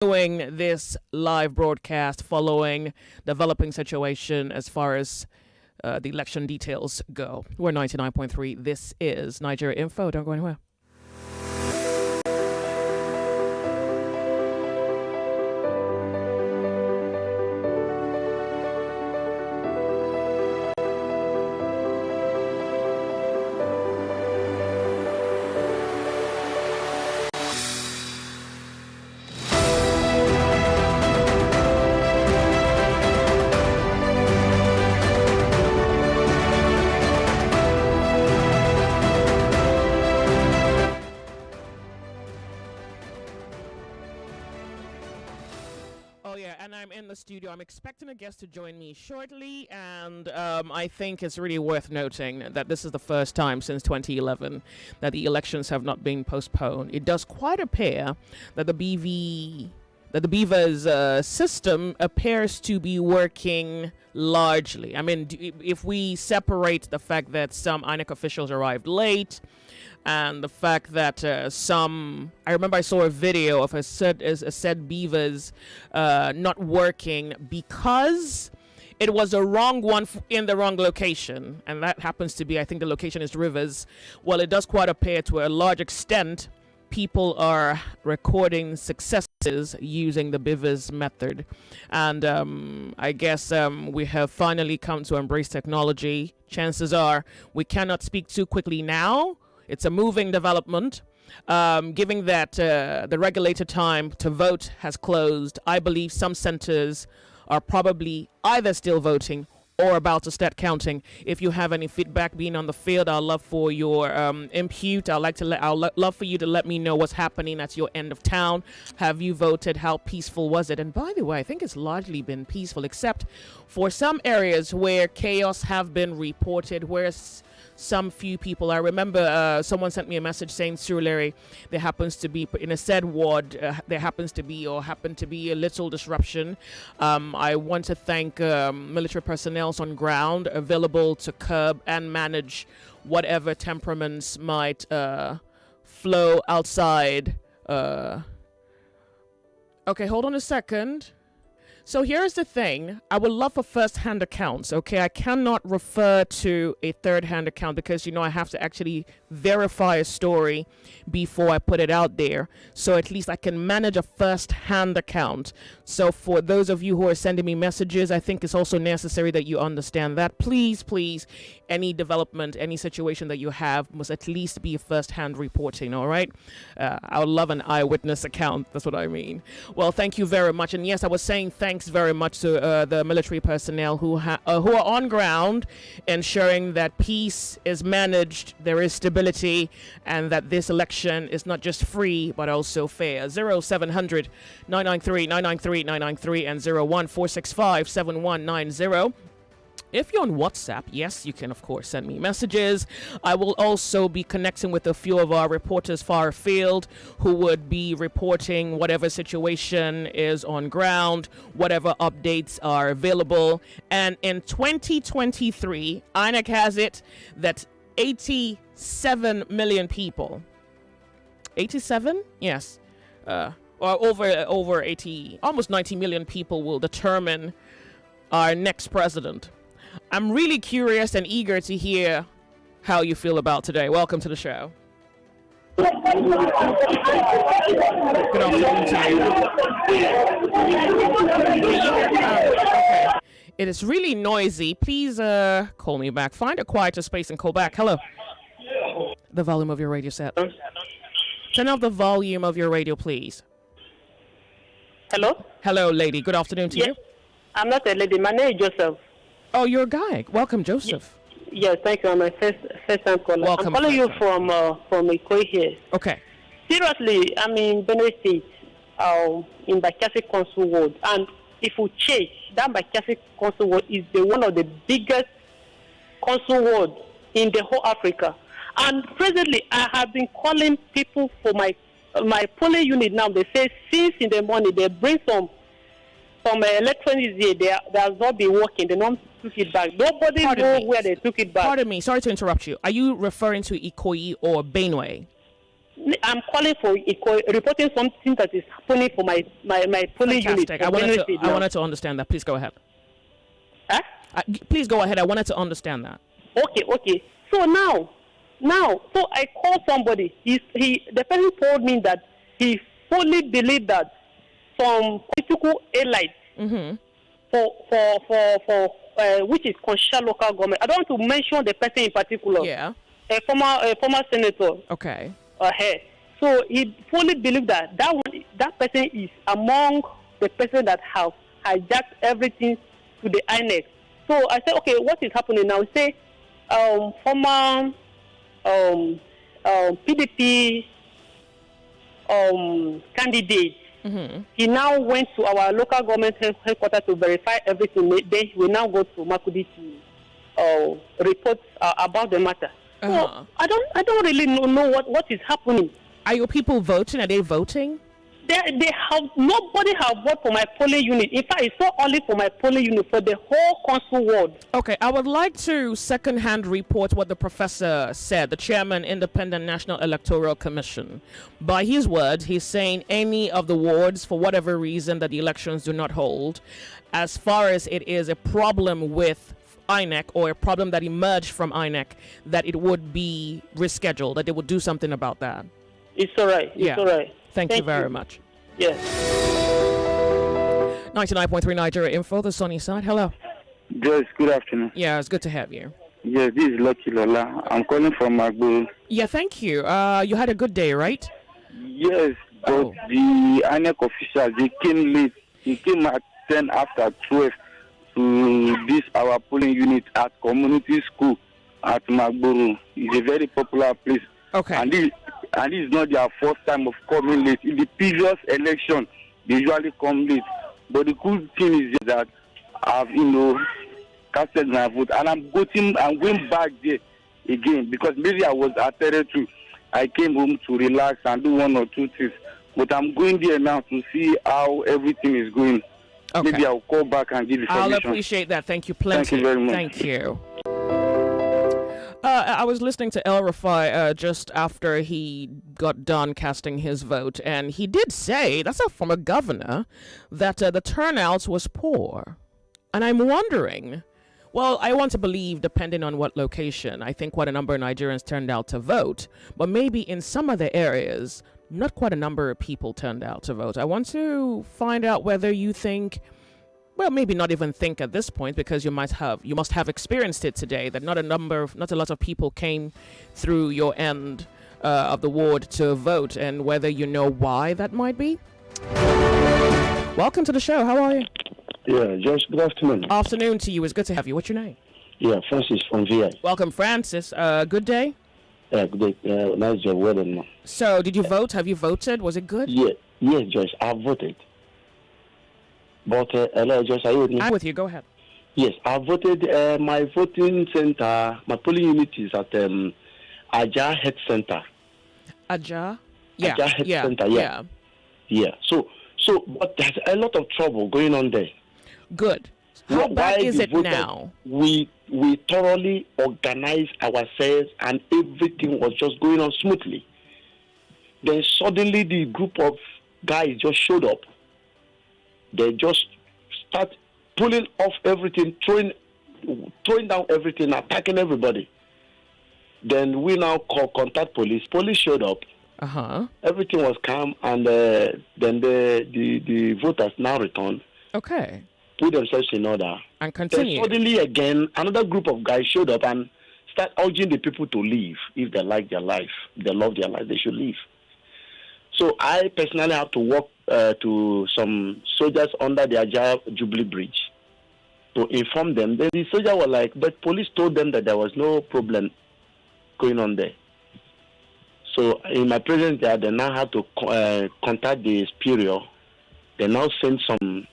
Doing this live broadcast following developing situation as far as the election details go. We're 99.3. This is Nigeria Info. Don't go anywhere. The studio. I'm expecting a guest to join me shortly, and I think it's really worth noting that this is the first time since 2011 that the elections have not been postponed. It does quite appear that the Beaver's system appears to be working largely. I mean, if we separate the fact that some INEC officials arrived late, and the fact that I remember I saw a video of a said Beavers not working because it was a wrong one in the wrong location, and that happens to be, I think the location is Rivers. Well, it does quite appear to a large extent people are recording successes using the Beavers method, and I guess we have finally come to embrace technology. Chances are we cannot speak too quickly now. It's a moving development. Given that the regulated time to vote has closed, I believe some centers are probably either still voting or about to start counting. If you have any feedback being on the field, I'd love for your input. I'd love for you to let me know what's happening at your end of town. Have you voted? How peaceful was it? And by the way, I think it's largely been peaceful, except for some areas where chaos have been reported, where some few people. I remember someone sent me a message saying, Surulere, there happens to be, in a said ward, there happened to be a little disruption. I want to thank military personnel on ground available to curb and manage whatever temperaments might flow outside. Okay, hold on a second. So here's the thing. I would love for first-hand accounts, okay? I cannot refer to a third-hand account because, I have to actually verify a story before I put it out there. So at least I can manage a first-hand account. So for those of you who are sending me messages, I think it's also necessary that you understand that. Please, any development, any situation that you have must at least be a first-hand reporting, all right? I would love an eyewitness account. That's what I mean. Well, thank you very much. And yes, I was saying thanks very much to the military personnel who are on ground, ensuring that peace is managed, there is stability, and that this election is not just free but also fair. 0700 993 993 993 and 01465 7190. If you're on WhatsApp, yes, you can, of course, send me messages. I will also be connecting with a few of our reporters far afield who would be reporting whatever situation is on ground, whatever updates are available. And in 2023, INEC has it that 87 million people, 87? Yes. Or over 80, almost 90 million people will determine our next president. I'm really curious and eager to hear how you feel about today. Welcome to the show. Good afternoon to you. Okay. It is really noisy. Please call me back. Find a quieter space and call back. Hello. The volume of your radio set. Turn off the volume of your radio, please. Hello? Hello, lady. Good afternoon to you. I'm not a lady. My name is Joseph. Oh, you're a guy. Welcome, Joseph. Yes, thank you. I'm my first time caller. Welcome. I'm calling you from Ikoyi here. Okay. Seriously, I'm in Benue State, in Bakassi Council Ward. And if we change, that Bakassi Council Ward is one of the biggest council ward in the whole Africa. And presently, I have been calling people for my polling unit now. They say since in the morning, they bring some electronics here. They has not been working. They don't took it back. Nobody knows where they took it back. Pardon me. Sorry to interrupt you. Are you referring to Ikoyi or Benue? I'm calling for reporting something that is happening for my polling unit. Fantastic. I wanted to understand that. Please go ahead. Huh? Please go ahead. I wanted to understand that. Okay. So now, so I called somebody. The person told me that he fully believed that some political elites for which is constitutional local government. I don't want to mention the person in particular. Yeah. A former senator. Okay. So he fully believed that person is among the person that have hijacked everything to the INEC. So I said, okay, what is happening now? Say, former PDP candidate. He now went to our local government headquarters to verify everything. Then he will now go to Makudi to report about the matter. So I don't really know what is happening. Are your people voting? Are they voting? They have nobody have voted for my polling unit. In fact, it's not only for my polling unit, for the whole council ward. Okay, I would like to secondhand report what the professor said, the chairman, Independent National Electoral Commission. By his words, he's saying any of the wards, for whatever reason that the elections do not hold, as far as it is a problem with INEC or a problem that emerged from INEC, that it would be rescheduled, that they would do something about that. It's all right. It's all right. Thank you very much. Yes. 99.3 Nigeria Info, the sunny side. Hello. Joyce, good afternoon. Yeah, it's good to have you. Yes, this is Lucky Lola. I'm calling from Magbo. Yeah, thank you. You had a good day, right? Yes, but the INEC officials, they came late. They came at 10 after 12 to this our polling unit at community school at Magbo. It's a very popular place. Okay. And this is not their first time of coming late. In the previous election, they usually come late. But the cool thing is that I've, casted my vote, and I'm going back there again because maybe I was attended to. I came home to relax and do one or two things. But I'm going there now to see how everything is going. Okay. Maybe I'll call back and give information. I'll appreciate that. Thank you plenty. Thank you very much. Thank you. I was listening to El Rafai just after he got done casting his vote, and he did say, that's a former governor, that the turnout was poor. And I'm wondering, well, I want to believe, depending on what location, I think quite a number of Nigerians turned out to vote, but maybe in some other areas, not quite a number of people turned out to vote. I want to find out whether you think, well, maybe not even think at this point, because you must have experienced it today, that not a lot of people came through your end of the ward to vote, and whether you know why that might be. Welcome to the show. How are you? Yeah, Josh, good afternoon. Afternoon to you. It's good to have you. What's your name? Yeah, Francis from VI. Welcome, Francis. Good day? Yeah, good day. Nice job. Well done, man. So, did you vote? Have you voted? Was it good? Yeah, Josh, I voted. But, hello, Josh, are you with me? I'm with you. Go ahead. Yes, I voted. My voting center, my polling unit is at Aja Health Center. Aja? Yeah. Aja Health Center, yeah. Yeah. So, but there's a lot of trouble going on there. Good. How bad is it now? We thoroughly organized ourselves and everything was just going on smoothly. Then suddenly the group of guys just showed up. They just start pulling off everything, throwing down everything, attacking everybody. Then we now contact police. Police showed up. Everything was calm, and then the voters now returned. Okay. Put themselves in order. And continue. Then suddenly again, another group of guys showed up and start urging the people to leave. If they like their life, if they love their life, they should leave. So I personally have to walk to some soldiers under the Ajah Jubilee Bridge to inform them. Then the soldiers were like, but police told them that there was no problem going on there. So in my presence there, they now had to contact the superior. They now sent some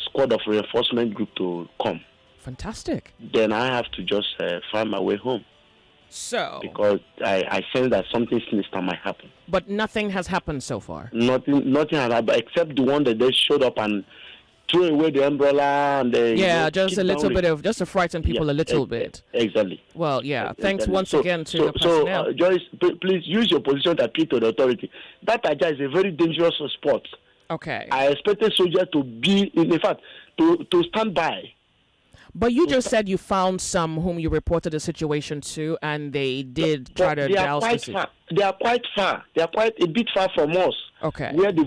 squad of reinforcement group to come. Fantastic. Then I have to just find my way home. So, because I sense that something sinister might happen. But nothing has happened so far. Nothing has happened except the one that they showed up and throw away the umbrella and just a little bit of just to frighten people a little bit. Exactly. Well, yeah. Thanks Exactly. once again to the personnel. So, Joyce, please use your position to appeal to the authority. That Aja is a very dangerous sport. Okay. I expected soldiers to be, in fact, to stand by. But you just said you found some whom you reported the situation to, and they did try to douse the situation. They are quite far. They are quite a bit far from us. Okay. Where the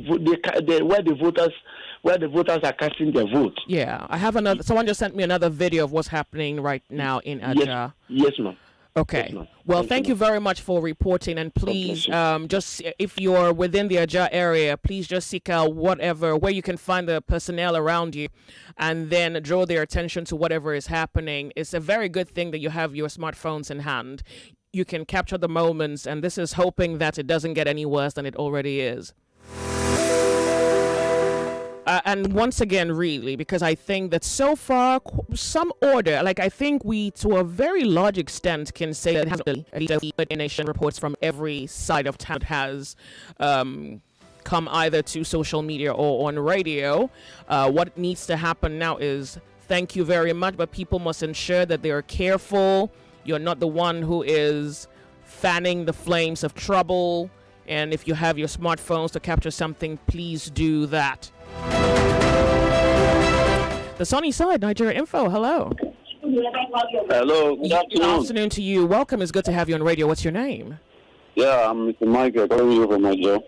voters are casting their vote. Yeah, I have another. Someone just sent me another video of what's happening right now in Aja. Yes, ma'am. Okay. Yes, ma'am. Well, thank you very much for reporting, and please, just if you're within the Aja area, please just seek out where you can find the personnel around you, and then draw their attention to whatever is happening. It's a very good thing that you have your smartphones in hand. You can capture the moments, and this is hoping that it doesn't get any worse than it already is. And once again, really, because I think that so far, some order, like I think we, to a very large extent, can say that the nation reports from every side of town has come either to social media or on radio. What needs to happen now is, thank you very much, but people must ensure that they are careful. You're not the one who is fanning the flames of trouble. And if you have your smartphones to capture something, please do that. The sunny side, Nigeria Info. Hello. Hello. Good afternoon. Good afternoon to you. Welcome. It's good to have you on radio. What's your name? Yeah, I'm Mr. Michael calling you from my job.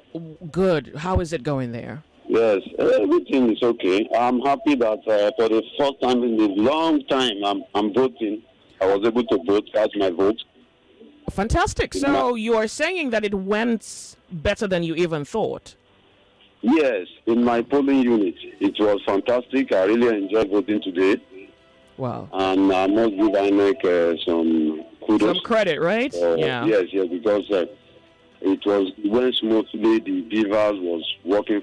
Good. How is it going there? Yes, everything is okay. I'm happy that for the first time in a long time, I'm voting. I was able to vote, cast my vote. Fantastic. So you are saying that it went better than you even thought? Yes, in my polling unit. It was fantastic. I really enjoyed voting today. Wow. And I must give INEC some kudos. Some credit, right? Yeah. Yes, because it went smoothly. The beavers was working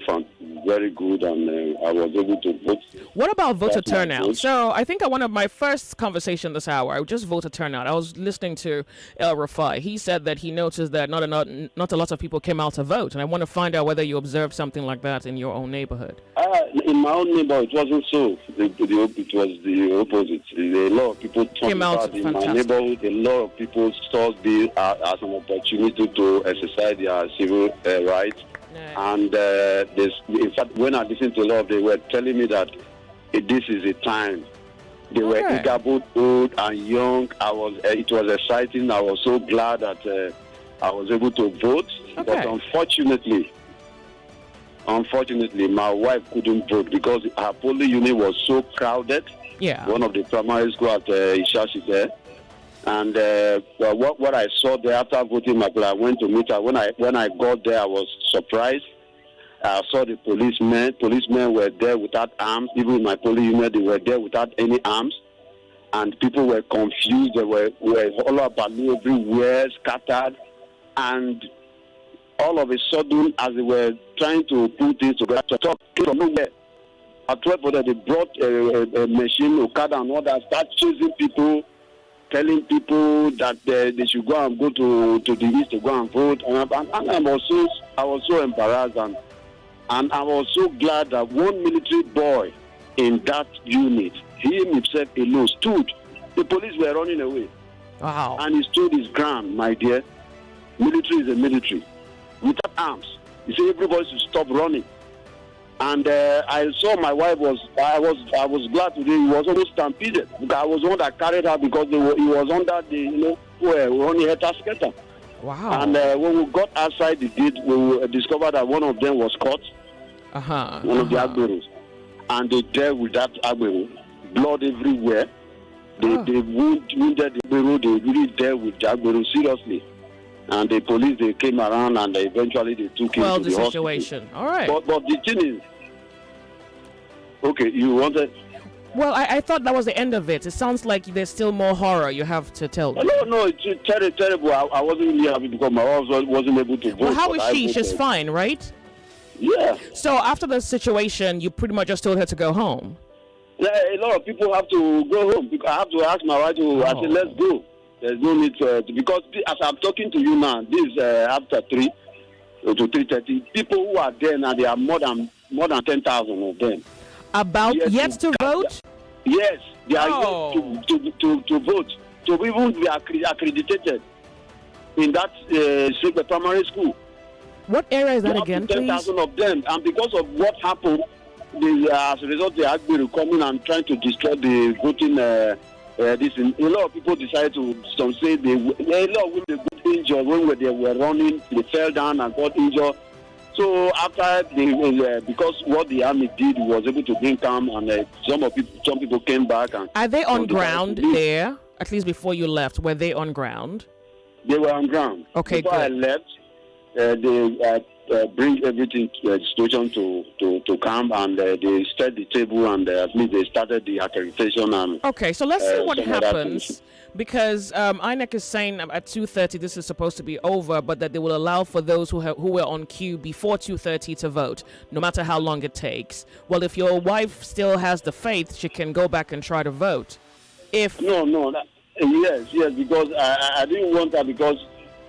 very good, and I was able to vote. What about voter turnout? So I think one of my first conversation this hour, I just voter turnout. I was listening to El Rafai. He said that he noticed that not a lot of people came out to vote, and I want to find out whether you observed something like that in your own neighborhood. In my own neighborhood, it wasn't so. It was the opposite. A lot of people came out in my neighborhood. A lot of people saw this as an opportunity to exercise their civil rights. Yeah. And in fact, when I listened to a lot, they were telling me that this is a time. They were eager, both old and young. It was exciting. I was so glad that I was able to vote. Okay. But unfortunately, my wife couldn't vote because her polling unit was so crowded. Yeah. One of the primary school at Ishashi there. And what I saw there after voting, I went to meet her. When I got there, I was surprised. I saw the policemen. Policemen were there without arms. Even in my polling unit, they were there without any arms. And people were confused. They were all about everywhere, scattered. And all of a sudden, as they were trying to put things together, came from nowhere. At 12, they brought a machine, Okada, and all that, start chasing people, telling people that they should go to the east to go and vote. And I was so embarrassed, and I was so glad that one military boy in that unit, he himself alone stood. The police were running away. Wow. And he stood his ground, my dear. Military is a military. Without arms. He said everybody should stop running. And I saw my wife I was glad today. He was almost stampeded. I was the one that carried her because he was under the, running head skater. Wow. And when we got outside the gate, we discovered that one of them was caught. One of the Agberos. And they dealt with that Agbero. Blood everywhere. They wounded the Agbero. They really dealt with the Agbero seriously. And the police, they came around and eventually they took him to the situation. Hospital. All right. But the thing is, okay, you wanted... Well, I thought that was the end of it. It sounds like there's still more horror you have to tell me. No, it's terrible. I wasn't really happy because my wife wasn't able to vote. Well, how is she? She's fine, right? Yeah. So after the situation, you pretty much just told her to go home? Yeah, a lot of people have to go home. I have to ask my wife I said, let's go. There's no need because as I'm talking to you now, this is after 3 to 3:30. People who are there now, there are more than 10,000 of them. About yet to cast vote? Yes, they are Oh. yet to vote, to even be accredited in that primary school. What area is that Up again, to please? 10,000 of them, and because of what happened, as a result, they had been coming and trying to destroy the voting. A lot of people decided to. Some say a lot of women got injured when they were running. They fell down and got injured. So after because what the army did was able to bring calm, and some people came back and. Are they on ground there? At least before you left, were they on ground? They were on ground. Okay, before good. I left, they bring everything situation to calm, and they set the table, and at least they started the accreditation. And okay, so let's see what some other happens, things. because INEC is saying at 2:30 this is supposed to be over, but that they will allow for those who were on queue before 2:30 to vote, no matter how long it takes. Well, if your wife still has the faith, she can go back and try to vote. If No, yes, because I didn't want that because.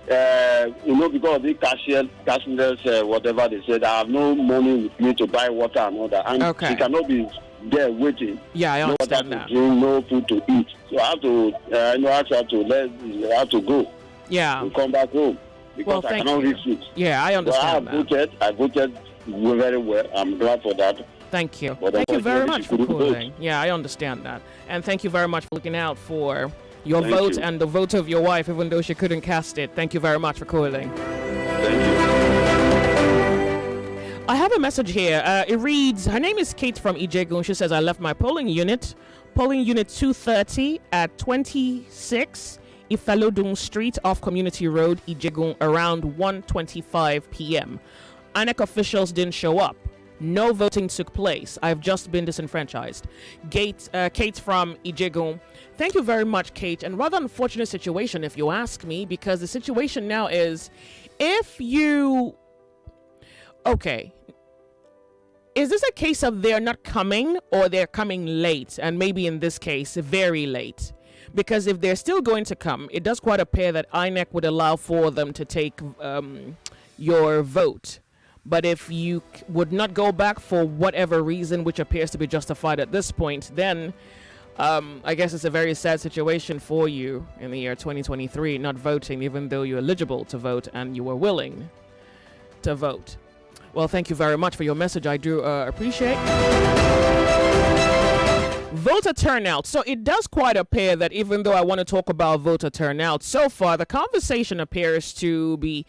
Because of the cashless, whatever they said, I have no money with me to buy water and all that. And Okay. she cannot be there waiting. Yeah, I no understand water that. to drink, no food to eat. So I have to, ask her to have to go yeah, and come back home because Well, I thank cannot you. reach it. yeah, I But I understand that. I voted very well. I'm glad for that. Thank you. But Thank you very unfortunately, much she for couldn't calling. Yeah, I understand that. And thank you very much for looking out for your Thank vote you. and the vote of your wife, even though she couldn't cast it. Thank you very much for calling. Thank you. I have a message here. It reads, her name is Kate from Ijegun. She says, I left my polling unit 230 at 26 Ifalodun Street off Community Road, Ijegun, around 1:25 p.m. INEC officials didn't show up. No voting took place. I've just been disenfranchised. Kate from Ijegun. Thank you very much, Kate. And rather unfortunate situation, if you ask me, because the situation now is, if you... Okay. Is this a case of they're not coming or they're coming late? And maybe in this case, very late. Because if they're still going to come, it does quite appear that INEC would allow for them to take your vote. But if you would not go back for whatever reason, which appears to be justified at this point, then I guess it's a very sad situation for you in the year 2023, not voting, even though you're eligible to vote and you were willing to vote. Well, thank you very much for your message. I do appreciate. Voter turnout. So it does quite appear that even though I want to talk about voter turnout, so far the conversation appears to be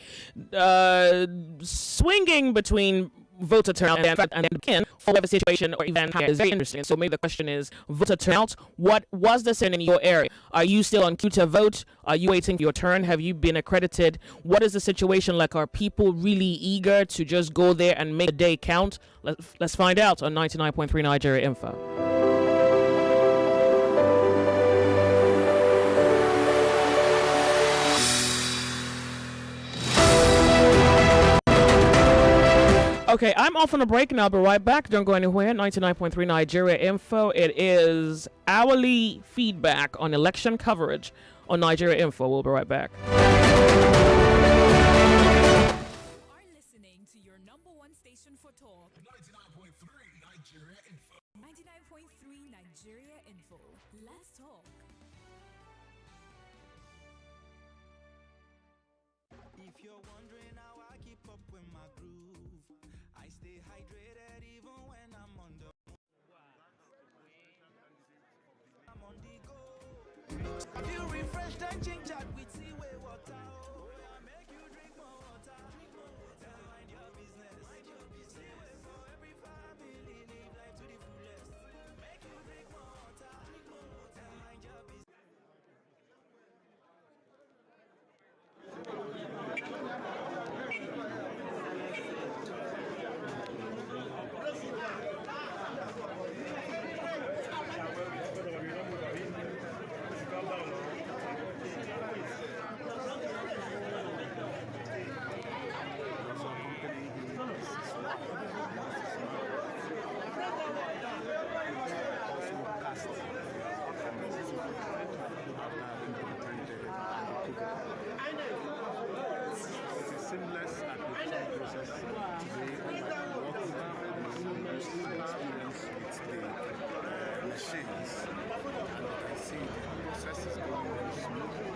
swinging between voter turnout and again, for whatever situation or event is very interesting. So maybe the question is, voter turnout, what was this in your area? Are you still on queue to vote? Are you waiting for your turn? Have you been accredited? What is the situation like? Are people really eager to just go there and make the day count? Let's find out on 99.3 Nigeria Info. Okay, I'm off on a break and I'll be right back. Don't go anywhere. 99.3 Nigeria Info. It is hourly feedback on election coverage on Nigeria Info. We'll be right back. You are listening to your number one station for talk. 99.3 Nigeria Info. 99.3 Nigeria Info. Let's talk. If you're wondering how I keep up with my groove, I stay hydrated even when I'm on the go. Have you refreshed and ginger with seaway water? Oh, yeah, make you drink more water. Mind your business. Seaway for every family, live life to the fullest. Make you drink more water. Mind your business. machines, and you can see the process is going very smoothly.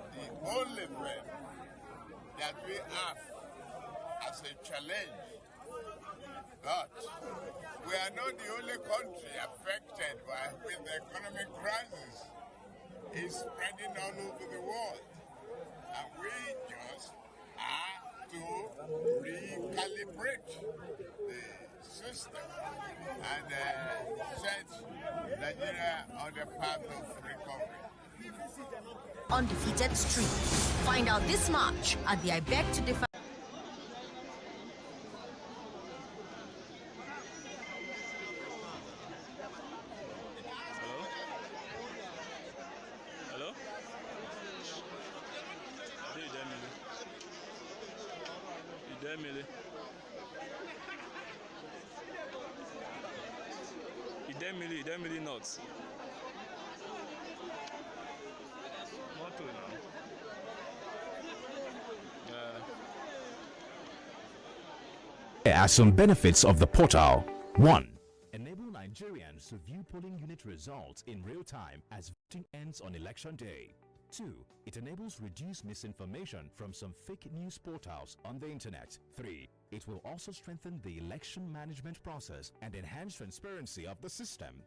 The only thing that we have as a challenge, but we are not the only country affected with the economic crisis. It's spreading all over the world, and we just have to recalibrate the system and set Nigeria on the path of recovery. Undefeated streak. Find out this March at the I Beg to Differ. Hello? Idemili nuts. Moto now. Here are some benefits of the portal. 1. Enable Nigerians to view polling unit results in real time as voting ends on election day. 2. It enables reduced misinformation from some fake news portals on the internet. 3. It will also strengthen the election management process and enhance transparency of the system.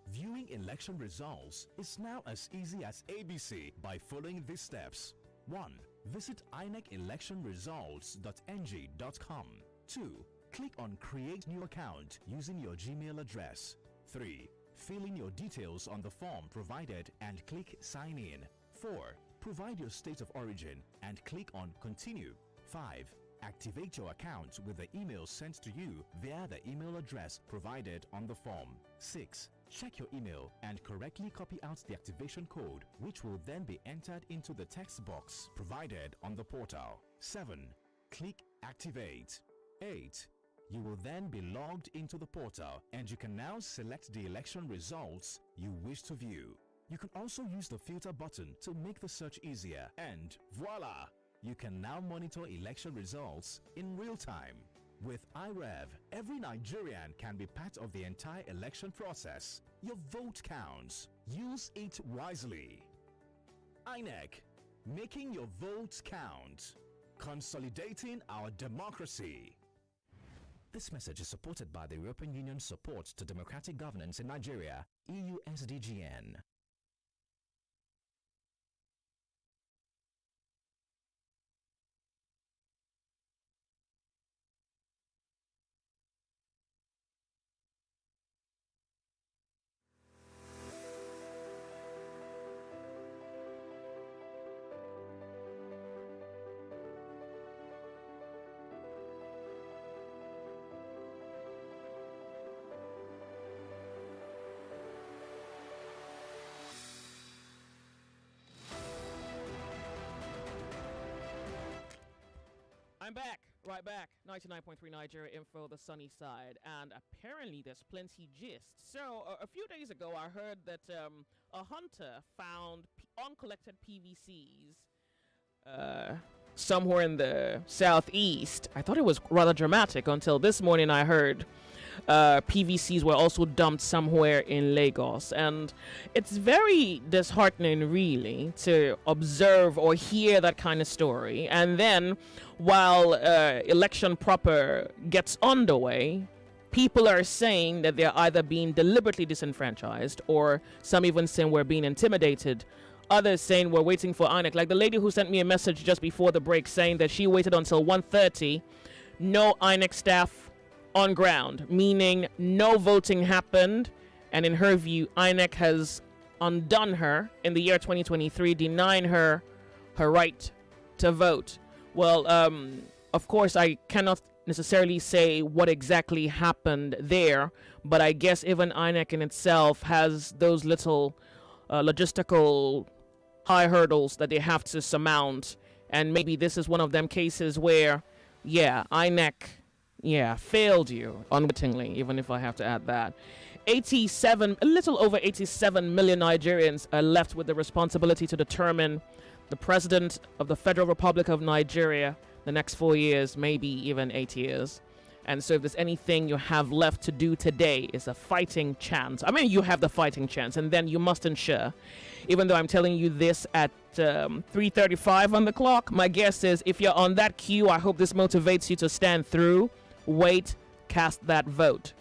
Viewing election results is now as easy as ABC by following these steps. 1. Visit inecelectionresults.ng.com. 2. Click on Create New Account using your Gmail address. 3. Fill in your details on the form provided and click Sign In. 4. Provide your state of origin and click on Continue. 5. Activate your account with the email sent to you via the email address provided on the form. 6. Check your email and correctly copy out the activation code, which will then be entered into the text box provided on the portal. 7. Click Activate. 8. You will then be logged into the portal and you can now select the election results you wish to view. You can also use the filter button to make the search easier, and voila! You can now monitor election results in real time. With iRev, every Nigerian can be part of the entire election process. Your vote counts. Use it wisely. INEC, making your votes count. Consolidating our democracy. This message is supported by the European Union's support to democratic governance in Nigeria, EU SDGN. I'm back, right back. 99.3 Nigeria Info, the sunny side. And apparently there's plenty gist. So a few days ago, I heard that a hunter found uncollected PVCs somewhere in the southeast. I thought it was rather dramatic until this morning I heard PVCs were also dumped somewhere in Lagos. And it's very disheartening, really, to observe or hear that kind of story. And then, while election proper gets underway, people are saying that they're either being deliberately disenfranchised, or some even saying we're being intimidated. Others saying we're waiting for INEC. Like the lady who sent me a message just before the break saying that she waited until 1:30, no INEC staff on ground, meaning no voting happened. And in her view, INEC has undone her in the year 2023, denying her her right to vote. Well, of course, I cannot necessarily say what exactly happened there, but I guess even INEC in itself has those little logistical high hurdles that they have to surmount. And maybe this is one of them cases where, INEC, failed you unwittingly, even if I have to add that. A little over 87 million Nigerians are left with the responsibility to determine the president of the Federal Republic of Nigeria the next 4 years, maybe even 8 years. And so if there's anything you have left to do today, is a fighting chance. I mean, you have the fighting chance, and then you must ensure, even though I'm telling you this at 3:35 on the clock, my guess is if you're on that queue, I hope this motivates you to stand through, wait, cast that vote.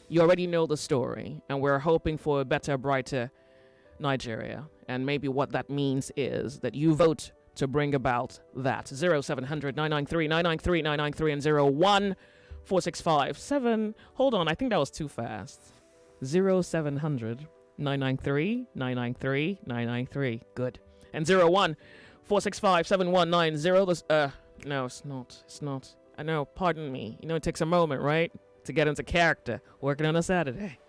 You already know the story, and we're hoping for a better, brighter Nigeria. And maybe what that means is that you vote to bring about that. 0700 993 993 993 and 01465 Hold on, I think that was too fast. 0700 993 993 993. Good. And 01465 7190. No, it's not. It's not. I know, pardon me. You know, it takes a moment, right? To get into character, working on a Saturday.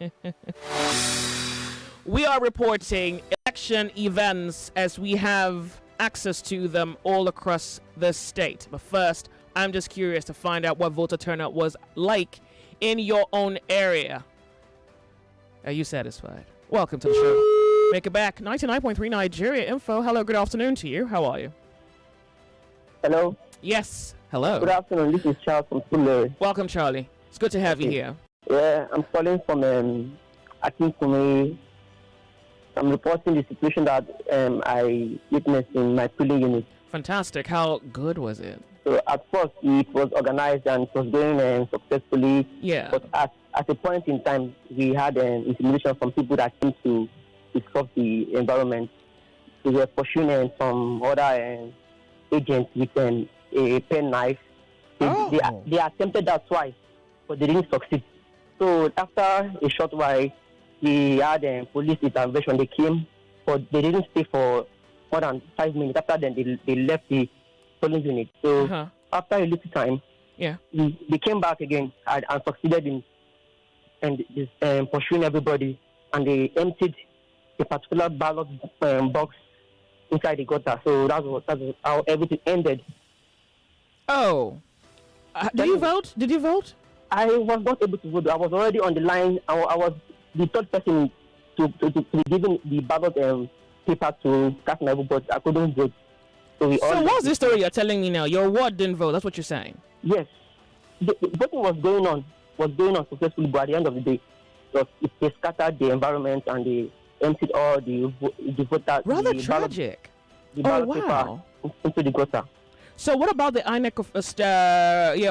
We are reporting election events as we have access to them all across the state. But first, I'm just curious to find out what voter turnout was like in your own area. Are you satisfied? Welcome to the show. Make it back. 99.3 Nigeria Info. Hello, good afternoon to you. How are you? Hello. Yes. Hello. Good afternoon. This is Charles from Tulare. Welcome, Charlie. It's good to have you here. Yeah, I'm calling from Akinkunmi. I'm reporting the situation that I witnessed in my polling unit. Fantastic. How good was it? So at first it was organized and it was going successfully. Yeah. But at a point in time, we had intimidation from people that came to disrupt the environment. They were pursuing some other agents with a pen knife. They attempted that twice, but they didn't succeed. So after a short while, we had police intervention. They came, but they didn't stay for more than 5 minutes. After then, they left the polling unit. So after a little time, they came back again and succeeded in pursuing everybody. And they emptied a particular ballot box inside the gutter. So that's how everything ended. Oh. Did you vote? Did you vote? I was not able to vote. I was already on the line. I was the third person to be given the ballot paper to cast my vote, but I couldn't vote. So what's the story you're telling me now? Your ward didn't vote. That's what you're saying? Yes. The voting was going on successfully, but at the end of the day, they scattered the environment and they emptied all the voters. Rather tragic. The ballot paper into the gutter. So what about the INEC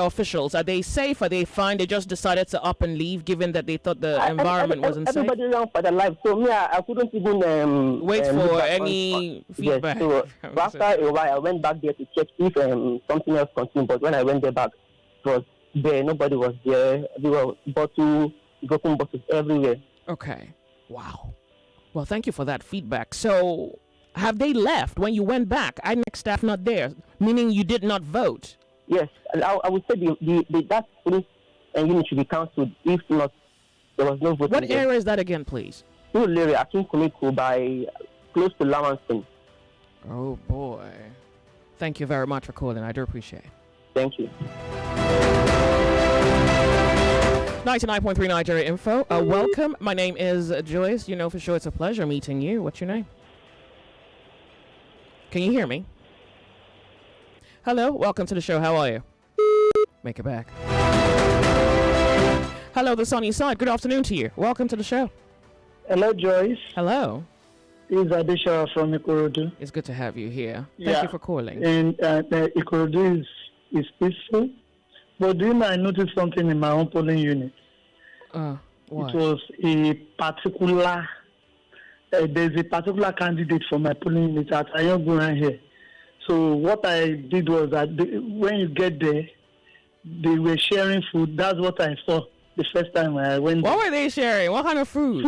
officials? Are they safe? Are they fine? They just decided to up and leave, given that they thought the environment wasn't safe? Everybody ran for their life. So me, I couldn't even wait for any feedback. Yes, so after a while, I went back there to check if something else continued. But when I went there back, it was there. Nobody was there. There were broken bottles everywhere. Okay. Wow. Well, thank you for that feedback. So have they left when you went back? INEC staff not there, meaning you did not vote? Yes, I would say that police unit should be cancelled. If not, there was no voting. What area is that again, please? Tulare, Akinkunmi by close to Lamanson. Oh boy. Thank you very much for calling. I do appreciate it. Thank you. 99.3 Nigeria Info. Welcome. My name is Joyce. You know for sure it's a pleasure meeting you. What's your name? Can you hear me? Hello. Welcome to the show. How are you? Make it back. Hello, the sunny side. Good afternoon to you. Welcome to the show. Hello, Joyce. Hello. This is Adesha from Ikorodu. It's good to have you here. Thank you for calling. And Ikorodu is peaceful. But do you know I noticed something in my own polling unit? What? It was a particular, there's a particular candidate for my polling unit at Ayonguran here. So what I did was that when you get there, they were sharing food. That's what I saw the first time I went there. What were they sharing? What kind of food?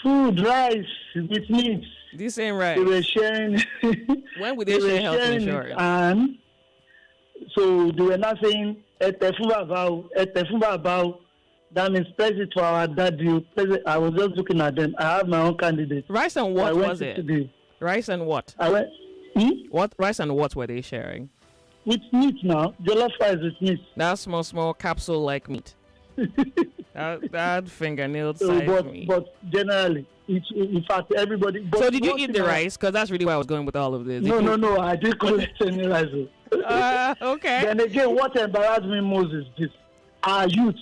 Food, rice with meat. This ain't right. They were sharing. When would they share health insurance? And so they were not saying, Etefubabao. That means press it for our daddy. I was just looking at them. I have my own candidate. Rice and what was it? Today. Rice and what? What rice and what were they sharing? With meat now. Jollof rice with meat. That small capsule like meat. that fingernail size meat. But generally, in fact, everybody. So did you eat the rice? Because that's really why I was going with all of this. No. I didn't collect any rice. Okay. Then again, what embarrassed me most is this: our youth,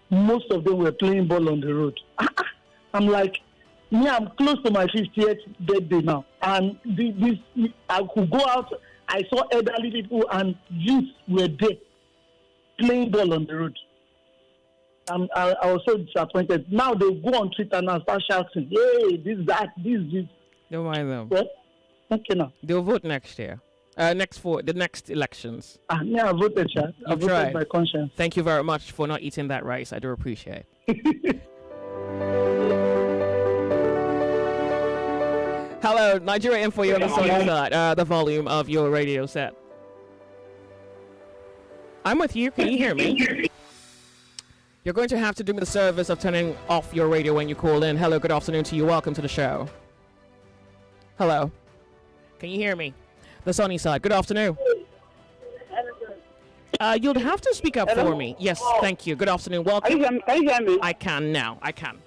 most of them were playing ball on the road. I'm like, I'm close to my 50th birthday now, and I could go out. I saw elderly people and youth were there playing ball on the road. I was so disappointed. Now they go on Twitter and start shouting, "Hey, this." Don't mind them. Well, okay now. They'll vote next year. For the next elections. Yeah, I voted, Chad. I voted by conscience. Thank you very much for not eating that rice. I do appreciate it. Hello, Nigeria Info, you're on the sunny side. The volume of your radio set. I'm with you. Can you hear me? You're going to have to do me the service of turning off your radio when you call in. Hello, good afternoon to you. Welcome to the show. Hello. Can you hear me? The sunny side. Good afternoon. You'll have to speak up for me. Yes, thank you. Good afternoon. Welcome. Can you hear me? I can now. I can.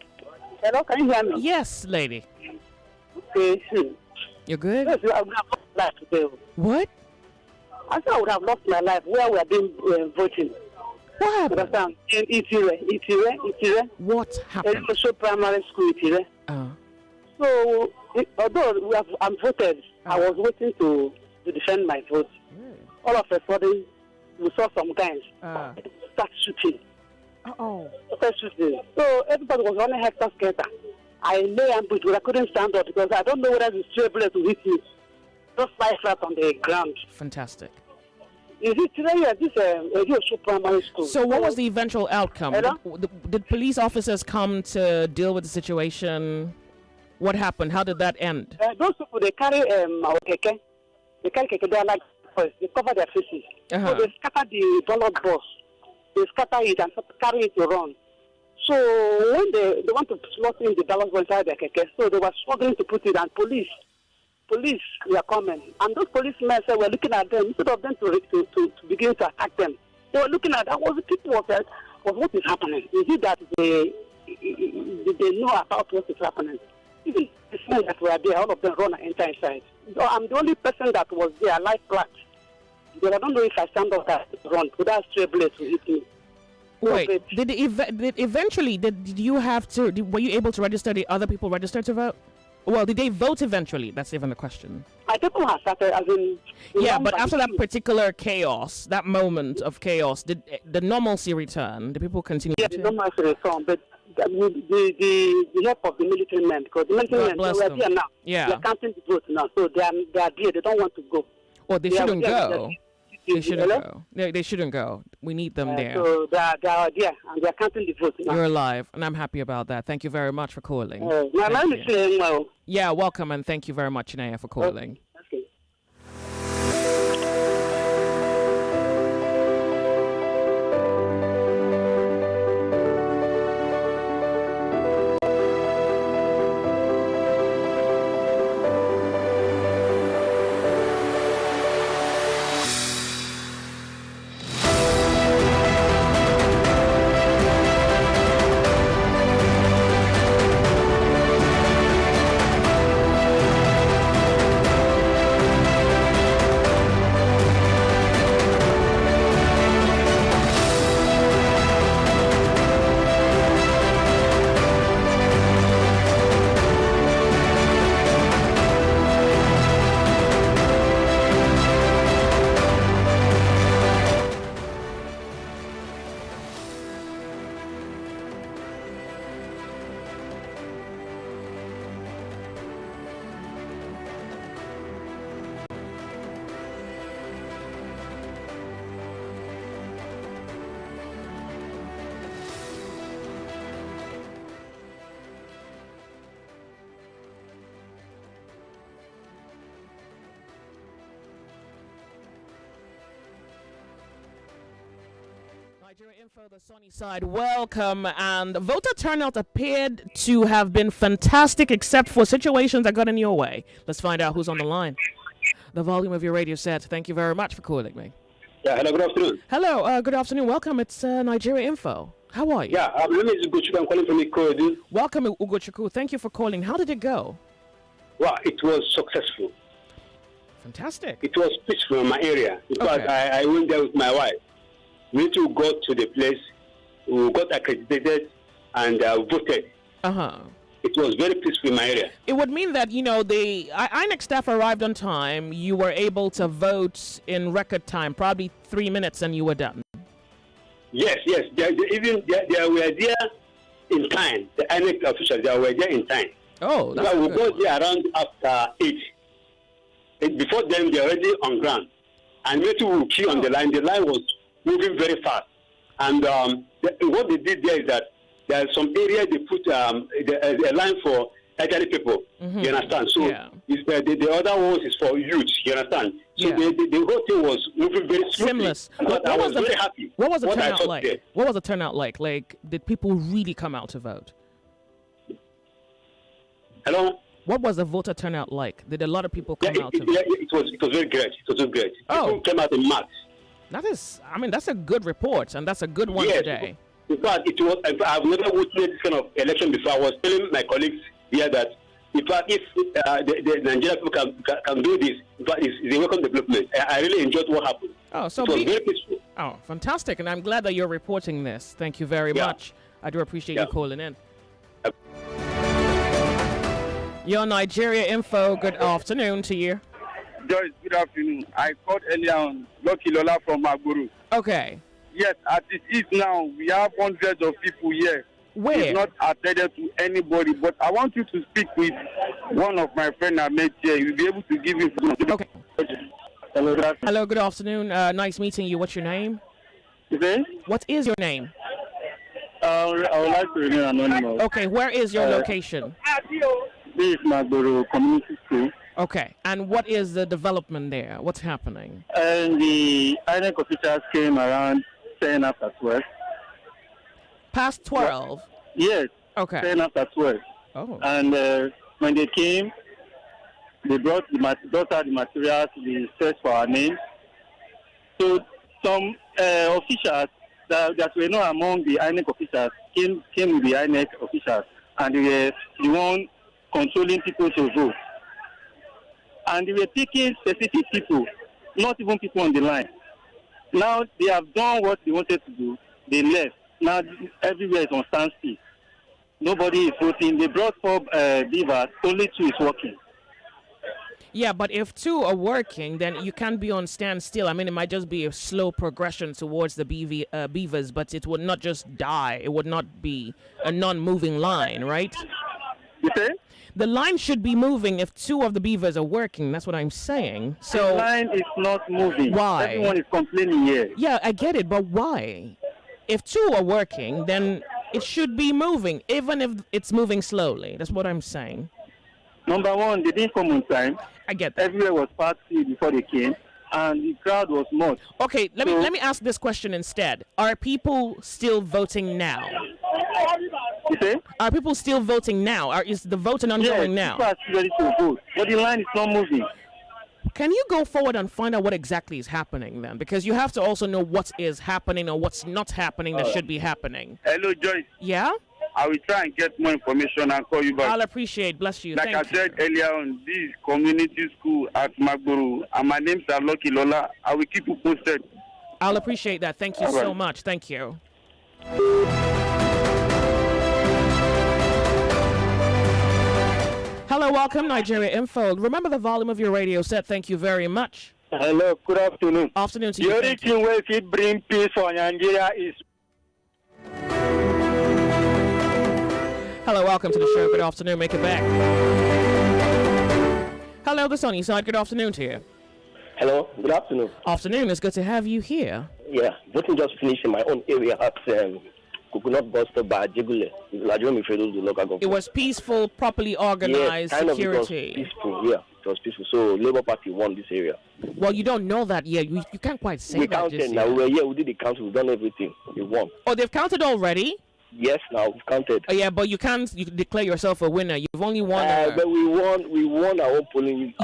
Hello, can you hear me? Yes, lady. Okay. You're good? Yes, I would have lost my life today. What? I thought I would have lost my life where we are doing voting. What happened? In Itire. What happened? In primary school, Itire. So, although I'm voted, I was waiting to defend my vote. All of a sudden, we saw some guys start shooting. Start shooting. So everybody was running helter-skelter. I lay ambush, but I couldn't stand up because I don't know whether the stray bullet will hit me. Just lie flat on the ground. Fantastic. Is it today at this primary school? So what was the eventual outcome? Did police officers come to deal with the situation? What happened? How did that end? Those people, they carry our keke. They carry keke. They are like they cover their faces. So they scatter the ballot box. They scatter it and carry it to run. So when they want to slot in the ballot box inside their keke, so they were struggling to put it. And police were coming. And those policemen said, we're looking at them. Instead of them to begin to attack them, they were looking at that. Was the people of what is happening? Is it that they know about what is happening? Even the men that were there, all of them run and enter inside. So I'm the only person that was there, life flat. Because I don't know if I stand up that run, but that stray bullet will hit me. Wait, did you have to, were you able to register? Did other people register to vote? Well, did they vote eventually? That's even the question. I don't know how started, as in... Yeah, but after that particular chaos, that moment of chaos, did the normalcy return? Did people continue the normalcy return, but the help of the military men, because the military men, they are there now. Yeah. They are counting the vote now, so they are there. They don't want to go. Well, they shouldn't go. They shouldn't go. They shouldn't go. We need them there. So they are there, and they are counting the vote now. You're alive, and I'm happy about that. Thank you very much for calling. Yeah, welcome, and thank you very much, Inaya, for calling. Okay. Nigeria Info, the sunny side. Welcome. And voter turnout appeared to have been fantastic, except for situations that got in your way. Let's find out who's on the line. The volume of your radio set. Thank you very much for calling me. Yeah, hello, good afternoon. Hello, good afternoon. Welcome. It's Nigeria Info. How are you? Yeah, my name is Ugochukwu. I'm calling from Ikorodu. Welcome, Ugochukwu. Thank you for calling. How did it go? Well, it was successful. Fantastic. It was peaceful in my area. In fact, I went there with my wife. We two got to the place, we got accredited, and voted. It was very peaceful in my area. It would mean that, the INEC staff arrived on time. You were able to vote in record time, probably 3 minutes, and you were done. Yes. They were there in time. The INEC officials, they were there in time. Oh, that's we good. got there around after 8. Before them, they were already on ground. And we two will queue on the line. The line was moving very fast. And what they did there is that there are some areas they put a line for elderly people. You understand? So the other ones is for youth. You understand? So the whole thing was moving very smoothly. Seamless. I was very happy. What was the what I turnout saw like? there. What was the turnout like? Like, did people really come out to vote? Hello? What was the voter turnout like? Did a lot of people come out to vote? It was very great. It was very great. People came out in mass. That's a good report, and that's a good one today. In fact, I've never witnessed this kind of election before. I was telling my colleagues here that, in fact, if the Nigerian people can do this, in fact, it's a welcome development. I really enjoyed what happened. Oh, so it was very peaceful. Oh, fantastic. And I'm glad that you're reporting this. Thank you very much. I do appreciate you calling in. Your Nigeria Info, good afternoon to you. Joyce, good afternoon. I called earlier on Lucky Lola from Magburu. Okay. Yes, as it is now, we have hundreds of people here. Where? It's not attended to anybody, but I want you to speak with one of my friends I met here. You'll be able to give him. Okay. Hello, good afternoon. Nice meeting you. What's your name? What is your name? I would like to remain anonymous. Okay, where is your location? This is Magboro Community School. Okay, and what is the development there? What's happening? And the INEC officials came around 10 after 12. Past 12? Yes. Okay. 10 after 12. Oh. And when they came, they brought out the materials, the search for our names. So some officials that were not among the INEC officials came with the INEC officials, and they were the one controlling people to vote. And they were picking specific people, not even people on the line. Now they have done what they wanted to do. They left. Now everywhere is on standstill. Nobody is voting. They brought 4 beavers. Only 2 is working. Yeah, but if 2 are working, then you can't be on standstill. I mean, it might just be a slow progression towards the beavers, but it would not just die. It would not be a non-moving line, right? You say? The line should be moving if 2 of the beavers are working. That's what I'm saying. So the line is not moving. Why? Everyone is complaining here. Yeah, I get it, but why? If 2 are working, then it should be moving, even if it's moving slowly. That's what I'm saying. Number one, they didn't come on time. I get that. Everywhere was past 3 before they came, and the crowd was much. Okay, let me ask this question instead. Are people still voting now? You say? Are people still voting now? Is the voting ongoing now? People are still ready to vote, but the line is not moving. Can you go forward and find out what exactly is happening then? Because you have to also know what is happening or what's not happening that should be happening. Hello, Joyce. Yeah? I will try and get more information and call you back. I'll appreciate. Bless you. Like I said earlier on, this is community school at Magboro, and my name's Lucky Lola. I will keep you posted. I'll appreciate that. Thank you so much. Thank you. Hello, welcome, Nigeria Info. Remember the volume of your radio set. Thank you very much. Hello, good afternoon. Afternoon to you. The only thing where it bring peace for Nigeria is. Hello, welcome to the show. Good afternoon. Make it back. Hello, the sunny side. Good afternoon to you. Hello, good afternoon. Afternoon. It's good to have you here. Yeah, voting just finished in my own area at Coconut Buster by Jigule. The local government. It was peaceful, properly organized, yes, kind security. Of it was peaceful, yeah. It was peaceful. So Labour Party won this area. Well, you don't know that yet. You can't quite say We that counted just now. yet. We were here. We did the count. We've done everything. We won. Oh, they've counted already? Yes, now we've counted. Yeah, but you can't declare yourself a winner. You've only won. But we won our own polling unit.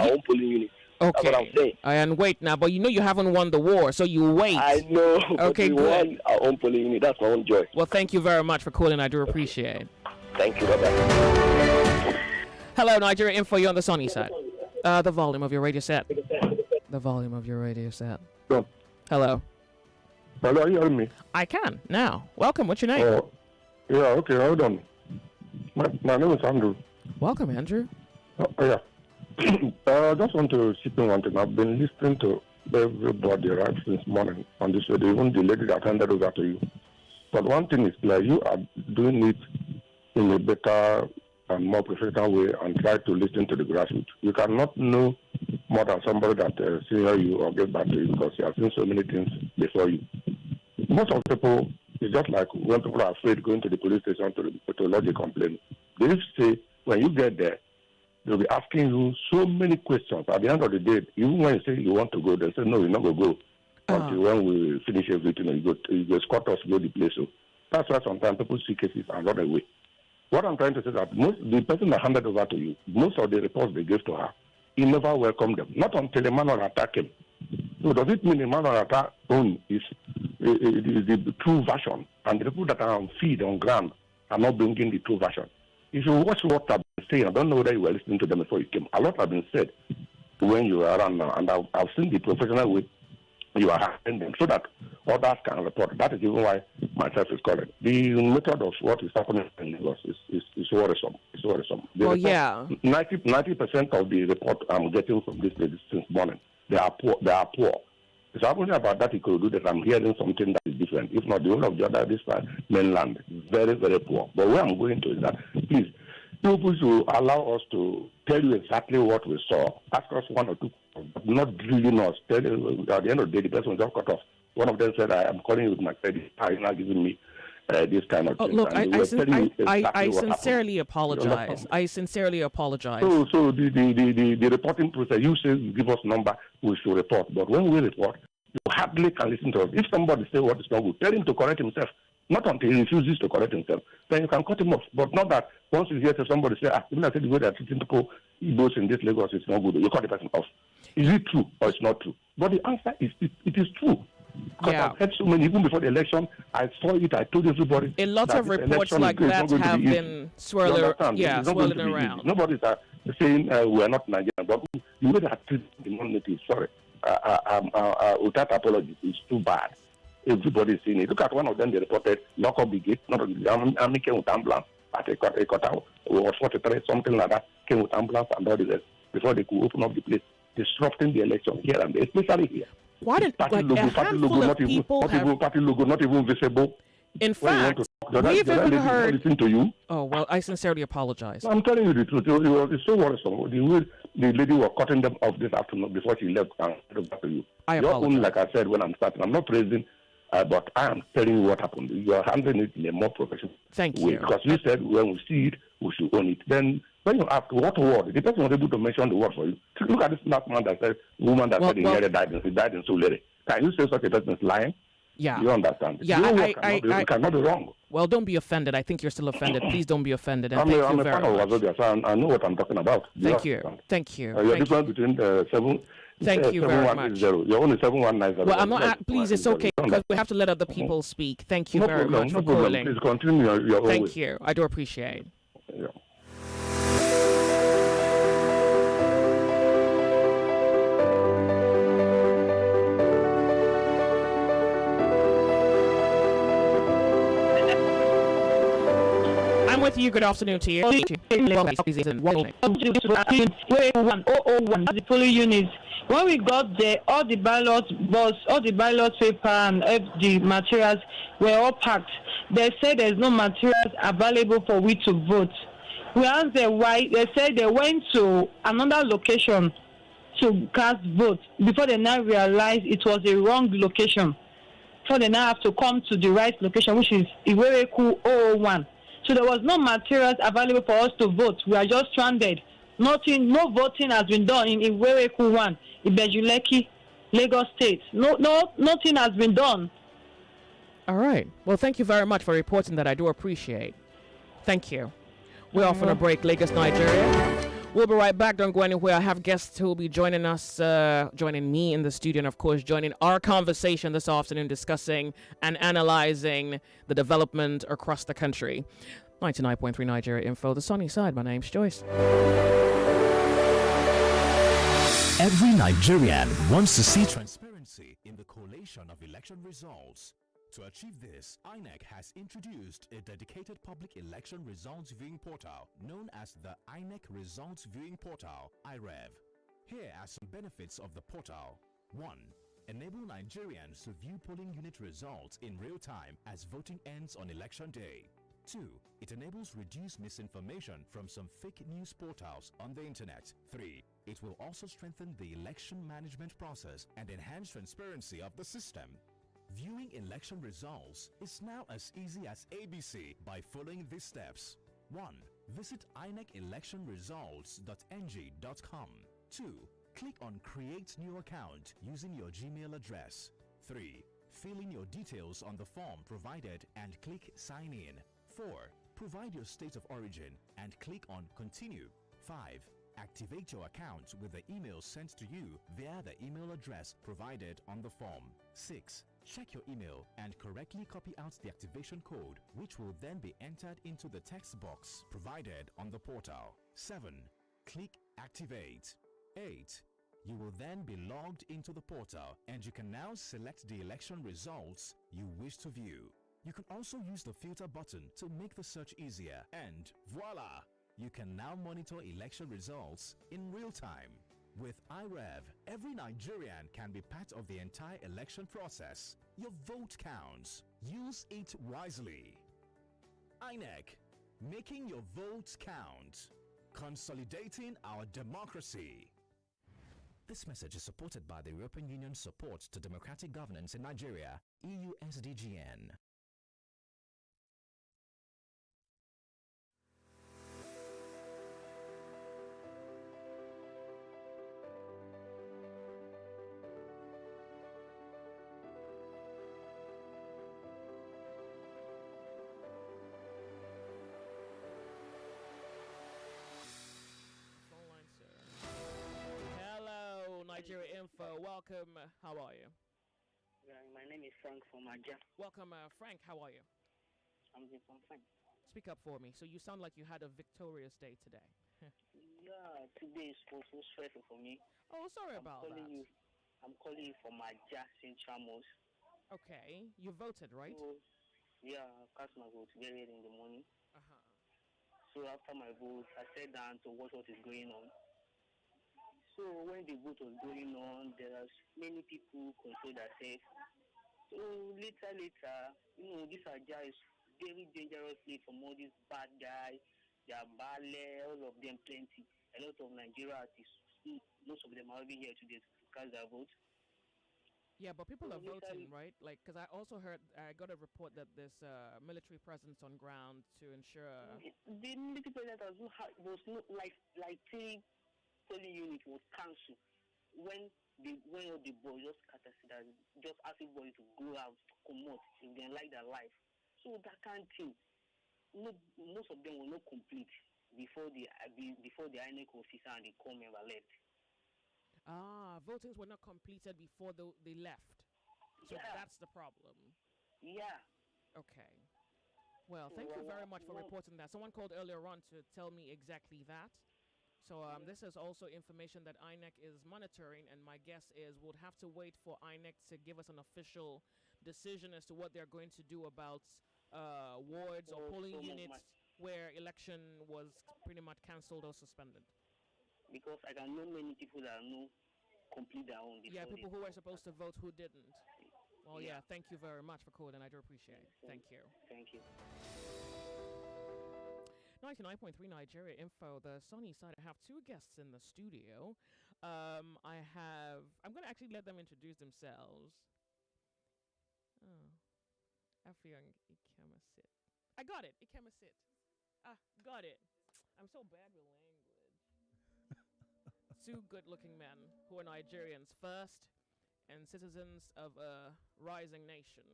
Okay. That's what I'm saying. And wait now, but you know you haven't won the war, so you wait. I know. Okay, but we good. won our own polling unit. That's my own joy. Well, thank you very much for calling. I do appreciate it. Thank you. Bye-bye. Hello, Nigeria Info. You're on the sunny side. The volume of your radio set. The volume of your radio set. Yeah. Hello. Hello, are you hearing me? I can now. Welcome. What's your name? Yeah, okay, hold on. My name is Andrew. Welcome, Andrew. Yeah. I just want to chip in one thing. I've been listening to everybody right since morning on this radio, even the lady that handed over to you. But one thing is clear, you are doing it in a better and more professional way and try to listen to the grassroots. You cannot know more than somebody that senior you or get back to you because you have seen so many things before you. Most of the people, it's just like when people are afraid going to the police station to lodge a complaint. They used to say, when you get there, they'll be asking you so many questions. At the end of the day, even when you say you want to go, they say, no, you're not going to go until when we finish everything and you go escort us to go the place. So that's why sometimes people see cases and run away. What I'm trying to say is that the person that handed over to you, most of the reports they gave to her, he never welcomed them. Not until a man on attack him. So does it mean a man on attack own is the true version, and the people that are on feed on ground are not bringing the true version? If you watch what I've been saying, I don't know whether you were listening to them before you came. A lot have been said when you were around now, and I've seen the professional way you are handling them so that others can report. That is even why myself is calling. The method of what is happening in Lagos is worrisome. It's worrisome. Well, yeah. 90% of the report I'm getting from this lady since morning, they are poor. It's happening about that Ikorodu that I'm hearing something that is different. If not, the whole of the other this side, mainland, very, very poor. But where I'm going to is that, please, people should allow us to tell you exactly what we saw. Ask us one or two, but not drilling us. Tell you, at the end of the day, the person was just cut off. One of them said, I am calling you with my credit. You're not giving me this kind of thing. Look, I sincerely happened. apologize. I sincerely apologize. So the reporting process, you say you give us number, we should report. But when we report, you hardly can listen to us. If somebody says what is not good, tell him to correct himself. Not until he refuses to correct himself. Then you can cut him off. But not that once you hear somebody say, even I said the way they're treating people, Igbos in this Lagos is not good, you cut the person off. Is it true or it's not true? But the answer is it is true. Because I've heard so many, even before the election, I saw it, I told everybody. A lot of reports like that have been swirling around. Nobody's saying we're not Nigerian, but the way they are treating the non-native, sorry, without apology, it's too bad. Everybody's seen it. Look at one of them, they reported lock up the gate, not the army came with ambulance at a cutout, was 43, something like that, came with ambulance and all the rest before they could open up the place, disrupting the election here and there, especially here. Why did party logo not even visible? In fact, we've even heard. Listen to you. Oh well, I sincerely apologize. I'm telling you the truth. It's so worrisome. The way the lady was cutting them off this afternoon before she left and back to you. I apologize. Own, like I said when I'm starting, I'm not praising, but I am telling you what happened. You are handling it in a more professional way. Because you said when we see it, we should own it. Then when you ask what word, the person was able to mention the word for you. Look at this last man that said, woman that said he died in Sulere. Can you say such a person is lying? Yeah. You understand? Yeah, you cannot be wrong. Well, don't be offended. I think you're still offended. Please don't be offended. And I'm a fan of Wazobia, so I know what I'm talking about. Thank you. Thank you. You're different between 7. Thank you very much. You're only 7190. Well, I'm not. Please, it's okay because we have to let other people speak. Thank you very much for calling. Please continue your own way. Thank you. I do appreciate. Yeah. I'm with you. Good afternoon to you. Wait, 101, the polling unit. When we got there, all the ballot paper and the materials were all packed. They said there's no materials available for we to vote. We asked them why. They said they went to another location to cast vote before they now realized it was a wrong location. So they now have to come to the right location, which is Iwereku 001. So there was no materials available for us to vote. We are just stranded Nothing, no voting has been done in Iwereku 1, Ibejuleki, Lagos State. Nothing has been done. All right. Well, thank you very much for reporting that. I do appreciate. Thank you. We're off on a break, Lagos, Nigeria. We'll be right back. Don't go anywhere. I have guests who will be joining us, joining me in the studio, and of course, joining our conversation this afternoon, discussing and analyzing the development across the country. 99.3 Nigeria Info, the sunny side. My name's Joyce. Every Nigerian wants to see transparency in the collation of election results. To achieve this, INEC has introduced a dedicated public election results viewing portal known as the INEC Results Viewing Portal, IREV. Here are some benefits of the portal. 1. Enable Nigerians to view polling unit results in real time as voting ends on election day. 2. It enables reduced misinformation from some fake news portals on the internet. 3. It will also strengthen the election management process and enhance transparency of the system. Viewing election results is now as easy as ABC by following these steps. 1. Visit INECelectionresults.ng.com. 2. Click on Create New Account using your Gmail address. 3. Fill in your details on the form provided and click Sign In. 4. Provide your state of origin and click on Continue. 5. Activate your account with the email sent to you via the email address provided on the form. 6. Check your email and correctly copy out the activation code, which will then be entered into the text box provided on the portal. 7. Click Activate. 8. You will then be logged into the portal and you can now select the election results you wish to view. You can also use the filter button to make the search easier, and voila! You can now monitor election results in real time. With IREV, every Nigerian can be part of the entire election process. Your vote counts. Use it wisely. INEC, making your votes count. Consolidating our democracy. This message is supported by the European Union's support to democratic governance in Nigeria, EU SDGN. Nigeria Info. Welcome. How are you? My name is Frank from Aja. Welcome, Frank. How are you? I'm fine. Speak up for me. So you sound like you had a victorious day today. Yeah, today is so stressful for me. Oh, sorry about that. I'm calling you from Aja, Central Mosque. Okay. You voted, right? So, yeah, I cast my vote very early in the morning. Uh-huh. So after my vote, I sat down to watch what is going on. So when the vote was going on, there are many people control themselves. So later, this Aja is very dangerous place from all these bad guys. They are ballet, all of them plenty. A lot of Nigerian artists, most of them are even here today to cast their vote. Yeah, but people are voting, right? Like, because I also heard, I got a report that there's military presence on ground to ensure. The military presence was not like three polling unit was cancelled when all the boys just scattered, just ask everybody to go out, come out if they like their life. So that kind of thing, most of them were not complete before the INEC officer and the core member left. Votings were not completed before they left. So yeah. That's the problem. Yeah. Okay. Well, thank you very much for reporting that. Someone called earlier on to tell me exactly that. So this is also information that INEC is monitoring, and my guess is we'll have to wait for INEC to give us an official decision as to what they're going to do about wards or polling units where election was pretty much cancelled or suspended. Because I can know many people that complete their own. Yeah, people who were supposed to vote who didn't. Well, yeah, thank you very much for calling. I do appreciate it. Thank you. Thank you. 99.3 Nigeria Info, the sunny side. I have two guests in the studio. I'm going to actually let them introduce themselves. Afiyang Ikemasit. I got it. Ikemasit. Got it. I'm so bad with language. two good-looking men who are Nigerians first and citizens of a rising nation.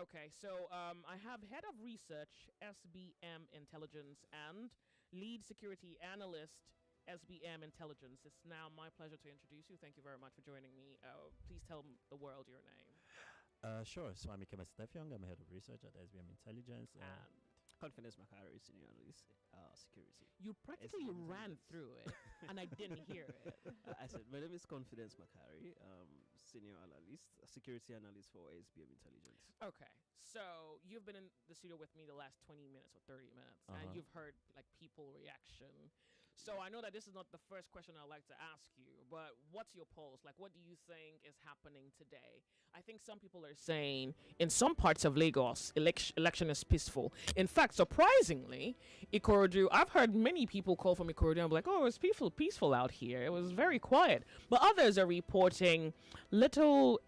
Okay, so I have head of research, SBM Intelligence, and lead security analyst, SBM Intelligence. It's now my pleasure to introduce you. Thank you very much for joining me. Please tell the world your name. Sure. So I'm Ikeme Stefyong. I'm head of research at SBM Intelligence. And Confidence Makari, senior analyst, security. you practically ran through it, and I didn't hear it. I said, my name is Confidence Makari, senior analyst, security analyst for SBM Intelligence. Okay, so you've been in the studio with me the last 20 minutes or 30 minutes, and you've heard like people reaction. So I know that this is not the first question I'd like to ask you, but what's your pulse? Like, what do you think is happening today? I think some people are saying in some parts of Lagos, election is peaceful. In fact, surprisingly, Ikorodu, I've heard many people call from Ikorodu and be like, oh, it was peaceful out here. It was very quiet. But others are reporting little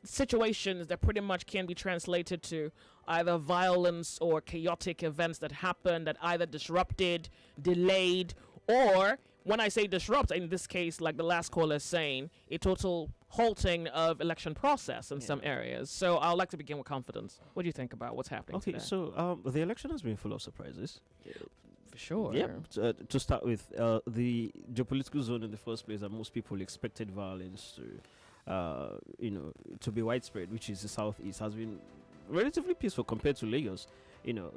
situations that pretty much can be translated to either violence or chaotic events that happened that either disrupted, delayed, or when I say disrupt, in this case, like the last caller is saying, a total halting of election process in some areas. So I'd like to begin with Confidence. What do you think about what's happening today? So the election has been full of surprises. For sure. Yeah. To start with, the geopolitical zone in the first place that most people expected violence to be widespread, which is the southeast, has been relatively peaceful compared to Lagos.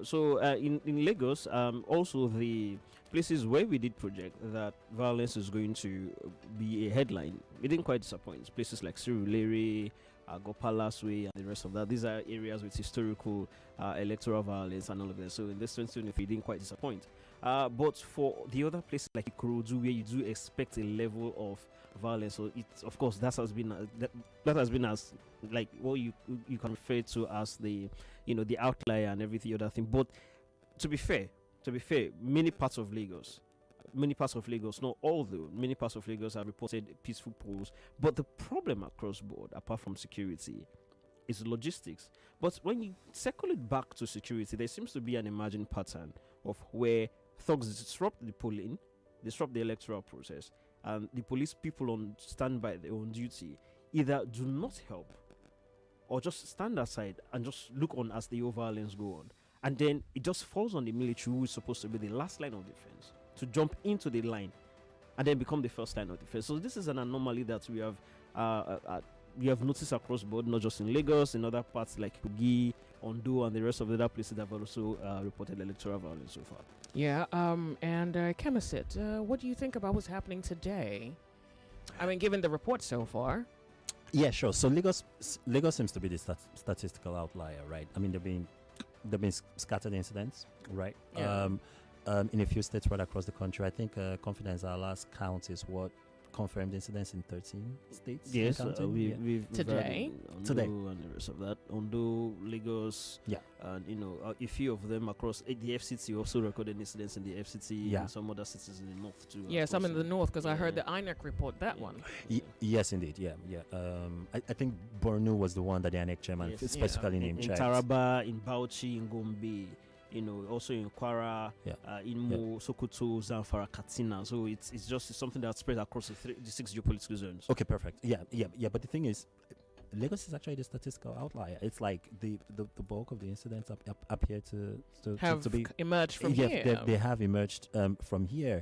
So in Lagos, also the places where we did project that violence is going to be a headline, it didn't quite disappoint. Places like Surulere, Gopala's Way, and the rest of that. These are areas with historical electoral violence and all of that. So in this 2023, it didn't quite disappoint. But for the other places like Ikorodu, where you do expect a level of violence, so it's of course that has been as like what you can refer to as the the outlier and everything other thing. But to be fair, many parts of Lagos, not all though, many parts of Lagos have reported peaceful polls. But the problem across board, apart from security, is logistics. But when you circle it back to security, there seems to be an emerging pattern of where thugs disrupt the polling, disrupt the electoral process, and the police people on standby, their own duty, either do not help or just stand aside and just look on as the violence go on. And then it just falls on the military, who is supposed to be the last line of defense, to jump into the line and then become the first line of defense. So this is an anomaly that we have noticed across board, not just in Lagos, in other parts like Kogi, Ondo, and the rest of the other places that have also reported electoral violence so far. Yeah, and Kemisit, what do you think about what's happening today? I mean, given the report so far. Yeah, sure. So Lagos seems to be the statistical outlier, right? I mean, there've been scattered incidents, right? Yeah. In a few states right across the country. I think Confidence, our last count is what confirmed incidents in 13 states. Yes, we've today, Ondo and the rest of that. Ondo, Lagos, and a few of them across the FCT also recorded incidents in the FCT and some other cities in the north too. Yeah, some in the north, because I heard the INEC report that one. Yes, indeed. Yeah. I think Borno was the one that the INEC chairman specifically named. In Taraba, in Bauchi, in Gombe. Also in Kwara, in Mo, Sokoto, Zamfara, Katsina. So it's just something that's spread across the 6 geopolitical zones. Okay, perfect. Yeah. But the thing is, Lagos is actually the statistical outlier. It's like the bulk of the incidents up here to be emerged from here. They have emerged from here.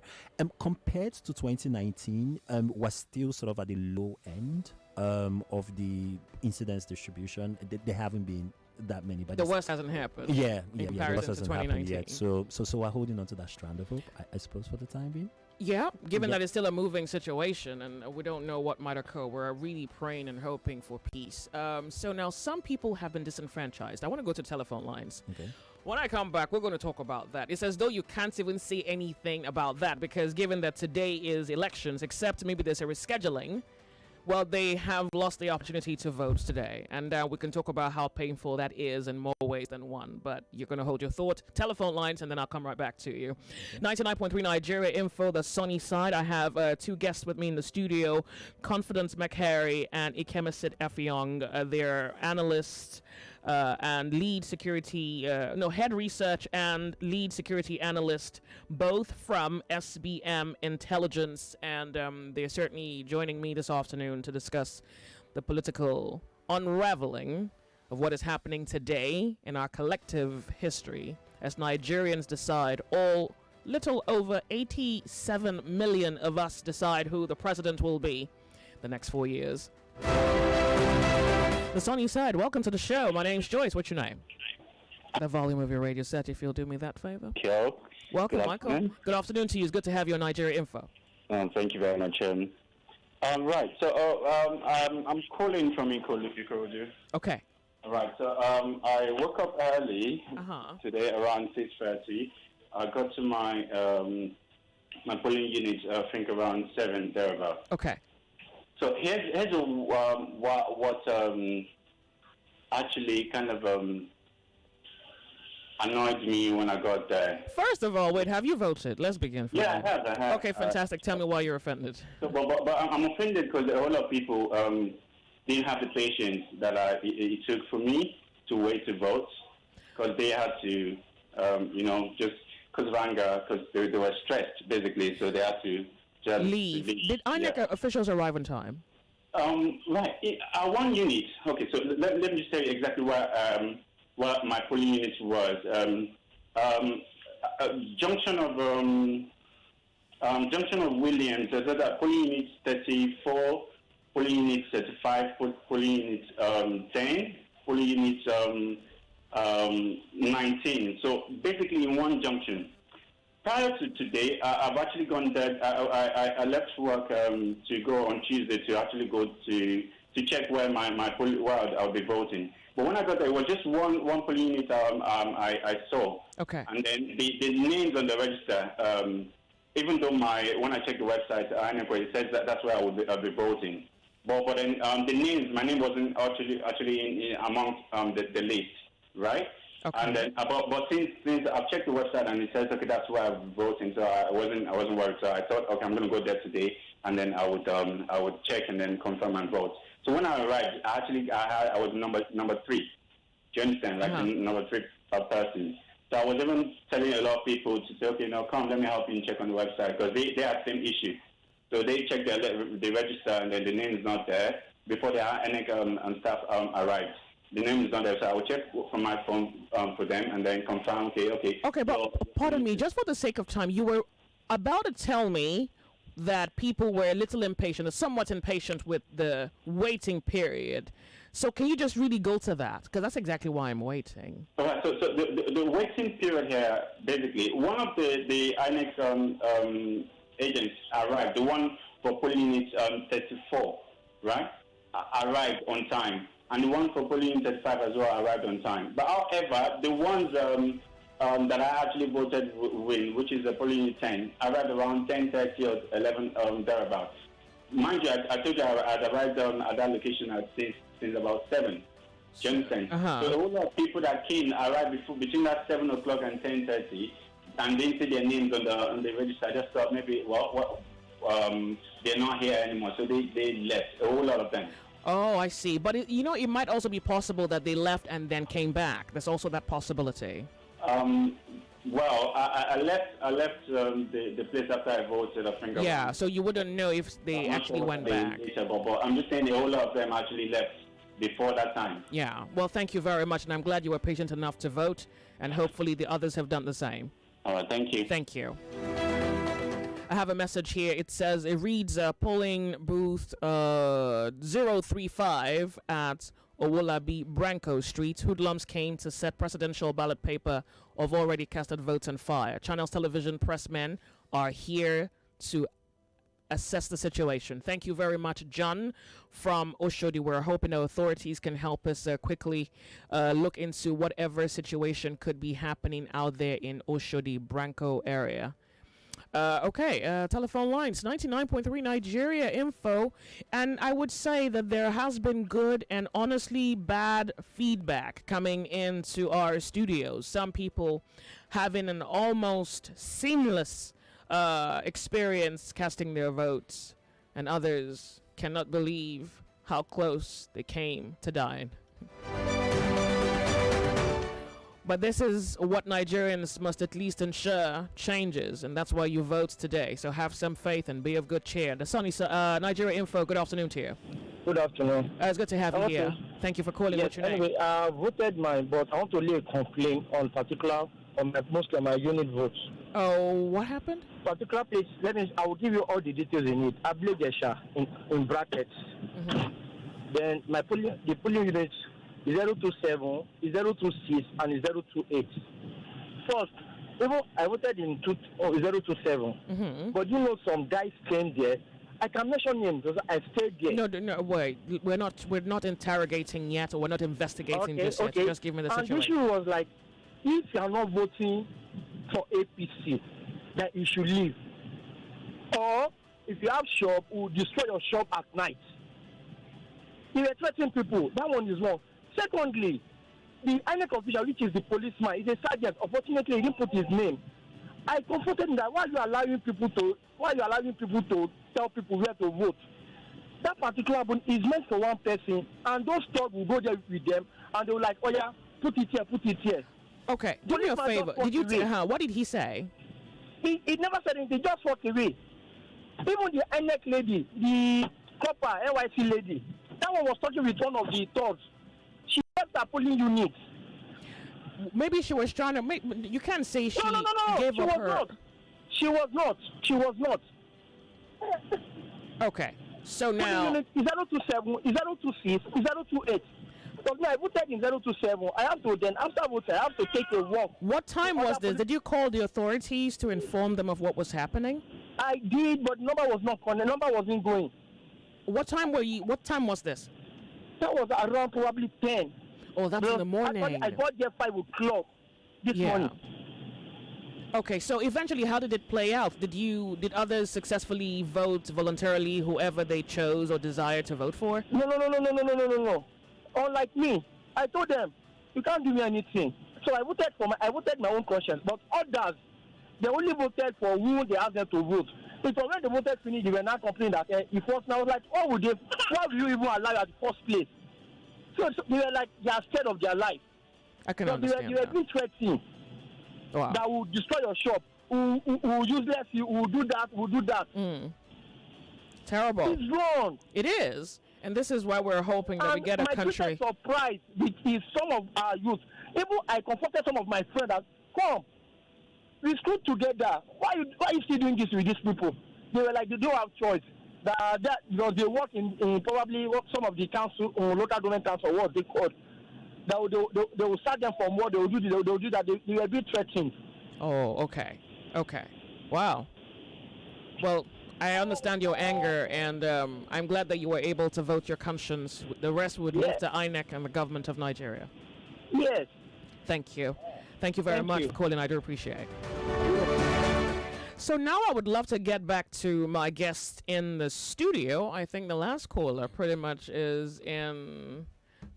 Compared to 2019, was still sort of at the low end of the incidence distribution. They haven't been that many, but the worst hasn't happened. The worst hasn't happened yet. So we're holding on to that strand of hope, I suppose, for the time being. Yeah, given that it's still a moving situation and we don't know what might occur, we're really praying and hoping for peace. So now some people have been disenfranchised. I want to go to the telephone lines. Okay. When I come back, we're going to talk about that. It's as though you can't even say anything about that, because given that today is elections, except maybe there's a rescheduling, well, they have lost the opportunity to vote today. And we can talk about how painful that is in more ways than one. But you're going to hold your thought. Telephone lines, and then I'll come right back to you. 99.3 Nigeria Info, the sunny side. I have 2 guests with me in the studio, Confidence McHarry and Ikemisit Effiong. They're analysts and head research and lead security analyst, both from SBM Intelligence. And they're certainly joining me this afternoon to discuss the political unraveling of what is happening today in our collective history as Nigerians decide, all little over 87 million of us decide who the president will be the next 4 years. The sunny side, welcome to the show. My name's Joyce. What's your name? The volume of your radio set, if you'll do me that favor. Hello. Welcome, Good Michael. afternoon. Good afternoon to you. It's good to have you on Nigeria Info. Thank you very much. Right. So I'm calling from Ikorodu. Okay. All right. So I woke up early today around 6:30. I got to my my polling unit, I think around 7 thereabout. Okay. So here's what actually kind of annoyed me when I got there. First of all, wait, have you voted? Let's begin. Yeah, I have. Okay, fantastic. Tell me why you're offended. So, but I'm offended because a whole lot of people didn't have the patience that it took for me to wait to vote, because they had to, just because of anger, because they were stressed, basically, so they had to just leave. Did INEC officials arrive on time? Right. Our one unit, okay, so let me just tell you exactly where my polling unit was. Junction of Williams, that polling unit 34, polling unit 35, polling unit 10, polling unit 19. So basically in one junction. Prior to today, I've actually gone there. I left work to go on Tuesday to actually go to check where where I'll be voting. But when I got there, it was just one polling unit I saw. Okay. And then the names on the register, even though when I checked the website, it says that's where I'll be voting. But then the names, my name wasn't actually in amongst the list, right? Okay. And then, but since I've checked the website and it says okay, that's where I'm voting, so I wasn't worried. So I thought, okay, I'm going to go there today, and then I would check and then confirm and vote. So when I arrived, I was number 3. Do you understand? Like the number 3 person. So I was even telling a lot of people to say, okay, now come, let me help you and check on the website, because they had the same issue. So they checked the register, and then the name is not there before the INEC and staff arrived. The name is not there, so I will check from my phone for them and then confirm. Okay. Okay, but pardon me, just for the sake of time, you were about to tell me that people were a little impatient, or somewhat impatient with the waiting period. So can you just really go to that? Because that's exactly why I'm waiting. All right, so the waiting period here, basically, one of the INEC agents arrived, the one for polling unit 34, right, arrived on time. And the one for polling unit 35 as well arrived on time. But however, the ones that I actually voted with, which is the polling unit 10, arrived around 10:30 or 11 thereabouts. Mind you, I told you I'd arrived at that location since about 7. Do you understand? So a whole lot of people that came arrived between that 7 o'clock and 10:30, and didn't see their names on the register. I just thought maybe they're not here anymore, so they left. A whole lot of them. Oh, I see. But it might also be possible that they left and then came back. There's also that possibility. Well, I left the place after I voted. I think. Yeah, so you wouldn't know if they actually went back. But I'm just saying a whole lot of them actually left before that time. Yeah. Well, thank you very much, and I'm glad you were patient enough to vote, and hopefully the others have done the same. All right. Thank you. Thank you. I have a message here. It says, it reads, polling booth 035 at Owolabi Branco Street. Hoodlums came to set presidential ballot paper of already casted votes on fire. Channels Television pressmen are here to assess the situation. Thank you very much, John from Oshodi. We're hoping the authorities can help us quickly look into whatever situation could be happening out there in Oshodi Branco area. Telephone lines 99.3 Nigeria Info, and I would say that there has been good and honestly bad feedback coming into our studios. Some people having an almost seamless experience casting their votes, and others cannot believe how close they came to dying. But this is what Nigerians must at least ensure changes, and that's why you vote today. So have some faith and be of good cheer. The Sunny Nigeria Info, good afternoon to you. Good afternoon. It's good to have you here. Thank you for calling. Yes, What's your name? anyway, I voted mine, but I want to lay a complaint on particular, mostly on my unit votes. Oh, what happened? Particular place, I will give you all the details in it. Ablegesha in brackets. Then the polling units is 027, is 026, and is 028. First, even I voted in 027, but you know some guys came there. I can mention names because I stayed there. No, wait. We're not interrogating yet, or we're not investigating just yet. Just give me the situation. And the issue was like, if you are not voting for APC, then you should leave. Or if you have shop, we'll destroy your shop at night. You were threatening people. That one is wrong. Secondly, the INEC official, which is the policeman, is a sergeant. Unfortunately, he didn't put his name. I confronted him that why you allowing people to tell people where to vote. That particular one is meant for one person, and those thugs will go there with them, and they will like, oh yeah, put it here. Okay, do me a favor. Did you tell what did he say? He never said anything. Just walked away. Even the INEC lady, the copper NYC lady, that one was talking with one of the thugs. She left her polling unit. Maybe she was trying to. You can't say she gave she up was her. Not. She was not. Okay, so now. Is 027, is 026, is 028. Because when I voted in 027, I have to then, after voting, I have to take a walk. What time was this? Did you call the authorities to inform them of what was happening? I did, but the number was not calling. The number wasn't going. What time was this? That was around probably 10. Oh, that's in the morning. I got there 5 o'clock this morning. Okay, so eventually, how did it play out? Did others successfully vote voluntarily, whoever they chose or desired to vote for? No. Unlike me, I told them, you can't do me anything. So I voted my own conscience. But others, they only voted for who they asked them to vote. It was when they voted finish, they were not complaining that it was now like, why would you even allow you at the first place? So they were like, they are scared of their life. I can understand. They were being threatened. Wow. That will destroy your shop. Who useless you, who do that. Terrible. It's wrong. It is. And this is why we're hoping that we get a country. My biggest surprise is some of our youth. Even I confronted some of my friends that, come, we school together. Why are you still doing this with these people? They were like, they don't have choice. Because they work in probably some of the council, local government council, what they call. They will start them from what they will do. They will do that. They will be threatened. Oh, okay. Wow. Well, I understand your anger, and I'm glad that you were able to vote your conscience. The rest would leave to INEC and the government of Nigeria. Yes. Thank you. Thank you very much for calling. I do appreciate it. So now I would love to get back to my guest in the studio. I think the last caller pretty much is in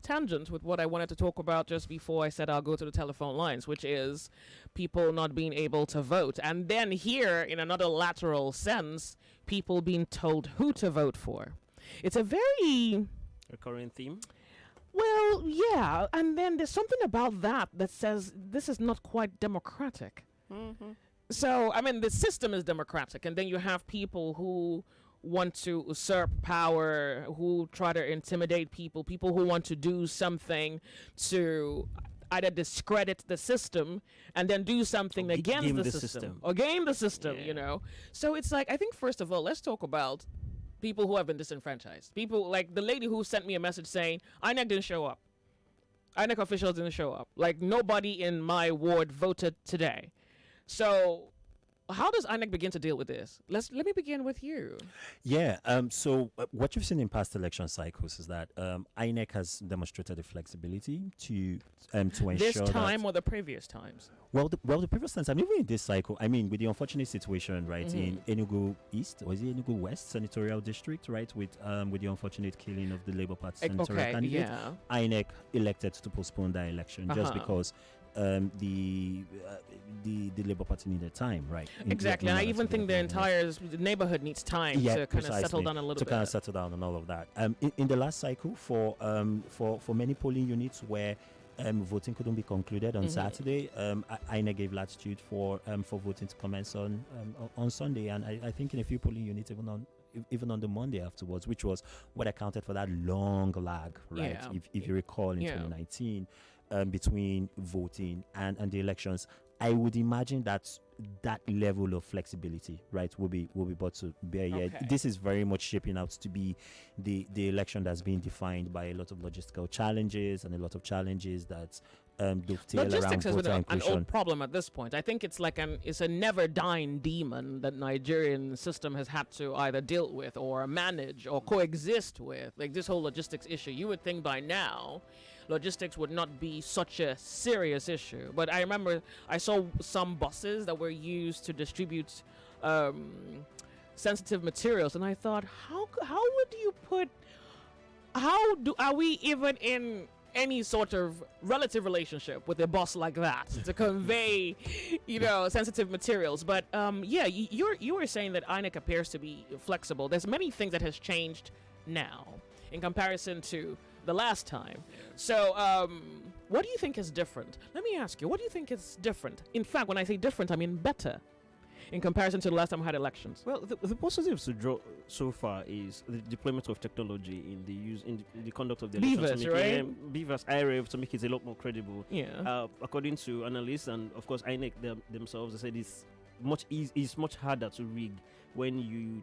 tangent with what I wanted to talk about just before I said I'll go to the telephone lines, which is people not being able to vote. And then here, in another lateral sense, people being told who to vote for. It's a very recurring theme. Well, yeah. And then there's something about that says this is not quite democratic. So, I mean, the system is democratic, and then you have people who want to usurp power, who try to intimidate people who want to do something to either discredit the system and then do something against the system. Or game the system, you know. So it's like, I think, first of all, let's talk about people who have been disenfranchised. People like the lady who sent me a message saying, INEC didn't show up. INEC officials didn't show up. Like, nobody in my ward voted today. So how does INEC begin to deal with this? Let me begin with you. Yeah. So what you've seen in past election cycles is that INEC has demonstrated the flexibility to ensure this time or the previous times. Well, the previous times, and even in this cycle, I mean, with the unfortunate situation, right, in Enugu East, or is it Enugu West senatorial district, right, with the unfortunate killing of the Labour Party senatorial candidate, INEC elected to postpone that election just because the Labour Party needed time, right? Exactly. And I even think the entire neighborhood needs time to kind of settle down a little bit. To kind of settle down and all of that. In the last cycle, for many polling units where voting couldn't be concluded on Saturday. INEC gave latitude for voting to commence on Sunday, and I think in a few polling units even on the Monday afterwards, which was what accounted for that long lag, right? Yeah. If you recall, in 2019, between voting and the elections, I would imagine that level of flexibility, right, will be brought to bear here. Okay. This is very much shaping out to be the election that's being defined by a lot of logistical challenges and a lot of challenges that dovetail around Logistics has voter been an inclusion. old problem at this point. I think it's like it's a never dying demon that Nigerian system has had to either deal with or manage or coexist with. Like this whole logistics issue, you would think by now logistics would not be such a serious issue. But I remember I saw some buses that were used to distribute sensitive materials, and I thought, how would you put? Are we even in any sort of relative relationship with a bus like that to convey, sensitive materials? But you were saying that INEC appears to be flexible. There's many things that has changed now in comparison to the last time. So what do you think is different? Let me ask you, what do you think is different? In fact, when I say different, I mean better in comparison to the last time we had elections. Well, the positives to draw so far is the deployment of technology in the conduct of the elections. Beavers, right? Beavers, IREV, to make it a lot more credible. Yeah. According to analysts and of course INEC themselves, they said it's much harder to rig when you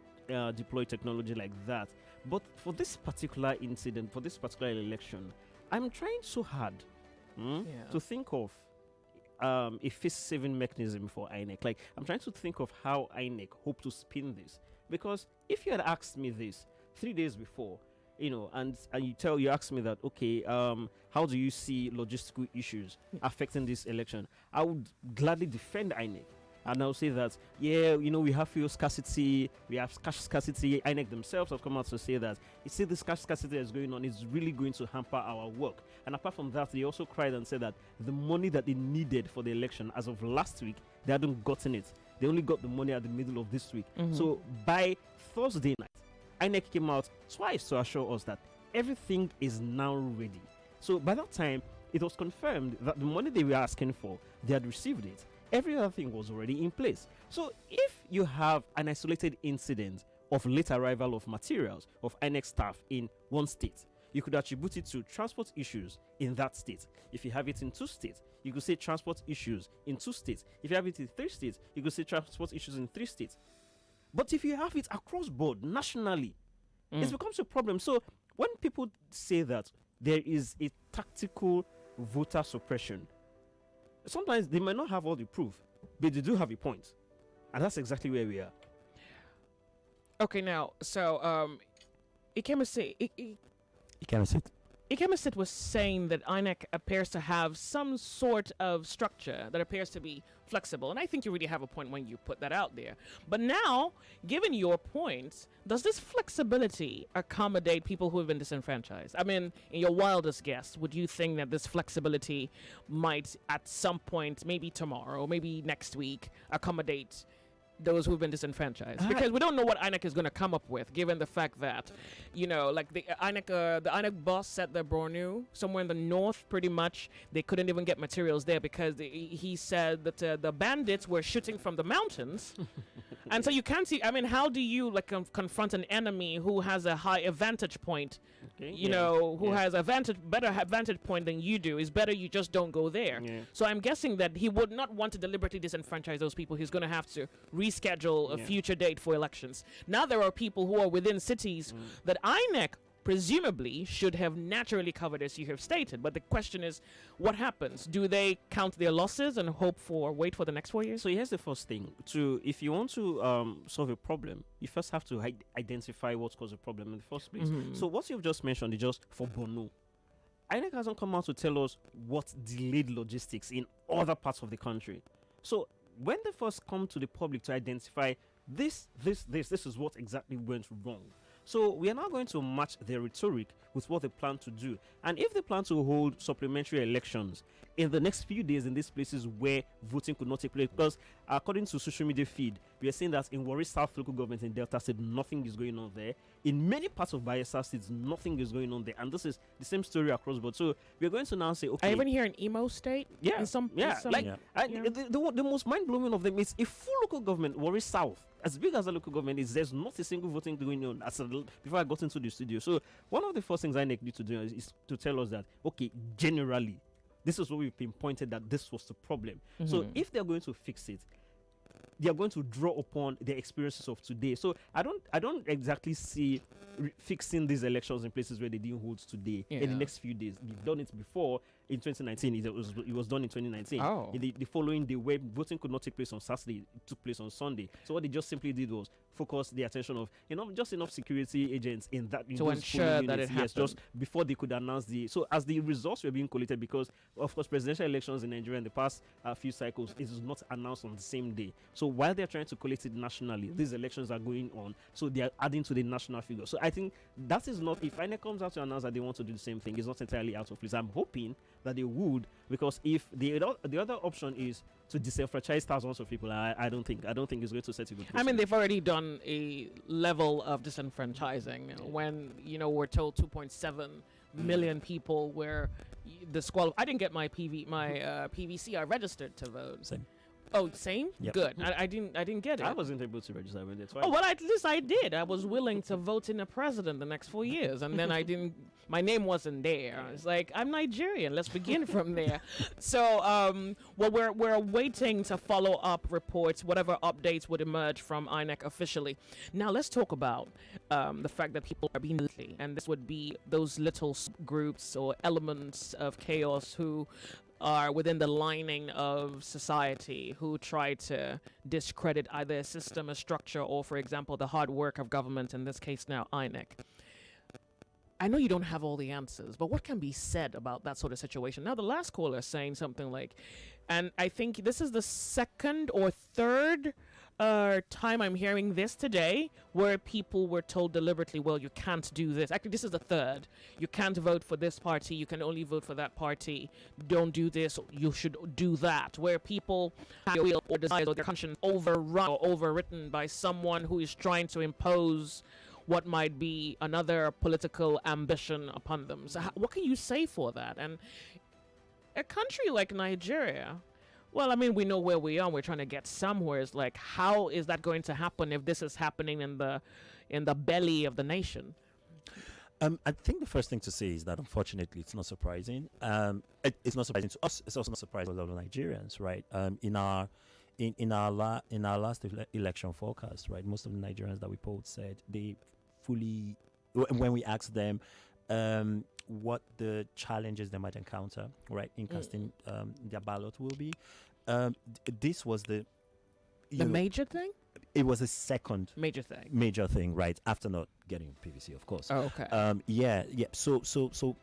deploy technology like that. But for this particular incident, for this particular election, I'm trying so hard to think of a face-saving mechanism for INEC. Like, I'm trying to think of how INEC hope to spin this. Because if you had asked me this 3 days before, and you asked me that, okay, how do you see logistical issues affecting this election? I would gladly defend INEC. And I'll say that, we have fuel scarcity, we have cash scarcity. INEC themselves have come out to say that, this cash scarcity that's going on is really going to hamper our work. And apart from that, they also cried and said that the money that they needed for the election as of last week, they hadn't gotten it. They only got the money at the middle of this week. So by Thursday night, INEC came out twice to assure us that everything is now ready. So by that time, it was confirmed that the money they were asking for, they had received it. Every other thing was already in place. So if you have an isolated incident of late arrival of materials of INEC staff in one state, you could attribute it to transport issues in that state. If you have it in 2 states, you could say transport issues in 2 states. If you have it in 3 states, you could say transport issues in 3 states. But if you have it across board, nationally, it becomes a problem. So when people say that there is a tactical voter suppression, sometimes they might not have all the proof, but they do have a point. And that's exactly where we are. Okay, now, so Ikemisi was saying that INEC appears to have some sort of structure that appears to be flexible. And I think you really have a point when you put that out there. But now, given your point, does this flexibility accommodate people who have been disenfranchised? I mean, in your wildest guess, would you think that this flexibility might at some point, maybe tomorrow, maybe next week, accommodate those who've been disenfranchised? Because we don't know what INEC is going to come up with, given the fact that, like the INEC boss said that Bornu, somewhere in the north, pretty much, they couldn't even get materials there because he said that the bandits were shooting from the mountains. And so you can't see, how do you confront an enemy who has a high vantage point, who has a better vantage point than you do? It's better you just don't go there. So I'm guessing that he would not want to deliberately disenfranchise those people. He's going to have to reschedule a future date for elections. Now there are people who are within cities that INEC presumably should have naturally covered, as you have stated. But the question is, what happens? Do they count their losses and wait for the next 4 years? So here's the first thing. If you want to solve a problem, you first have to identify what caused the problem in the first place. So what you've just mentioned is just for Borno. INEC hasn't come out to tell us what delayed logistics in other parts of the country. So when they first come to the public to identify this is what exactly went wrong, So we are now going to match their rhetoric with what they plan to do. And if they plan to hold supplementary elections in the next few days in these places where voting could not take place, because according to social media feed, we are seeing that in Warri South local government in Delta State, nothing is going on there. In many parts of Bayelsa State, nothing is going on there. And this is the same story across board. So we're going to now say, okay. I even hear an Imo State. Yeah, in some, the most mind-blowing of them is a full local government, Warri South, as big as a local government is, there's not a single voting going on before I got into the studio. So one of the first things INEC need to do is to tell us that, okay, generally, this is what we've pinpointed that this was the problem. So if they're going to fix it, they are going to draw upon the experiences of today. So I don't exactly see fixing these elections in places where they didn't hold today in the next few days. They've done it before in 2019. It was done in 2019. Oh. In the following day, where voting could not take place on Saturday, it took place on Sunday. So what they just simply did was focus the attention of just enough security agents in to ensure that it happened. Yes, just before they could announce so as the results were being collated, because of course presidential elections in Nigeria in the past few cycles, it is not announced on the same day. So while they're trying to collect it nationally, these elections are going on, so they are adding to the national figure. So I think that is not, if INEC comes out to announce that they want to do the same thing, it's not entirely out of place. I'm hoping that they would, because if the other option is to disenfranchise thousands of people, I don't think it's going to set a good precedent. I mean, they've already done a level of disenfranchising when we're told 2.7 million people were disqualified. I didn't get my PVC. I registered to vote. Same. Oh, same? Yep. Good. I didn't get it. I wasn't able to register. Oh, well, at least I did. I was willing to vote in a president the next 4 years, and then I didn't. My name wasn't there. It's like, I'm Nigerian. Let's begin from there. So, well, we're waiting to follow up reports, whatever updates would emerge from INEC officially. Now, let's talk about the fact that people are being guilty, and this would be those little groups or elements of chaos who are within the lining of society, who try to discredit either a system, a structure, or, for example, the hard work of government, in this case now INEC. I know you don't have all the answers, but what can be said about that sort of situation? Now, the last caller is saying something like, and I think this is the second or third time I'm hearing this today, where people were told deliberately, well, you can't do this. Actually, this is the third. You can't vote for this party. You can only vote for that party. Don't do this. You should do that. Where people have their will or desires or their conscience overrun or overwritten by someone who is trying to impose what might be another political ambition upon them. So what can you say for that? And a country like Nigeria, well, I mean, we know where we are. We're trying to get somewhere. It's like, how is that going to happen if this is happening in the belly of the nation? I think the first thing to say is that, unfortunately, it's not surprising. It's not surprising to us. It's also not surprising to a lot of Nigerians, right? In our last election forecast, right, most of the Nigerians that we polled said they fully, when we asked them what the challenges they might encounter, right, in casting their ballot will be, this was the major thing. It was a second major thing, right, after not getting PVC, of course. Oh, okay. Yeah. So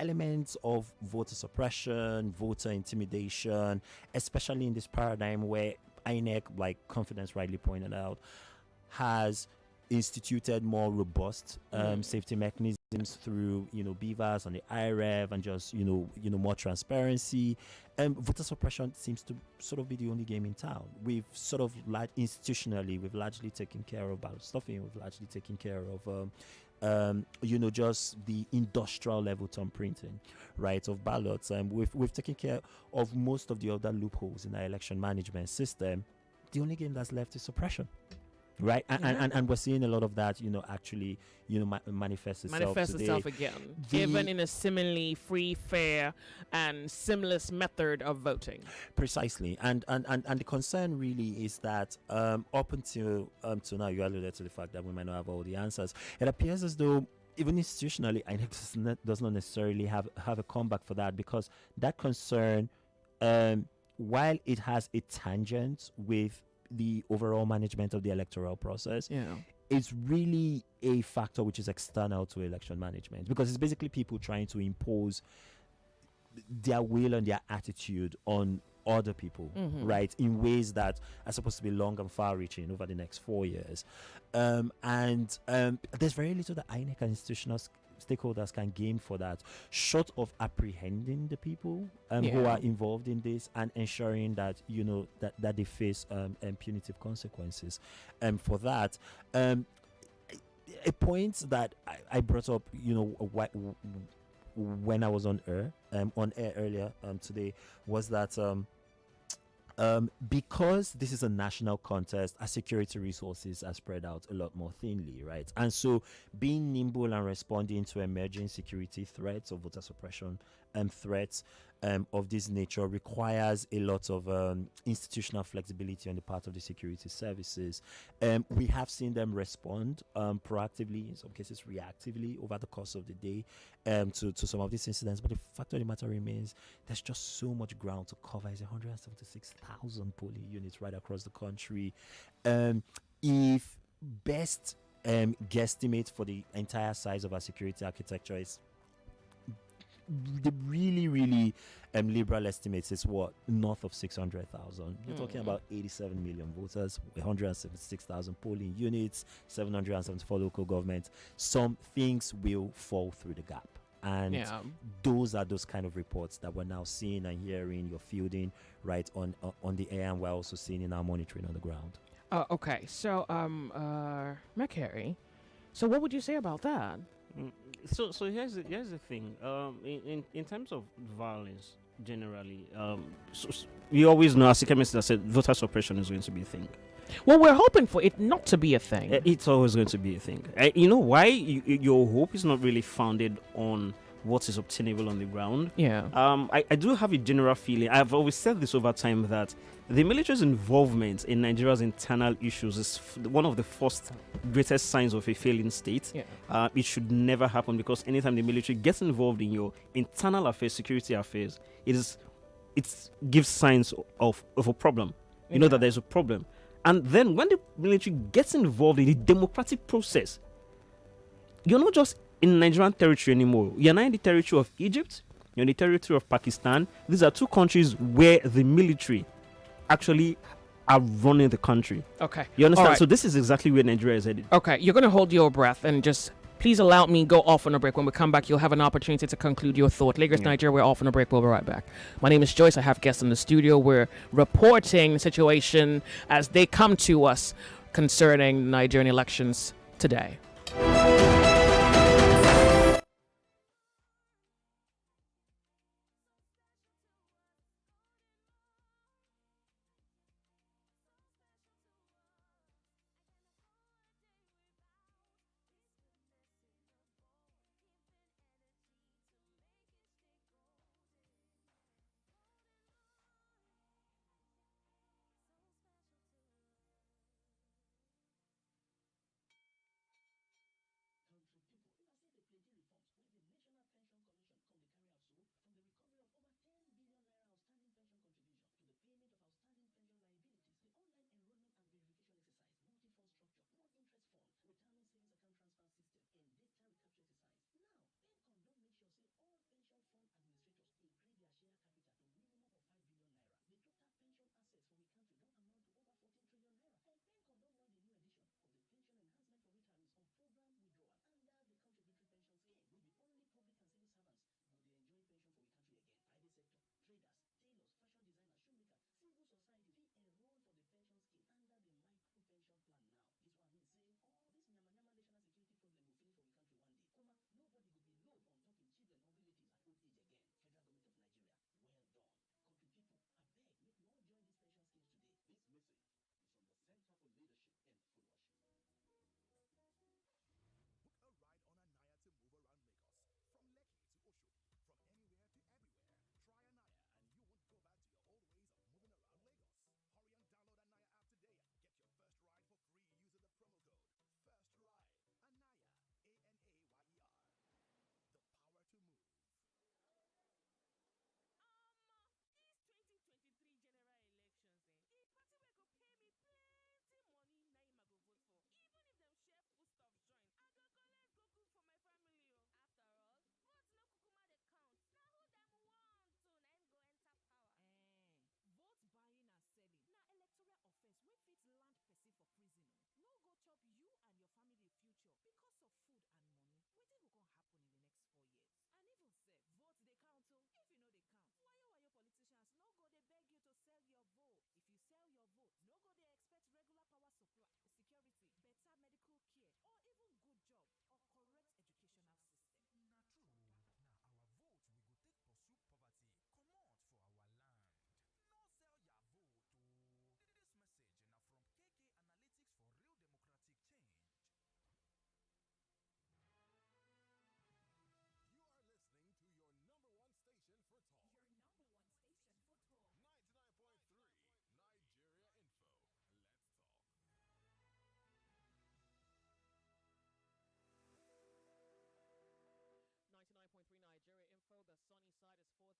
elements of voter suppression, voter intimidation, especially in this paradigm where INEC, like Confidence rightly pointed out, has instituted more robust safety mechanisms through BVAS and the IREV and just more transparency. Voter suppression seems to sort of be the only game in town. We've sort of institutionally, we've largely taken care of ballot stuffing. We've largely taken care of just the industrial level thumb printing, right, of ballots. We've taken care of most of the other loopholes in our election management system. The only game that's left is suppression. Right, and we're seeing a lot of that, actually, manifest itself again, given in a seemingly free, fair, and seamless method of voting. Precisely, and the concern really is that up until now, you alluded to the fact that we might not have all the answers. It appears as though even institutionally, INEC does not necessarily have a comeback for that, because that concern, while it has a tangent with the overall management of the electoral process, it's really a factor which is external to election management, because it's basically people trying to impose their will and their attitude on other people, right, in ways that are supposed to be long and far-reaching over the next 4 years. There's very little that INEC and institutional stakeholders can gain for that, short of apprehending the people who are involved in this and ensuring that that they face punitive consequences. For that, a point that I brought up, when I was on air earlier today, was that because this is a national contest, our security resources are spread out a lot more thinly, right? And so being nimble and responding to emerging security threats or voter suppression threats of this nature requires a lot of institutional flexibility on the part of the security services. We have seen them respond proactively, in some cases reactively, over the course of the day to some of these incidents. But the fact of the matter remains, there's just so much ground to cover. It's 176,000 polling units right across the country. If best guesstimate for the entire size of our security architecture is the really liberal estimates is what, north of 600,000. You're talking about 87 million voters, 176,000 polling units, 774 local governments. Some things will fall through the gap, and those are those kind of reports that we're now seeing and hearing. You're fielding right on the air, and we're also seeing in our monitoring on the ground. Okay, so McCary, so what would you say about that? So here's the thing. In terms of violence generally, you always know, as the chemist that said, voter suppression is going to be a thing. Well, we're hoping for it not to be a thing. It's always going to be a thing. You know why your hope is not really founded on what is obtainable on the ground. I do have a general feeling. I've always said this over time, that the military's involvement in Nigeria's internal issues is one of the first greatest signs of a failing state. It should never happen, because anytime the military gets involved in your internal affairs, security affairs, it gives signs of a problem. You know that there's a problem. And then when the military gets involved in the democratic process, you're not just in Nigerian territory anymore. You're now in the territory of Egypt, you're in the territory of Pakistan. These are two countries where the military actually are running the country. Okay. You understand? Right. So this is exactly where Nigeria is headed. Okay, you're going to hold your breath and just please allow me go off on a break. When we come back, you'll have an opportunity to conclude your thought. Lagos, Nigeria, we're off on a break. We'll be right back. My name is Joyce. I have guests in the studio. We're reporting the situation as they come to us concerning Nigerian elections today.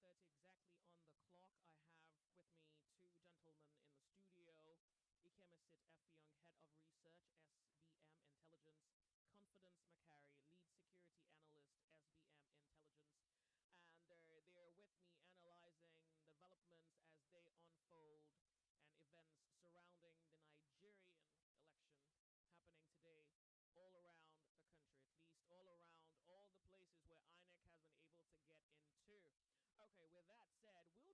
9:30 exactly on the clock. I have with me two gentlemen in the studio. Ikemisit F. Young, Head of Research, SBM Intelligence. Confidence Macari, Lead Security Analyst, SBM Intelligence. And they're with me analyzing developments as they unfold and events surrounding the Nigerian election happening today all around the country, at least all around all the places where INEC has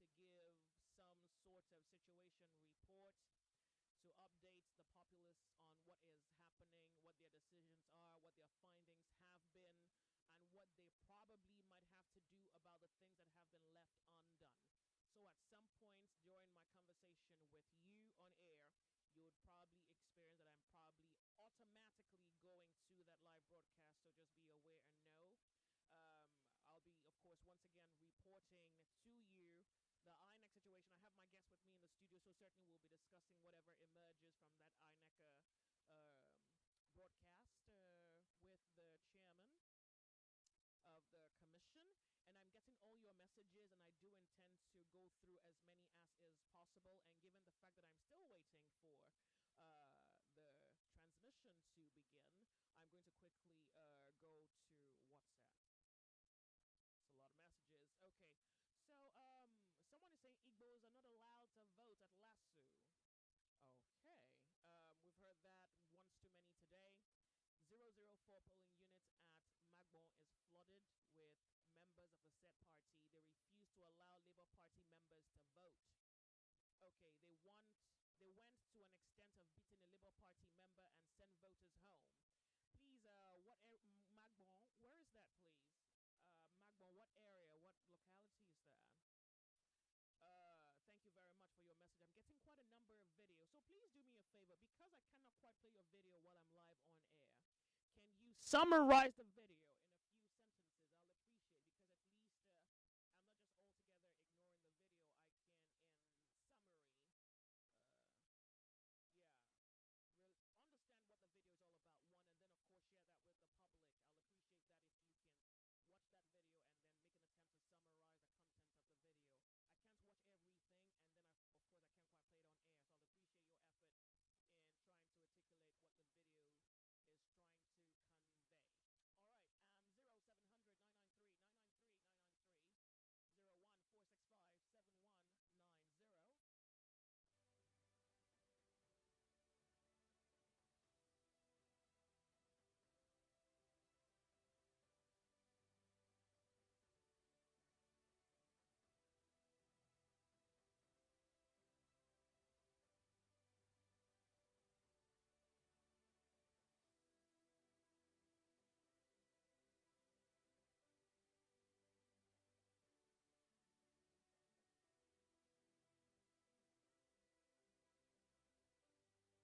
been able to get into. Okay, with that said, we'll be joining INEC shortly because we're expecting the chairman to give some sort of situation report to update the populace on what is happening, what their decisions are, what their findings have been, and what they probably might have to do about the things that have been left undone. So at some point during my conversation with you on air, you would probably experience that I'm probably automatically going to that live broadcast, so just be aware and know. I'll be, of course, once again reporting to you the INEC situation. I have my guest with me in the studio, so certainly we'll be discussing whatever emerges from that INEC broadcast with the chairman of the commission. And I'm getting all your messages, and I do intend to go through as many as is possible. And given the fact that I'm still waiting for the transmission to begin, I'm going to quickly go to WhatsApp. It's a lot of messages. Okay, so someone is saying Igbos are not allowed to vote at Lasso. Okay, we've heard that once too many today. 004 polling unit at Magbon is flooded with members of the said party. They refuse to allow Labour Party members to vote. Okay, they went to an extent of beating a Labour Party member and send voters home. Please, Magbon, where is that, please? Magbon, what area, what locality is that? Thank you very much for your message. I'm getting quite a number of videos, so please do me a favor. Because I cannot quite play your video while I'm live on air, can you summarize the video in a few sentences? I'll appreciate, because at least I'm not just altogether ignoring the video. I can, in summary, understand what the video is all about, one, and then of course share that with the public. I'll appreciate that if you can watch that video and then make an attempt to summarize the content of the video. I can't watch everything, and then of course I can't quite play it on air, so I'll appreciate your effort in trying to articulate what the video is trying to convey.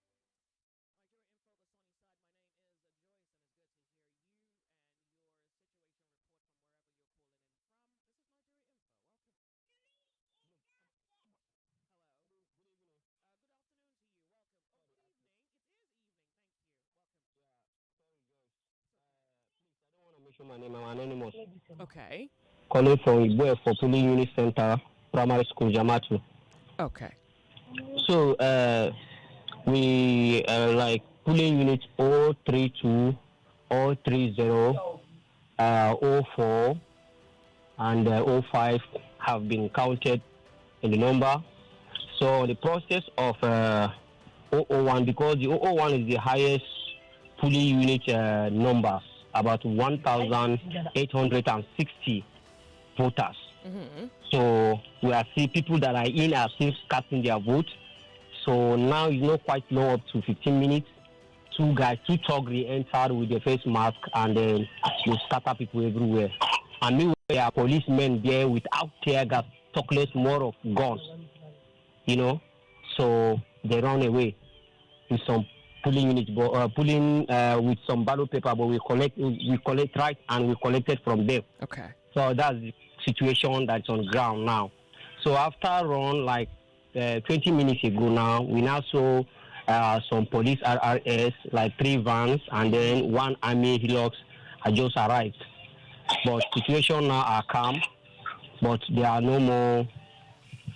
All right, 0700 993 993 993 01 465 7190. Nigeria Info, the sunny side. My name is Joyce, and it's good to hear you and your situation report from wherever you're calling in from. This is Nigeria Info. Welcome. Hello. Good evening. Good afternoon to you. Welcome. Oh, good evening. It is evening. Thank you. Welcome. Yeah, sorry, Joyce. Please, I don't want to mention my name. I'm anonymous. Okay. Calling from Igbo for Polling Unit Center, Primary School, Jamatu. Okay. So, we like polling unit 032, 030, 04, and 05 have been counted in the number. So the process of 001, because the 001 is the highest polling unit number, about 1,860 voters. Mm-hmm. So we are seeing people that are in are still casting their vote. So now it's not quite long, up to 15 minutes. Two thugs entered with their face mask, and then they scatter people everywhere. And meanwhile, there are policemen there without tear gas, talk less more of guns. You know, so they run away with some polling units, polling with some ballot paper, but we collect right, and we collected from them. Okay. So that's the situation that's on ground now. So after run like 20 minutes ago now, we now saw some police RRS, like 3 vans, and then 1 army Hilux had just arrived. But situation now are calm, but there are no more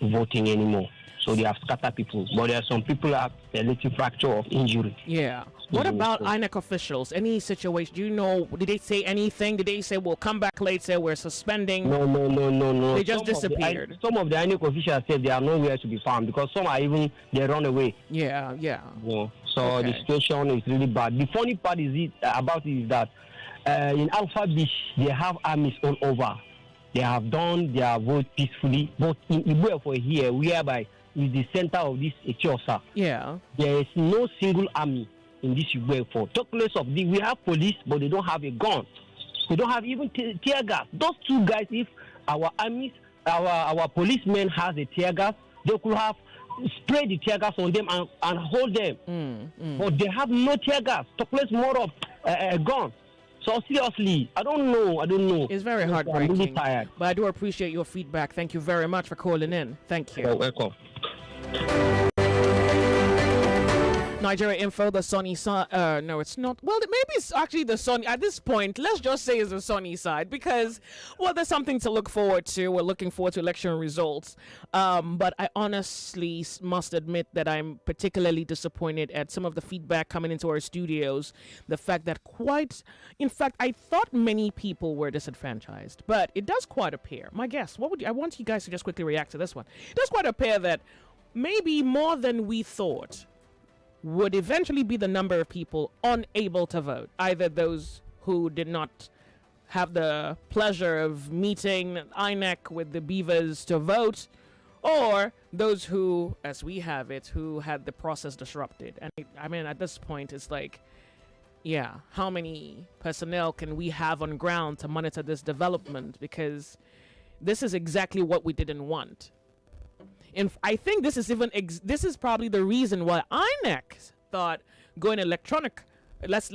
voting anymore. So they have scattered people. But there are some people who have a little fracture of injury. Yeah. What about INEC officials? Any situation? Do you know? Did they say anything? Did they say we'll come back later? We're suspending. No. They just disappeared. Some of the INEC officials said they are nowhere to be found because some are even they run away. Yeah. So the situation is really bad. The funny part is that in Alpha Beach they have armies all over. They have done their vote peacefully, but in Igbo for here, whereby is the center of this Etiosa. Yeah. There is no single army in this Igbo for. Talk less of we have police, but they don't have a gun. They don't have even tear gas. Those 2 guys, if our armies, our policemen has a tear gas, they could have sprayed the tear gas on them and hold them. But they have no tear gas. Talk less more of a gun. So seriously, I don't know. It's very heartbreaking. I'm really tired. But I do appreciate your feedback. Thank you very much for calling in. Thank you. You're welcome. Nigeria Info, the sunny side. No, it's not. Well, maybe it's actually the sunny. At this point, let's just say it's the sunny side because, well, there's something to look forward to. We're looking forward to election results. But I honestly must admit that I'm particularly disappointed at some of the feedback coming into our studios. The fact that in fact, I thought many people were disenfranchised, but it does quite appear. My guess, I want you guys to just quickly react to this one. It does quite appear that maybe more than we thought would eventually be the number of people unable to vote, either those who did not have the pleasure of meeting INEC with the beavers to vote, or those who, as we have it, who had the process disrupted. And I mean, at this point, it's like, yeah, how many personnel can we have on ground to monitor this development? Because this is exactly what we didn't want. And I think this is probably the reason why INEC thought going electronic. Let's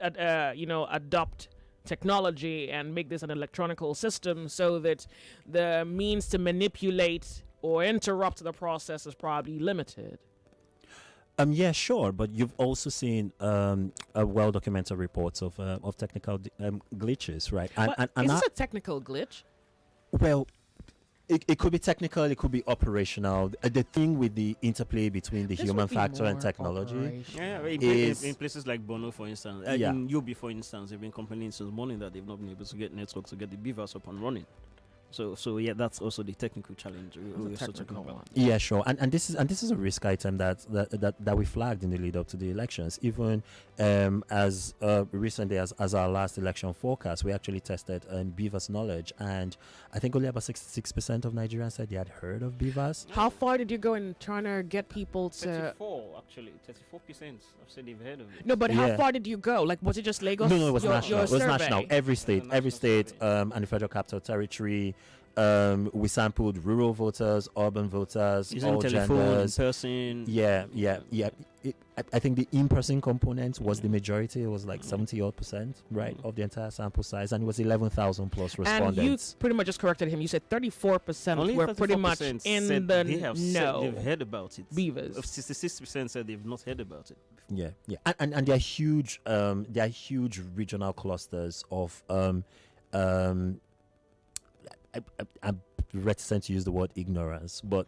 adopt technology and make this an electronical system so that the means to manipulate or interrupt the process is probably limited. Yeah, sure, but you've also seen well-documented reports of technical glitches, right? And is this a technical glitch? Well, it could be technical, it could be operational. The thing with the interplay between the human factor and technology, in places like Bono, for instance, in Yobe, for instance, they've been complaining since morning that they've not been able to get network to get the beavers up and running. So yeah, that's also the technical challenge we're talking about. Yeah, sure. And this is a risk item that we flagged in the lead up to the elections. Even as recently as our last election forecast, we actually tested beavers knowledge, and I think only about 66% of Nigerians said they had heard of beavers. How far did you go in trying to get people to? 34% have said they've heard of it. No, but how far did you go? Like, was it just Lagos? No, it was national. It was national. Every state, and the Federal Capital Territory. We sampled rural voters, urban voters, using all telephone, genders. in-person. Yeah. I think the in-person component was the majority. It was like 70% right of the entire sample size, and it was 11,000 plus respondents. And you pretty much just corrected him. You said 34% Only were pretty much in the they've heard about it. Beavers. 66% said they've not heard about it. Yeah. And there are huge regional clusters of I'm reticent to use the word ignorance, but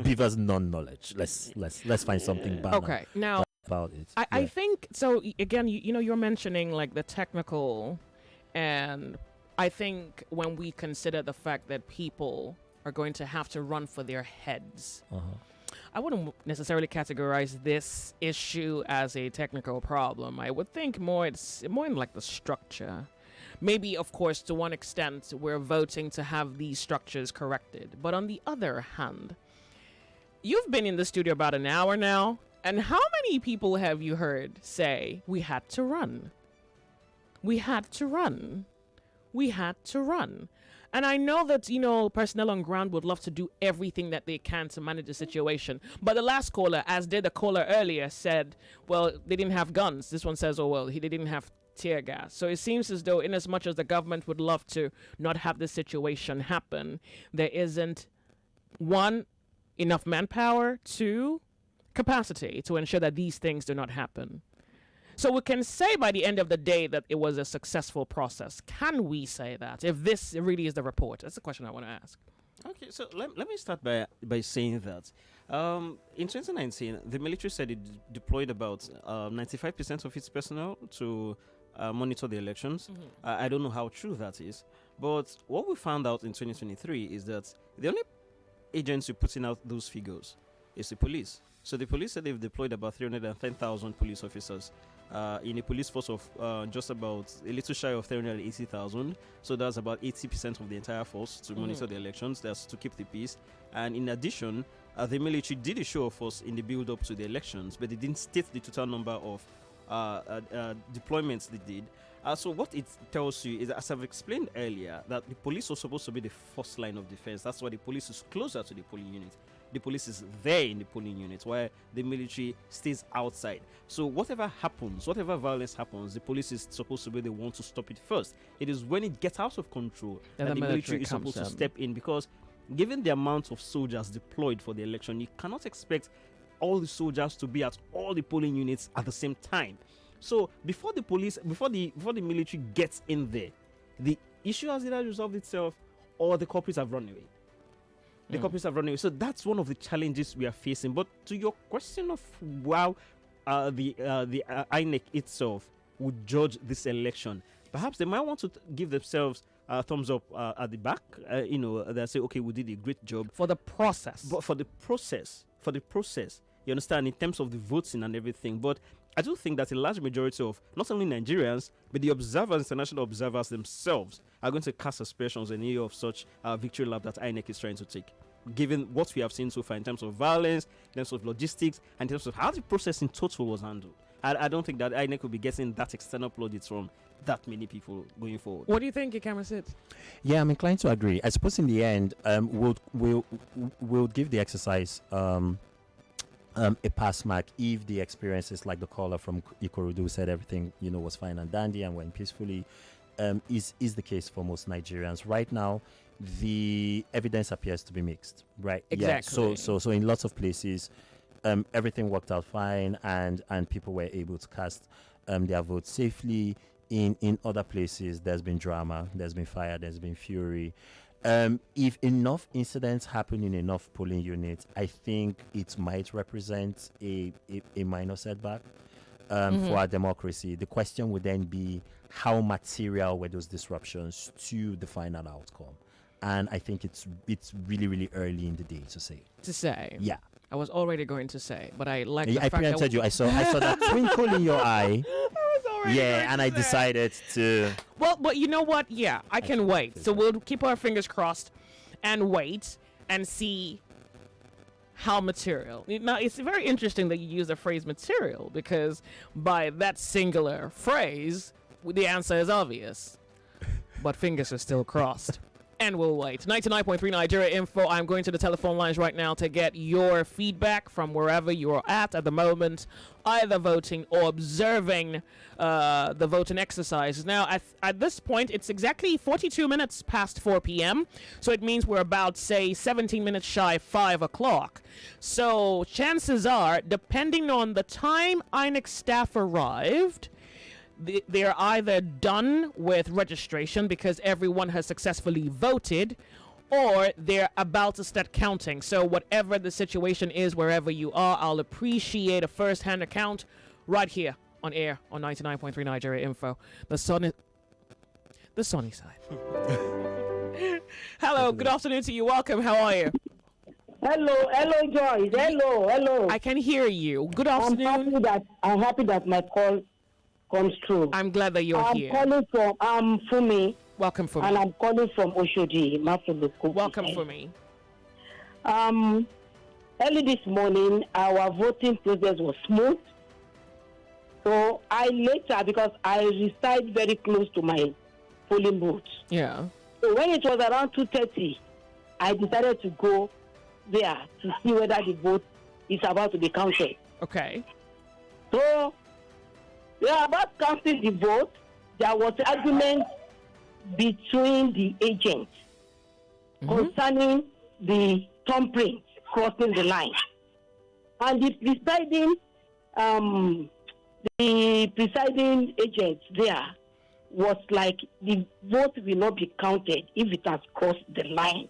beavers non-knowledge. Let's find something bad. Okay, now about it. I think so. Again, you're mentioning like the technical, and I think when we consider the fact that people are going to have to run for their heads. I wouldn't necessarily categorize this issue as a technical problem. I would think it's more in like the structure. Maybe, of course, to one extent, we're voting to have these structures corrected. But on the other hand, you've been in the studio about an hour now, and how many people have you heard say, we had to run? We had to run. We had to run. And I know that, personnel on ground would love to do everything that they can to manage the situation. But the last caller, as did the caller earlier, said, well, they didn't have guns. This one says, oh, well, they didn't have tear gas. So it seems as though in as much as the government would love to not have this situation happen, there isn't, one, enough manpower, two, capacity to ensure that these things do not happen. So we can say by the end of the day that it was a successful process. Can we say that if this really is the report? That's the question I want to ask. Okay, so let me start by saying that in 2019, the military said it deployed about 95% of its personnel to monitor the elections. I don't know how true that is, but what we found out in 2023 is that the only agency putting out those figures is the police. So the police said they've deployed about 310,000 police officers in a police force of just about a little shy of 380,000. So that's about 80% of the entire force to monitor the elections. That's to keep the peace. And in addition, the military did a show of force in the build-up to the elections, but they didn't state the total number of deployments they did. So what it tells you is, as I've explained earlier, that the police was supposed to be the first line of defense. That's why the police is closer to the polling unit. The police is there in the polling units, while the military stays outside. So whatever happens, whatever violence happens, the police is supposed to be the one to stop it first. It is when it gets out of control that the military is supposed to step in, because given the amount of soldiers deployed for the election, you cannot expect all the soldiers to be at all the polling units at the same time. So before the military gets in there, the issue has either resolved itself or the culprits have run away. The culprits have run away. So that's one of the challenges we are facing. But to your question of how the INEC itself would judge this election, perhaps they might want to give themselves a thumbs up at the back. They say, okay, we did a great job for the process. But for the process, you understand, in terms of the voting and everything. But I do think that a large majority of not only Nigerians, but the observers, international observers themselves, are going to cast aspersions in any of such victory lap that INEC is trying to take, given what we have seen so far in terms of violence, in terms of logistics, and in terms of how the process in total was handled. I don't think that INEC will be getting that external plaudits from that many people going forward. What do you think, Ikamasit? Yeah, I'm inclined to agree. I suppose in the end, we'll give the exercise a pass mark if the experiences, like the caller from Ikorodu said, everything was fine and dandy and went peacefully, is the case for most Nigerians right now. The evidence appears to be mixed, right? Exactly. Yeah. So in lots of places, everything worked out fine, and people were able to cast their votes safely. In other places, there's been drama, there's been fire, there's been fury. If enough incidents happen in enough polling units, I think it might represent a minor setback for our democracy. The question would then be, how material were those disruptions to the final outcome? And I think it's really, really early in the day to say. Yeah. I was already going to say, but I like the I fact preempted you. I saw that twinkle in your eye. Yeah, and I decided to. Well, but you know what? Yeah, I can wait. So we'll keep our fingers crossed and wait and see how material. Now, it's very interesting that you use the phrase material, because by that singular phrase, the answer is obvious. But fingers are still crossed. And we'll wait. 99.3 Nigeria Info. I'm going to the telephone lines right now to get your feedback from wherever you are at the moment, either voting or observing the voting exercise. Now, at this point, it's exactly 42 minutes past 4 p.m. So it means we're about, say, 17 minutes shy of 5 o'clock. So chances are, depending on the time INEC staff arrived, they're either done with registration because everyone has successfully voted, or they're about to start counting. So whatever the situation is, wherever you are, I'll appreciate a first-hand account right here on air on 99.3 Nigeria Info. The sunny side. Hello, good afternoon to you. Welcome. How are you? Hello, Joyce. Hello. I can hear you. Good afternoon. I'm happy that my call comes true. I'm glad that you're here. I'm Fumi. Welcome, Fumi. And I'm calling from Oshodi, Mafuluku. Welcome, Fumi. Early this morning, our voting process was smooth. So because I reside very close to my polling booth. Yeah. So when it was around 2:30, I decided to go there to see whether the vote is about to be counted. Okay. So, about counting the vote, there was argument between the agents concerning the thumbprint crossing the line. And the presiding agent there was like, the vote will not be counted if it has crossed the line.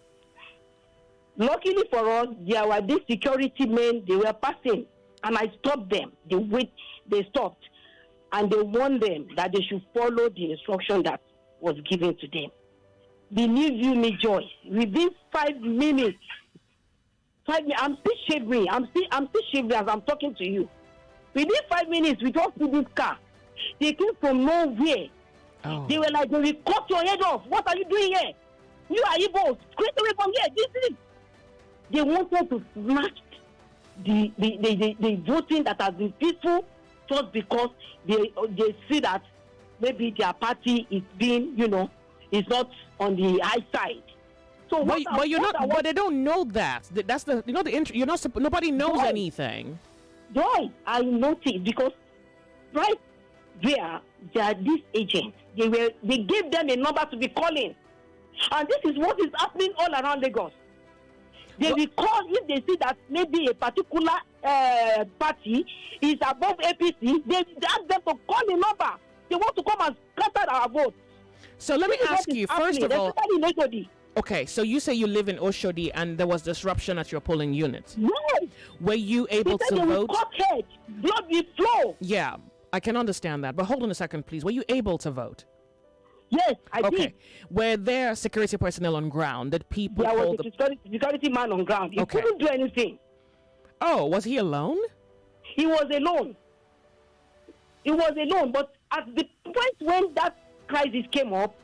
Luckily for us, there were these security men, they were passing, and I stopped them. They stopped, and they warned them that they should follow the instruction that was given to them. Believe you me, Joy, within 5 minutes, I'm still shivering. I'm still shivering as I'm talking to you. Within 5 minutes, we just see this car. They came from nowhere. Oh. They were like, they will cut your head off. What are you doing here? You are evil. Straight away from here. This is. They wanted to snatch the voting that has been peaceful just because they see that maybe their party is being, is not on the high side. So but they don't know that. That's the nobody knows anything. Joy, I noticed because right there are these agents. They gave them a number to be calling, and this is what is happening all around Lagos. They will call if they see that maybe a particular party is above APC. They ask them to call the number. They want to come and scatter our vote. So let me ask you, first of all. Okay, so you say you live in Oshodi and there was disruption at your polling unit. Yes. Were you able to they vote? Cut head, blood will flow. Yeah, I can understand that. But hold on a second, please. Were you able to vote? Yes, I did. Were there security personnel on ground? Did people There was a security man on ground. He couldn't do anything. Oh, was he alone? He was alone. But at the point when that crisis came up,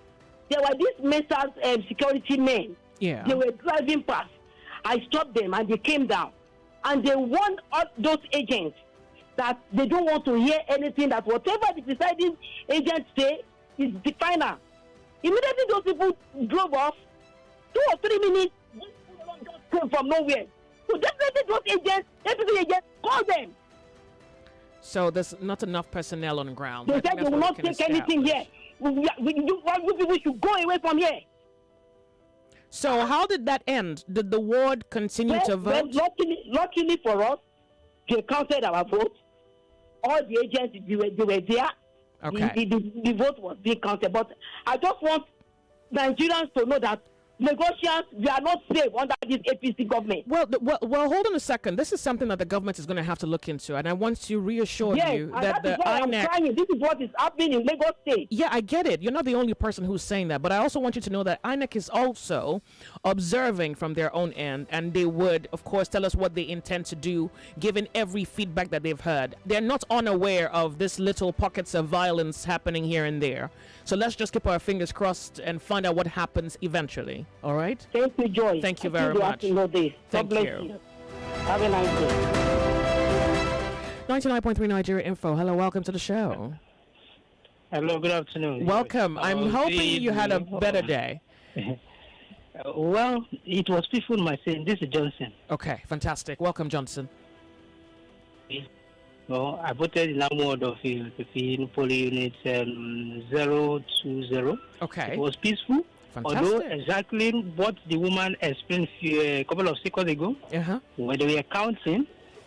there were these Messa's security men. Yeah. They were driving past. I stopped them and they came down. And they warned all those agents that they don't want to hear anything, that whatever the presiding agents say is the final. Immediately those people drove off. 2 or 3 minutes, just came from nowhere. So definitely those agents, call them. So there's not enough personnel on ground. They said they will not take anything here. You people should go away from here. So how did that end? Did the ward continue to vote? Well, luckily for us, they counted our votes. All the agents, they were there. Okay. The vote was being counted. But I just want Nigerians to know that Lagosians, we are not safe under this APC government. Well, hold on a second. This is something that the government is going to have to look into, and I want to reassure you that the INEC. This is what is happening in Lagos State. Yeah, I get it. You're not the only person who's saying that, but I also want you to know that INEC is also observing from their own end, and they would, of course, tell us what they intend to do, given every feedback that they've heard. They're not unaware of this little pockets of violence happening here and there. So let's just keep our fingers crossed and find out what happens eventually. All right? Thank you, Joy. Thank you very much. Thank you. Have a nice day. 99.3 Nigeria Info. Hello, welcome to the show. Hello, good afternoon. Welcome. I'm hoping you had a better day. Well, it was peaceful, my saying. This is Johnson. Okay, fantastic. Welcome, Johnson. Well, I voted in that ward of 15 polling units 020. Okay. It was peaceful. Fantastic. Although exactly what the woman explained a couple of seconds ago, when they were counting,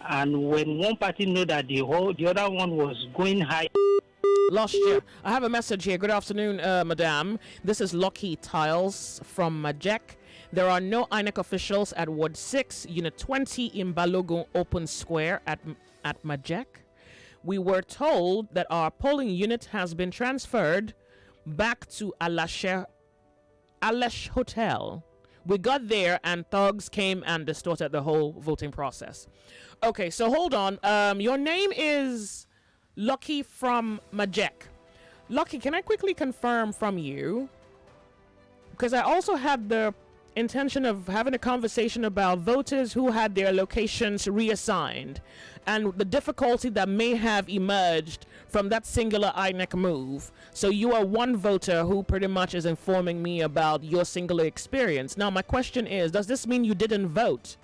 and when one party knew that the other one was going high. Lost you. I have a message here. Good afternoon, madam. This is Lucky Tiles from Majek. There are no INEC officials at Ward 6, Unit 20 in Balogun Open Square at Majek. We were told that our polling unit has been transferred back to Alesh Hotel. We got there and thugs came and distorted the whole voting process. Okay, so hold on. Your name is Lucky from Majek. Lucky, can I quickly confirm from you? Because I also had the intention of having a conversation about voters who had their locations reassigned and the difficulty that may have emerged from that singular INEC move. So you are one voter who pretty much is informing me about your singular experience. Now my question is, does this mean you didn't vote?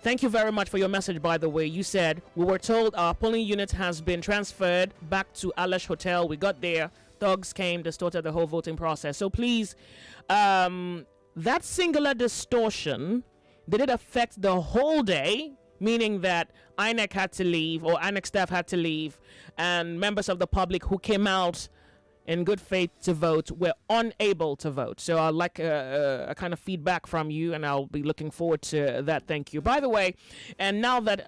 Thank you very much for your message, by the way. You said, we were told our polling unit has been transferred back to Alesh Hotel. We got there, thugs came, distorted the whole voting process. So please, that singular distortion, did it affect the whole day? meaning that INEC had to leave or INEC staff had to leave, and members of the public who came out in good faith to vote were unable to vote. So I'd like a kind of feedback from you, and I'll be looking forward to that. Thank you. By the way, and now that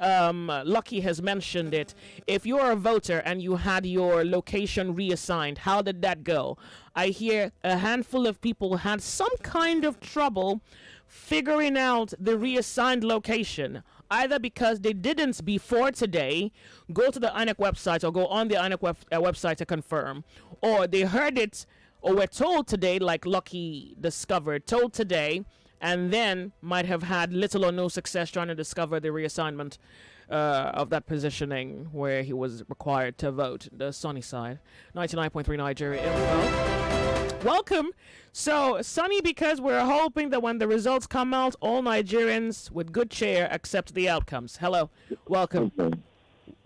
Lucky has mentioned it, if you're a voter and you had your location reassigned, how did that go? I hear a handful of people had some kind of trouble figuring out the reassigned location, either because they didn't before today go to the INEC website or go on the INEC website to confirm, or they heard it or were told today, like Lucky discovered, told today, and then might have had little or no success trying to discover the reassignment of that positioning where he was required to vote. The sunny side. 99.3 Nigeria Info. Welcome. So, sunny because we're hoping that when the results come out, all Nigerians with good cheer accept the outcomes. Hello. Welcome. Okay.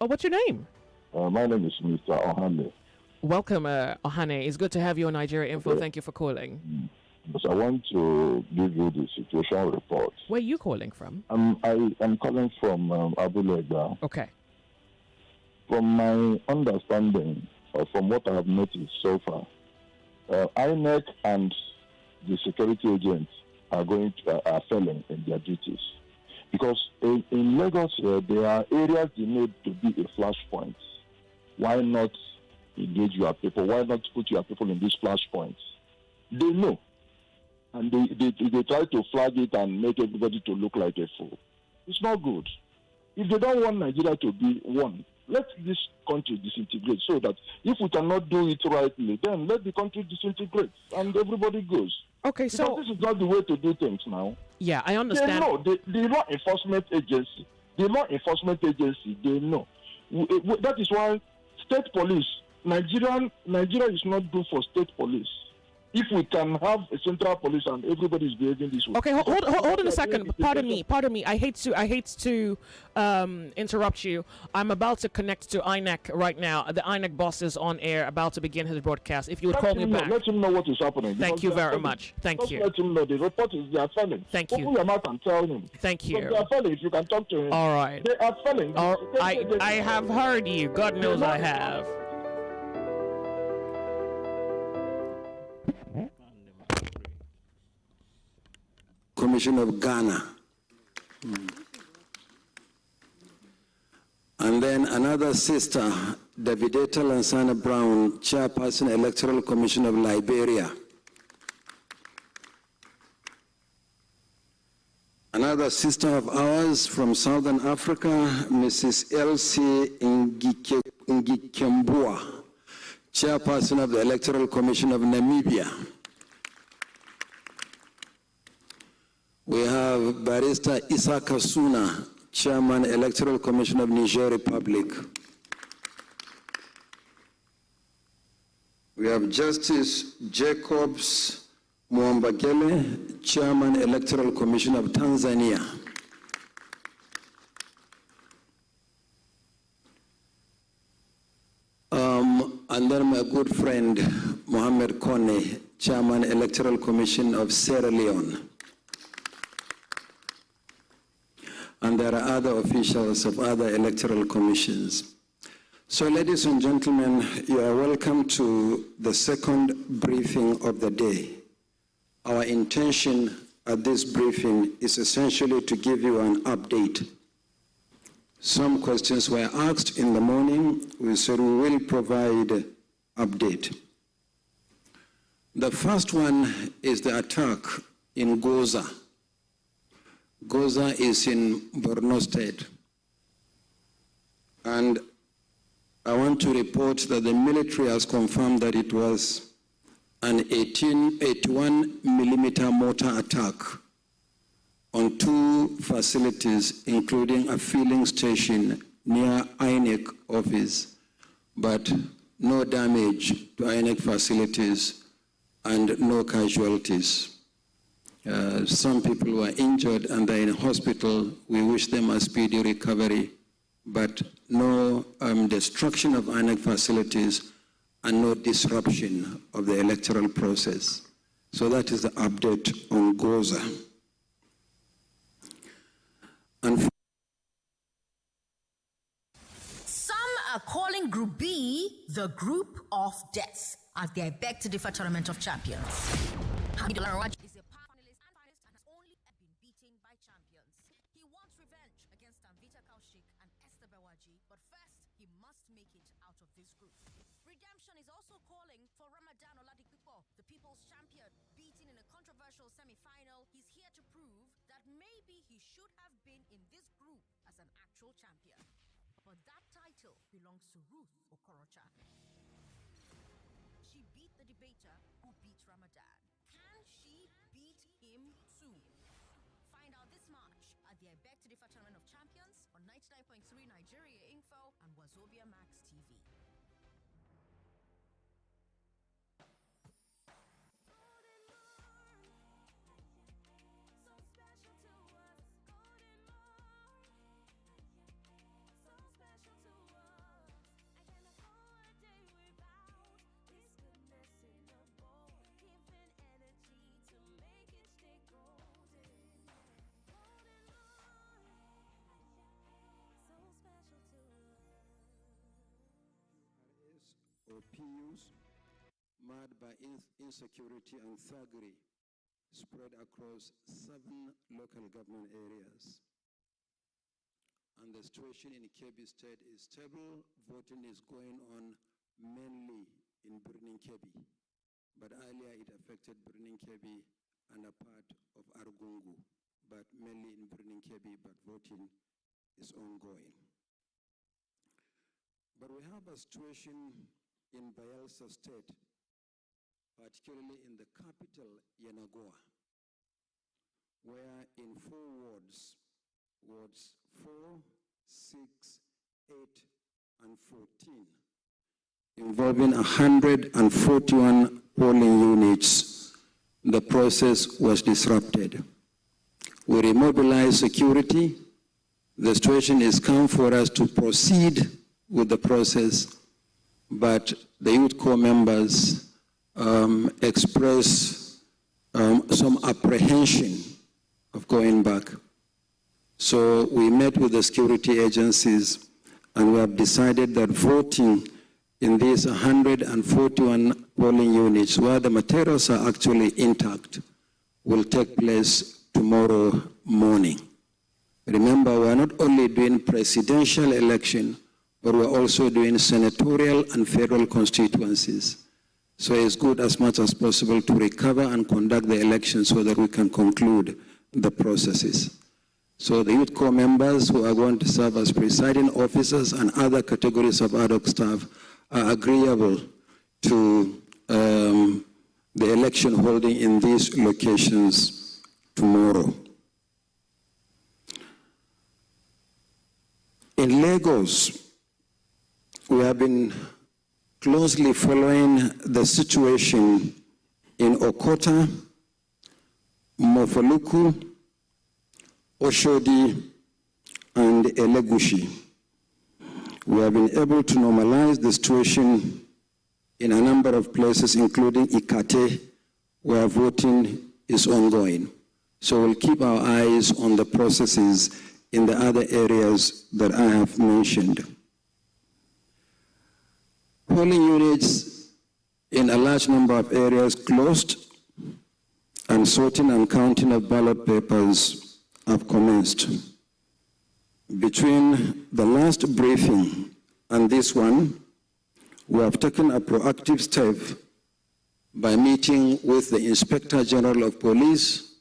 Oh, what's your name? My name is Mr. Ohane. Welcome, Ohane. It's good to have you on Nigeria Info. Okay. Thank you for calling. Because I want to give you the situation report. Where are you calling from? I am calling from Abulega. Okay. From my understanding, or from what I have noticed so far, INEC and the security agents are failing in their duties. Because in Lagos, there are areas they need to be a flashpoint. Why not engage your people? Why not put your people in these flashpoints? They know. And they try to flag it and make everybody to look like a fool. It's not good. If they don't want Nigeria to be one, let this country disintegrate, so that if we cannot do it rightly, then let the country disintegrate and everybody goes. Okay, because so this is not the way to do things now. Yeah, I understand. They know. The law enforcement agency, they know. That is why state police, Nigeria is not due for state police. If we can have a central police and everybody is behaving this way. Okay, hold on a second. Pardon me. I hate to interrupt you. I'm about to connect to INEC right now. The INEC boss is on air, about to begin his broadcast. If you would call me back. Let him know what is happening. Thank you very much. Thank you. Let him know. The report is they are failing. Thank you. Open your mouth and tell him. Thank you. So they are failing. If you can talk to him. All right. They are failing. I have heard you. God knows I have. Commission of Ghana. And then another sister, Davideta Lansana Brown, Chairperson, Electoral Commission of Liberia. Another sister of ours from Southern Africa, Mrs. Elsie Ngikembua, Chairperson of the Electoral Commission of Namibia. We have Barrister Issa Kasuna, Chairman, Electoral Commission of Niger Republic. We have Justice Jacobs Mwambagele, Chairman, Electoral Commission of Tanzania. And then my good friend, Mohamed Kone, Chairman, Electoral Commission of Sierra Leone. And there are other officials of other electoral commissions. So, ladies and gentlemen, you are welcome to the second briefing of the day. Our intention at this briefing is essentially to give you an update. Some questions were asked in the morning. We said we will provide update. The first one is the attack in Goza. Goza is in Borno State. And I want to report that the military has confirmed that it was an 81 millimeter mortar attack on two facilities, including a filling station near INEC office, but no damage to INEC facilities and no casualties. Some people were injured and they're in hospital. We wish them a speedy recovery, but no destruction of INEC facilities and no disruption of the electoral process. So that is the update on Goza. And are calling Group B the Group of Death, as they beg to differ Tournament of Champions. Hamid Olaronwaju is a finalist and has only been beaten by champions. He wants revenge against Anvita Kaushik and Esther Bewaji, but first he must make it out of this group. Redemption is also calling for Ramadan Oladipo, the people's champion, beaten in a controversial semi-final. He's here to prove that maybe he should have been in this group as an actual champion. But that title belongs to Ruth Okorocha. She beat the debater who beat Ramadan. Can she beat him too? Find out this March at the I Beg to Differ Tournament of Champions on 99.3 Nigeria Info and Wazobia Max TV. Or PUs, marred by insecurity and thuggery, spread across 7 local government areas. And the situation in Kebbi State is stable. Voting is going on mainly in Birnin Kebbi, but earlier it affected Birnin Kebbi and a part of Argungu, but mainly in Birnin Kebbi, but voting is ongoing. But we have a situation in Bayelsa State, particularly in the capital, Yenagoa, where in 4 wards, wards 4, 6, 8, and 14, involving 141 polling units, the process was disrupted. We remobilized security. The situation is calm for us to proceed with the process, but the youth corps members express some apprehension of going back. So we met with the security agencies and we have decided that voting in these 141 polling units, where the materials are actually intact, will take place tomorrow morning. Remember, we are not only doing presidential election, but we're also doing senatorial and federal constituencies. So it's good as much as possible to recover and conduct the elections so that we can conclude the processes. So the youth corps members who are going to serve as presiding officers and other categories of ad hoc staff are agreeable to the election holding in these locations tomorrow. In Lagos, we have been closely following the situation in Okota, Mofoluku, Oshodi, and Elegushi. We have been able to normalize the situation in a number of places, including Ikate, where voting is ongoing. So we'll keep our eyes on the processes in the other areas that I have mentioned. Polling units in a large number of areas closed, and sorting and counting of ballot papers have commenced. Between the last briefing and this one, we have taken a proactive step by meeting with the Inspector General of Police,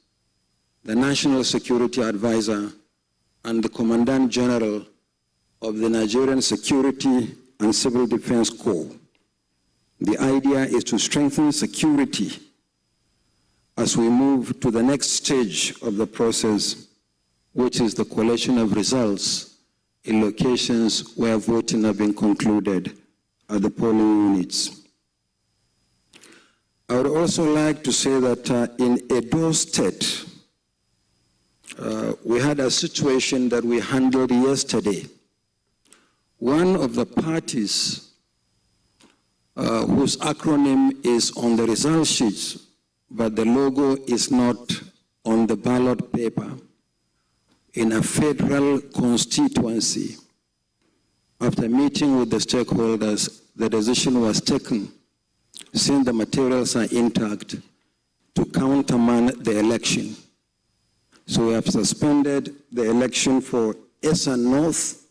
the National Security Advisor, and the Commandant General of the Nigerian Security and Civil Defense Corps. The idea is to strengthen security as we move to the next stage of the process, which is the collation of results in locations where voting has been concluded at the polling units. I would also like to say that in Edo State, we had a situation that we handled yesterday. One of the parties whose acronym is on the result sheets, but the logo is not on the ballot paper, in a federal constituency, after meeting with the stakeholders, the decision was taken, since the materials are intact, to countermand the election. So we have suspended the election for Esan North,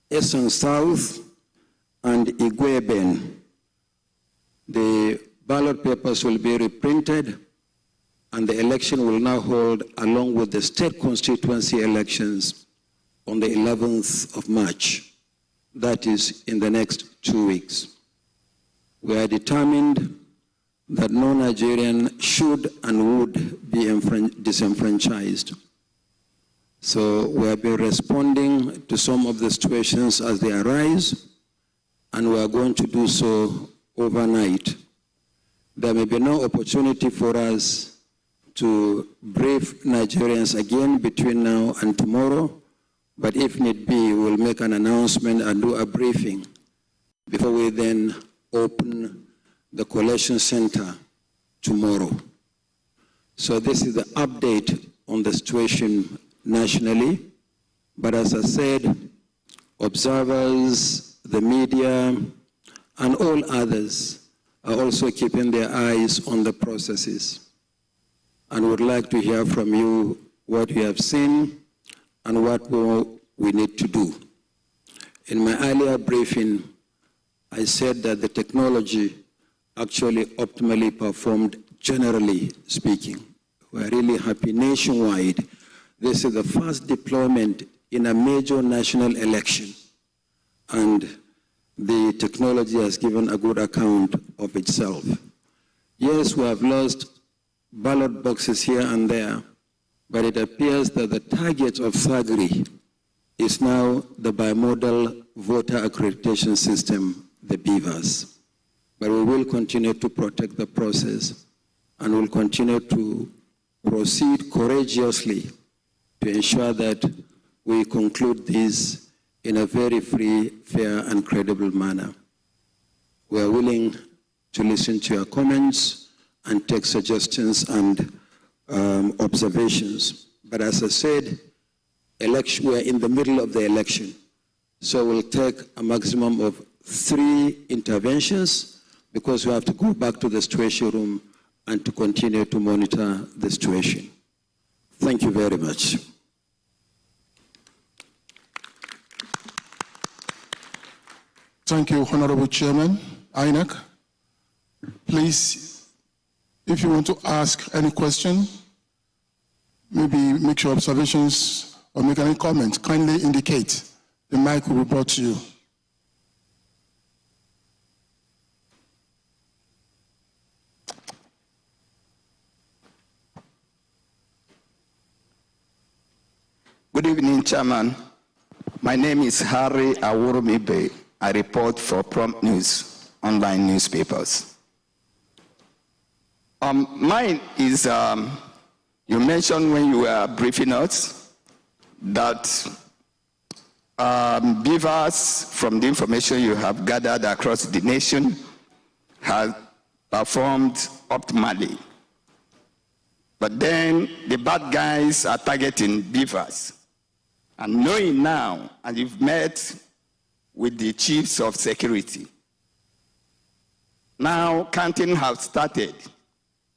Esan South, and Igweben. The ballot papers will be reprinted, and the election will now hold along with the state constituency elections on the 11th of March. That is in the next 2 weeks. We are determined that no Nigerian should and would be disenfranchised. So we have been responding to some of the situations as they arise, and we are going to do so overnight. There may be no opportunity for us to brief Nigerians again between now and tomorrow, but if need be, we'll make an announcement and do a briefing before we then open the collection center tomorrow. So this is the update on the situation nationally, but as I said, observers, the media, and all others are also keeping their eyes on the processes, and would like to hear from you what you have seen and what more we need to do. In my earlier briefing, I said that the technology actually optimally performed, generally speaking. We're really happy nationwide. This is the first deployment in a major national election, and the technology has given a good account of itself. Yes, we have lost ballot boxes here and there, but it appears that the target of thuggery is now the bimodal voter accreditation system, the BVAS. But we will continue to protect the process, and will continue to proceed courageously to ensure that we conclude this in a very free, fair, and credible manner. We are willing to listen to your comments and take suggestions and observations. But as I said, we are in the middle of the election, so we'll take a maximum of 3 interventions, because we have to go back to the situation room and to continue to monitor the situation. Thank you very much. Thank you, Honorable Chairman, INEC. Please, if you want to ask any question, maybe make your observations or make any comments, kindly indicate. The mic will be brought to you. Good evening, Chairman. My name is Harry Awurumibe. I report for Prompt News, online newspapers. Mine is, you mentioned when you were briefing us that beavers, from the information you have gathered across the nation, have performed optimally. But then the bad guys are targeting beavers. And knowing now, and you've met with the chiefs of security, now counting has started,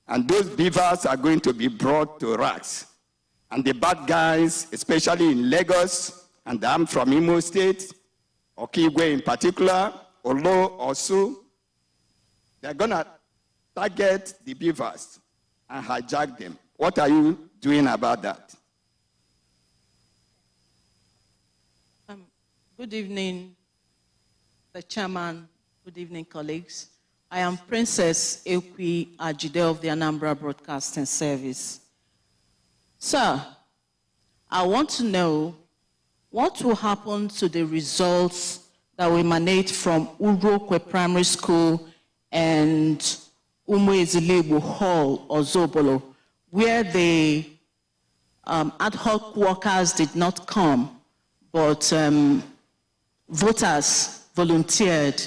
and those beavers are going to be brought to racks. And the bad guys, especially in Lagos, and I'm from Imo State, Okigwe in particular, Olo, Osu, they're gonna target the beavers and hijack them. What are you doing about that? Good evening, the chairman. Good evening, colleagues. I am Princess Ekwi Ajide of the Anambra Broadcasting Service. Sir, I want to know what will happen to the results that will emanate from Urokwe Primary School and Umuezilebo Hall or Zobolo, where the ad hoc workers did not come, but voters volunteered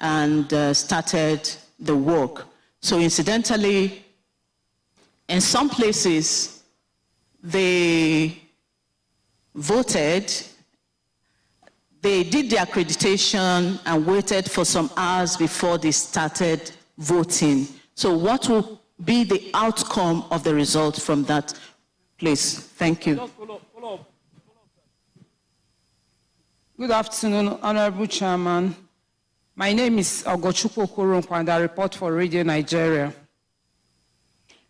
and started the work. So incidentally, in some places, they voted, They did the accreditation and waited for some hours before they started voting. So what will be the outcome of the result from that place? Thank you. Good afternoon, Honorable Chairman. My name is Ogochukwu Okurunkwa, and I report for Radio Nigeria.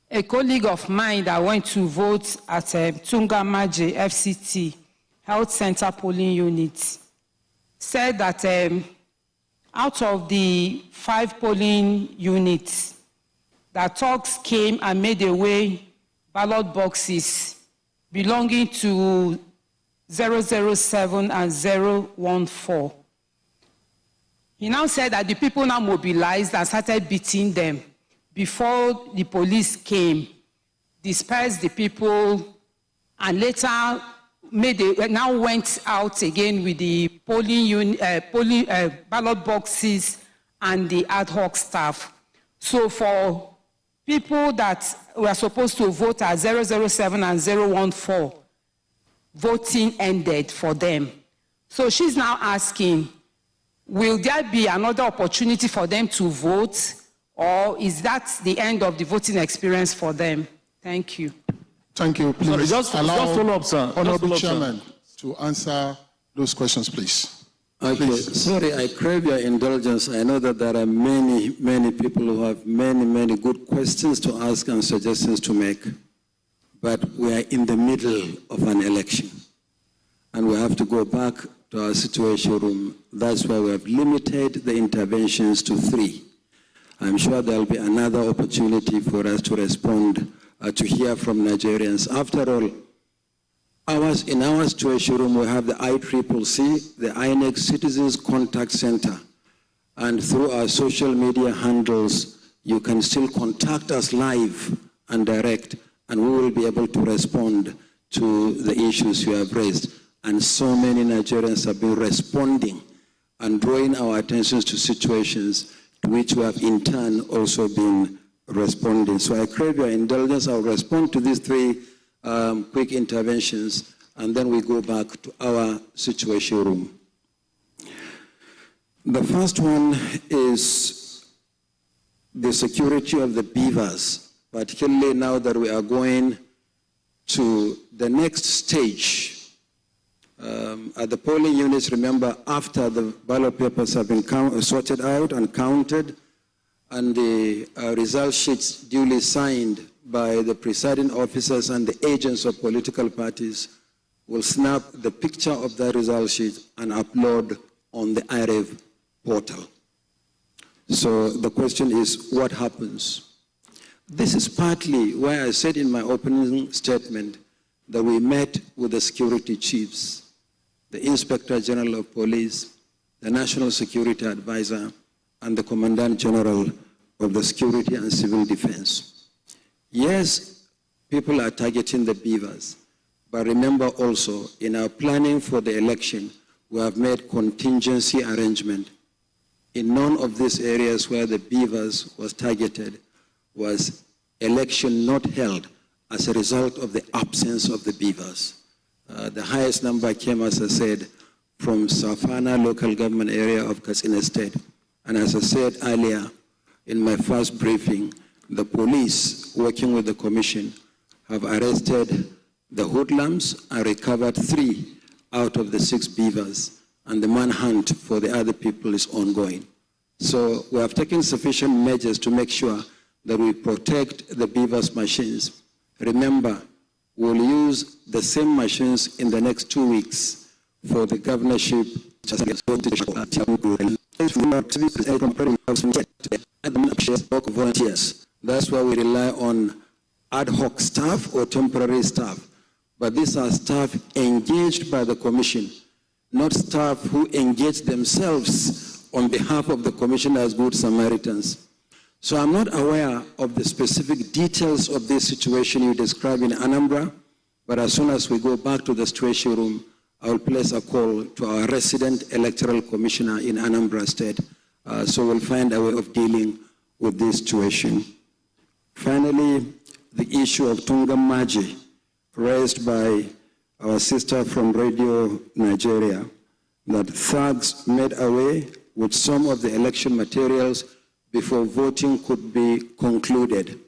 A colleague of mine that went to vote at Tungamaje FCT Health Center polling unit said that out of the 5 polling units, that thugs came and made away ballot boxes belonging to 007 and 014. He now said that the people now mobilized and started beating them before the police came, dispersed the people, and later now went out again with the ballot boxes and the ad hoc staff. So for people that were supposed to vote at 007 and 014, voting ended for them. So she's now asking, will there be another opportunity for them to vote, or is that the end of the voting experience for them? Thank you. Thank you. Please Sorry, just follow up, sir. Honorable Chairman to answer those questions, please. Okay, please. Sorry, I crave your indulgence. I know that there are many, many people who have many good questions to ask and suggestions to make. But we are in the middle of an election, and we have to go back to our situation room. That's why we have limited the interventions to 3. I'm sure there will be another opportunity for us to respond, to hear from Nigerians. After all, in our situation room, we have the ICCC, the INEC Citizens Contact Center, and through our social media handles, you can still contact us live and direct, and we will be able to respond to the issues you have raised. And so many Nigerians have been responding and drawing our attention to situations to which we have in turn also been responding. So I crave your indulgence. I'll respond to these 3 quick interventions, and then we go back to our situation room. The first one is the security of the beavers, particularly now that we are going to the next stage. At the polling units, remember, after the ballot papers have been sorted out and counted, and the result sheets duly signed by the presiding officers and the agents of political parties, will snap the picture of that result sheet and upload on the IREV portal. So the question is, what happens? This is partly why I said in my opening statement that we met with the security chiefs, the Inspector General of Police, the National Security Advisor, and the Commandant General of the Security and Civil Defense. Yes, people are targeting the beavers, but remember also, in our planning for the election, we have made contingency arrangement. In none of these areas where the beavers was targeted was election not held as a result of the absence of the beavers. The highest number came, as I said, from Safana local government area of Katsina State. And as I said earlier in my first briefing, the police, working with the commission, have arrested the hoodlums and recovered 3 out of the 6 beavers, and the manhunt for the other people is ongoing. So we have taken sufficient measures to make sure that we protect the beavers' machines. Remember, we'll use the same machines in the next 2 weeks for the governorship. Volunteers. That's why we rely on ad hoc staff or temporary staff. But these are staff engaged by the commission, not staff who engage themselves on behalf of the commission as good Samaritans. So I'm not aware of the specific details of this situation you describe in Anambra, but as soon as we go back to the situation room, I will place a call to our resident electoral commissioner in Anambra State, so we'll find a way of dealing with this situation. Finally, the issue of Tungamaji, raised by our sister from Radio Nigeria. that thugs made away with some of the election materials before voting could be concluded.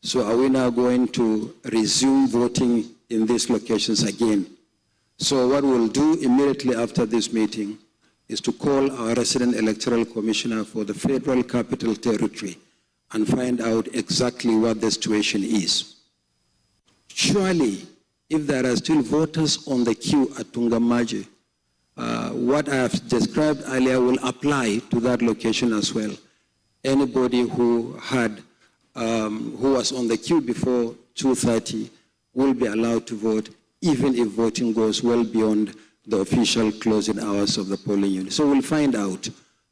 So are we now going to resume voting in these locations again? So what we'll do immediately after this meeting is to call our resident electoral commissioner for the Federal Capital Territory and find out exactly what the situation is. Surely, if there are still voters on the queue at Tungamaji, what I have described earlier will apply to that location as well. Anybody who was on the queue before 2:30 will be allowed to vote, even if voting goes well beyond the official closing hours of the polling unit. So we'll find out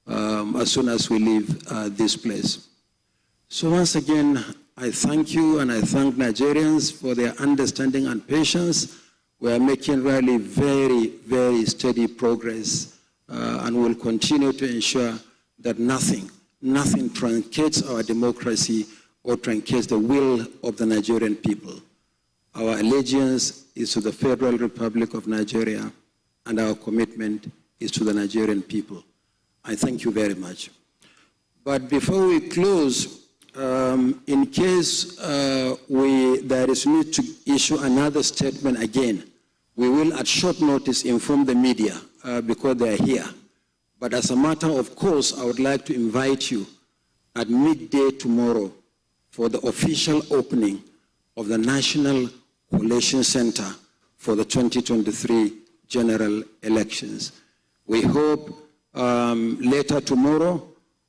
as soon as we leave this place. So once again, I thank you and I thank Nigerians for their understanding and patience. We are making really very, very steady progress and will continue to ensure that nothing truncates our democracy or truncates the will of the Nigerian people. Our allegiance is to the Federal Republic of Nigeria, and our commitment is to the Nigerian people. I thank you very much. But before we close, in case there is need to issue another statement again, we will at short notice inform the media because they are here. But as a matter of course, I would like to invite you at midday tomorrow for the official opening of the National Collation Center for the 2023 general elections. We hope later tomorrow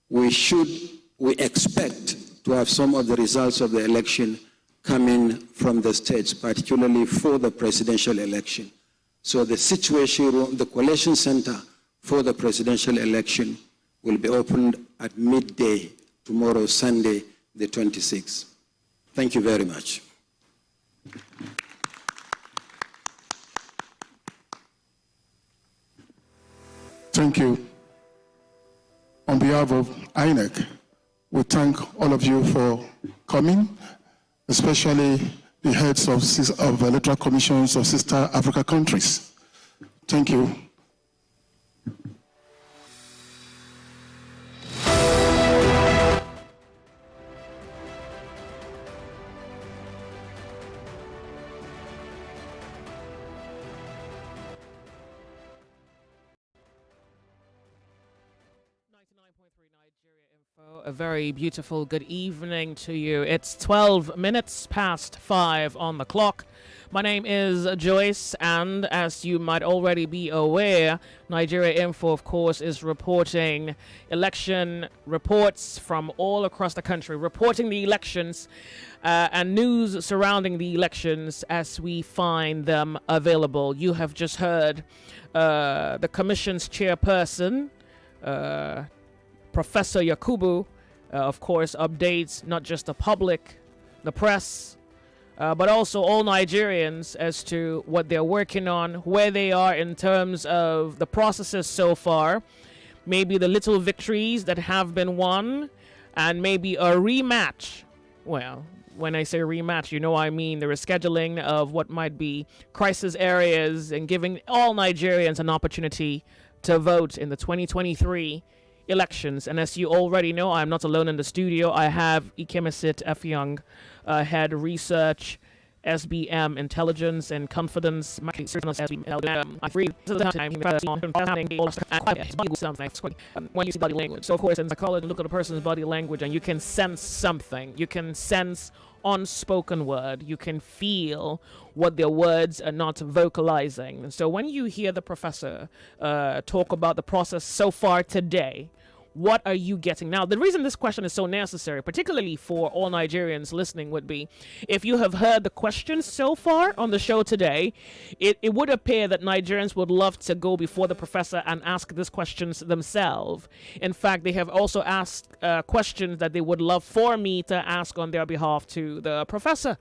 we expect to have some of the results of the election coming from the states, particularly for the presidential election. So the situation room, the collation center for the presidential election will be opened at midday tomorrow, Sunday, the 26th. Thank you very much. Thank you. On behalf of INEC, we thank all of you for coming, especially the heads of electoral commissions of sister Africa countries. Thank you. A very beautiful good evening to you. It's 12 minutes past 5 on the clock. My name is Joyce, and as you might already be aware, Nigeria Info, of course, is reporting election reports from all across the country, reporting the elections and news surrounding the elections as we find them available. You have just heard the Commission's chairperson, Professor Yakubu, of course, updates not just the public, the press, but also all Nigerians as to what they're working on, where they are in terms of the processes so far, maybe the little victories that have been won, and maybe a rematch. Well, when I say rematch, you know I mean the rescheduling of what might be crisis areas and giving all Nigerians an opportunity to vote in the 2023 elections. And as you already know, I'm not alone in the studio. I have Ikemesit Effiong, head research, SBM intelligence and confidence. When you see body language, so of course in psychology, look at a person's body language and you can sense something. You can sense unspoken word. You can feel what their words are not vocalizing. So when you hear the professor talk about the process so far today, what are you getting? Now, the reason this question is so necessary, particularly for all Nigerians listening, would be if you have heard the questions so far on the show today, it would appear that Nigerians would love to go before the professor and ask these questions themselves. In fact, they have also asked questions that they would love for me to ask on their behalf to the professor.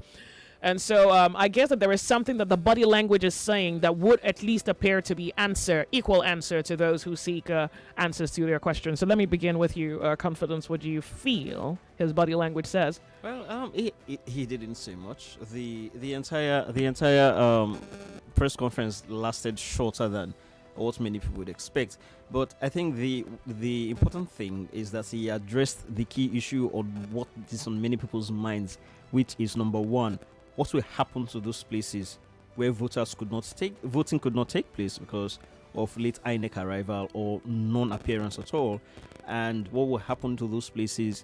And so I guess that there is something that the body language is saying that would at least appear to be equal answer to those who seek answers to their questions. So let me begin with you, Confidence. What do you feel his body language says? Well, he didn't say much. The entire press conference lasted shorter than or what many people would expect. But I think the important thing is that he addressed the key issue on what is on many people's minds, which is number one, what will happen to those places where voting could not take place because of late INEC arrival or non-appearance at all, and what will happen to those places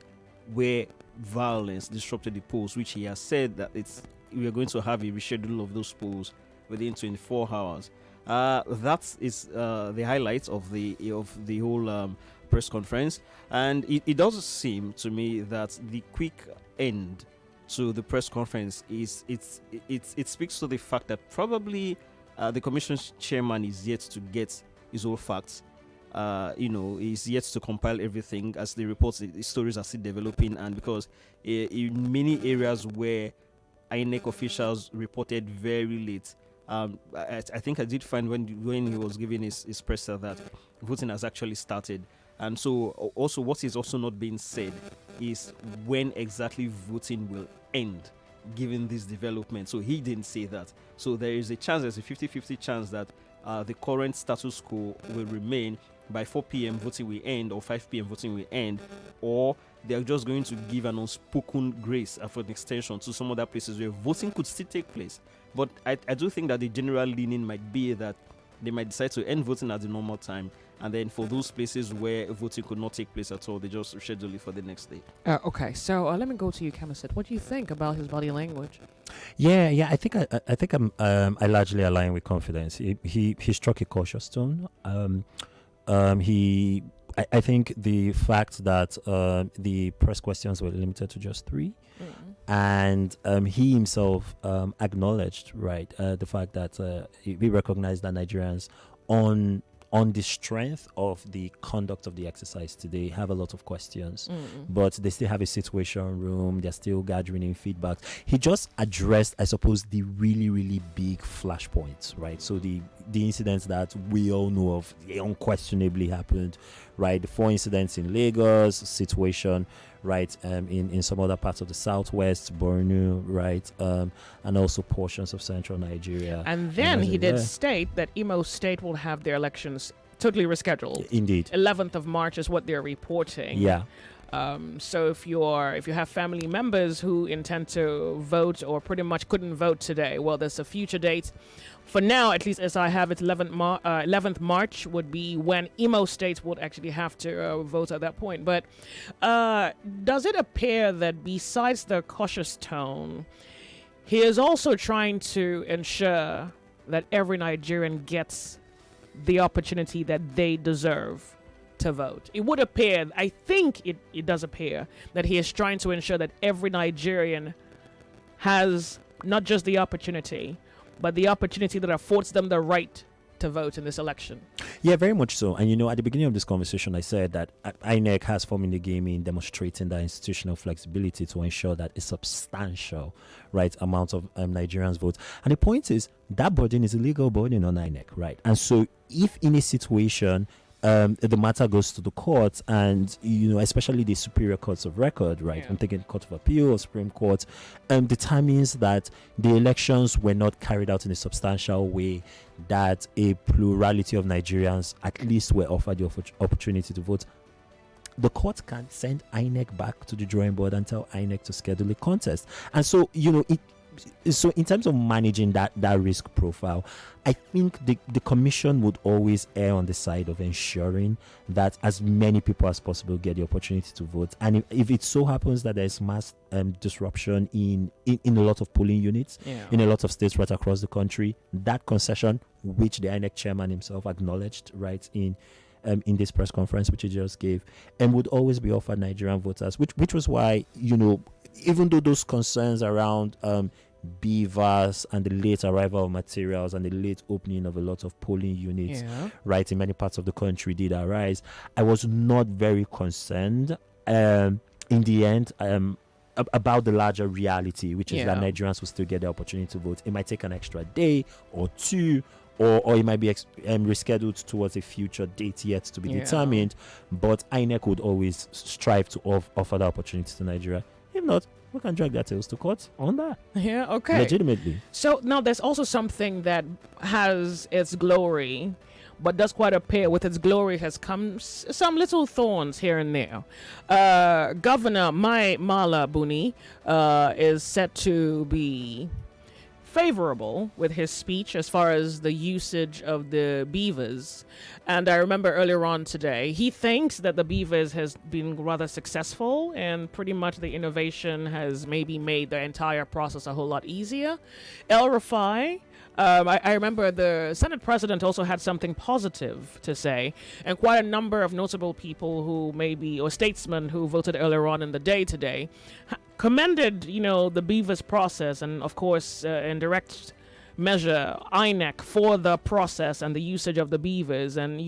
where violence disrupted the polls, which he has said that we are going to have a reschedule of those polls within 24 hours. That is the highlights of the whole press conference, and it does seem to me that the quick end to the press conference it speaks to the fact that probably the commission's chairman is yet to get his whole facts. Is yet to compile everything as the reports, the stories are still developing, and because in many areas where INEC officials reported very late, I think I did find when he was giving his presser that voting has actually started. And so also what is also not being said is when exactly voting will end, given this development. So he didn't say that. So there's a 50-50 chance that the current status quo will remain. By 4 p.m. voting will end, or 5 p.m. voting will end, or they are just going to give an unspoken grace for an extension to some other places where voting could still take place. But I do think that the general leaning might be that they might decide to end voting at the normal time, and then for those places where voting could not take place at all, they just reschedule it for the next day. Okay, so let me go to you, Kamasit. What do you think about his body language? Yeah. I think I largely align with confidence. He struck a cautious tone. I think the fact that the press questions were limited to just 3, and he himself acknowledged, right, the fact that we recognize that Nigerians on the strength of the conduct of the exercise today have a lot of questions, but they still have a situation room. They're still gathering in feedback. He just addressed, I suppose, the really, really big flashpoints, right? So the incidents that we all know of, they unquestionably happened, right? The 4 incidents in Lagos, situation, right, in some other parts of the southwest, Borno, right, and also portions of central Nigeria. And then he did state that Imo State will have their elections totally rescheduled. Indeed. 11th of March is what they're reporting. Yeah. So if you have family members who intend to vote or pretty much couldn't vote today, well, there's a future date. For now, at least as I have it, 11th March would be when Imo State would actually have to vote at that point. But does it appear that besides the cautious tone, he is also trying to ensure that every Nigerian gets the opportunity that they deserve to vote? It would appear, I think it does appear, that he is trying to ensure that every Nigerian has not just the opportunity, but the opportunity that affords them the right to vote in this election. Yeah, very much so. And at the beginning of this conversation, I said that INEC has formed in the game in demonstrating that institutional flexibility to ensure that a substantial, right, amount of Nigerians vote. And the point is that burden is a legal burden on INEC, right? And so if in a situation the matter goes to the courts, and especially the superior courts of record, right? Yeah. I'm thinking Court of Appeal or Supreme Court, determines that the elections were not carried out in a substantial way, that a plurality of Nigerians at least were offered the opportunity to vote. The court can send INEC back to the drawing board and tell INEC to schedule a contest. And so, so in terms of managing that risk profile, I think the commission would always err on the side of ensuring that as many people as possible get the opportunity to vote. And if it so happens that there's mass disruption in a lot of polling units, in a lot of states right across the country, that concession, which the INEC chairman himself acknowledged, right, in this press conference which he just gave, and would always be offered Nigerian voters, which was why, even though those concerns around beavers and the late arrival of materials and the late opening of a lot of polling units, right, in many parts of the country did arise, I was not very concerned in the end about the larger reality, which is that Nigerians will still get the opportunity to vote. It might take an extra day or 2, or it might be rescheduled towards a future date yet to be determined, but INEC would always strive to offer the opportunity to Nigeria. If not, we can drag their tails to court on that. Yeah, okay. Legitimately. So now there's also something that has its glory, but does quite appear with its glory has come some little thorns here and there. Governor Mai Mala Buni is set to be favorable with his speech as far as the usage of the beavers. And I remember earlier on today, he thinks that the beavers has been rather successful and pretty much the innovation has maybe made the entire process a whole lot easier. El Rafai, I remember the Senate president also had something positive to say, and quite a number of notable people who maybe, or statesmen who voted earlier on in the day today, commended, the beavers process, and of course, in direct measure, INEC for the process and the usage of the beavers. And,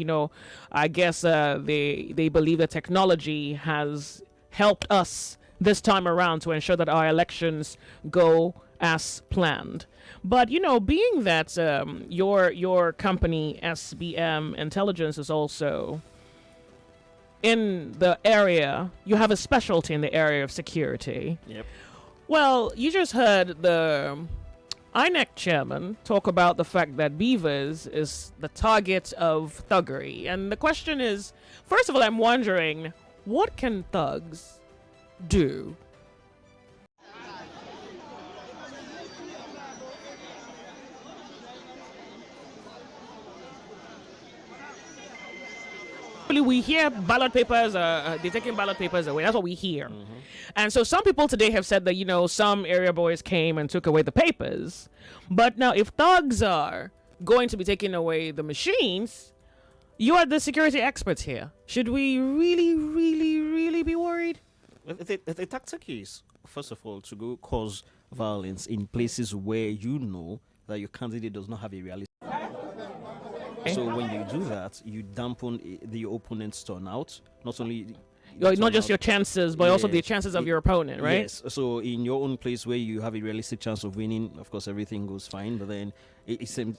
I guess they believe that technology has helped us this time around to ensure that our elections go as planned. But, being that your company, SBM Intelligence, is also in the area, you have a specialty in the area of security. Yep. Well, you just heard the INEC chairman talk about the fact that beavers is the target of thuggery. And the question is, first of all, I'm wondering, what can thugs do? We hear ballot papers, they're taking ballot papers away. That's what we hear. And so some people today have said that, some area boys came and took away the papers. But now if thugs are going to be taking away the machines, you are the security experts here. Should we really, really, really be worried? The tactic is, first of all, to go cause violence in places where you know that your candidate does not have a realistic. So when you do that, you dampen the opponent's turnout. Not only not just your chances, but also the chances of your opponent, right? Yes. So in your own place where you have a realistic chance of winning, of course everything goes fine. But then it seems,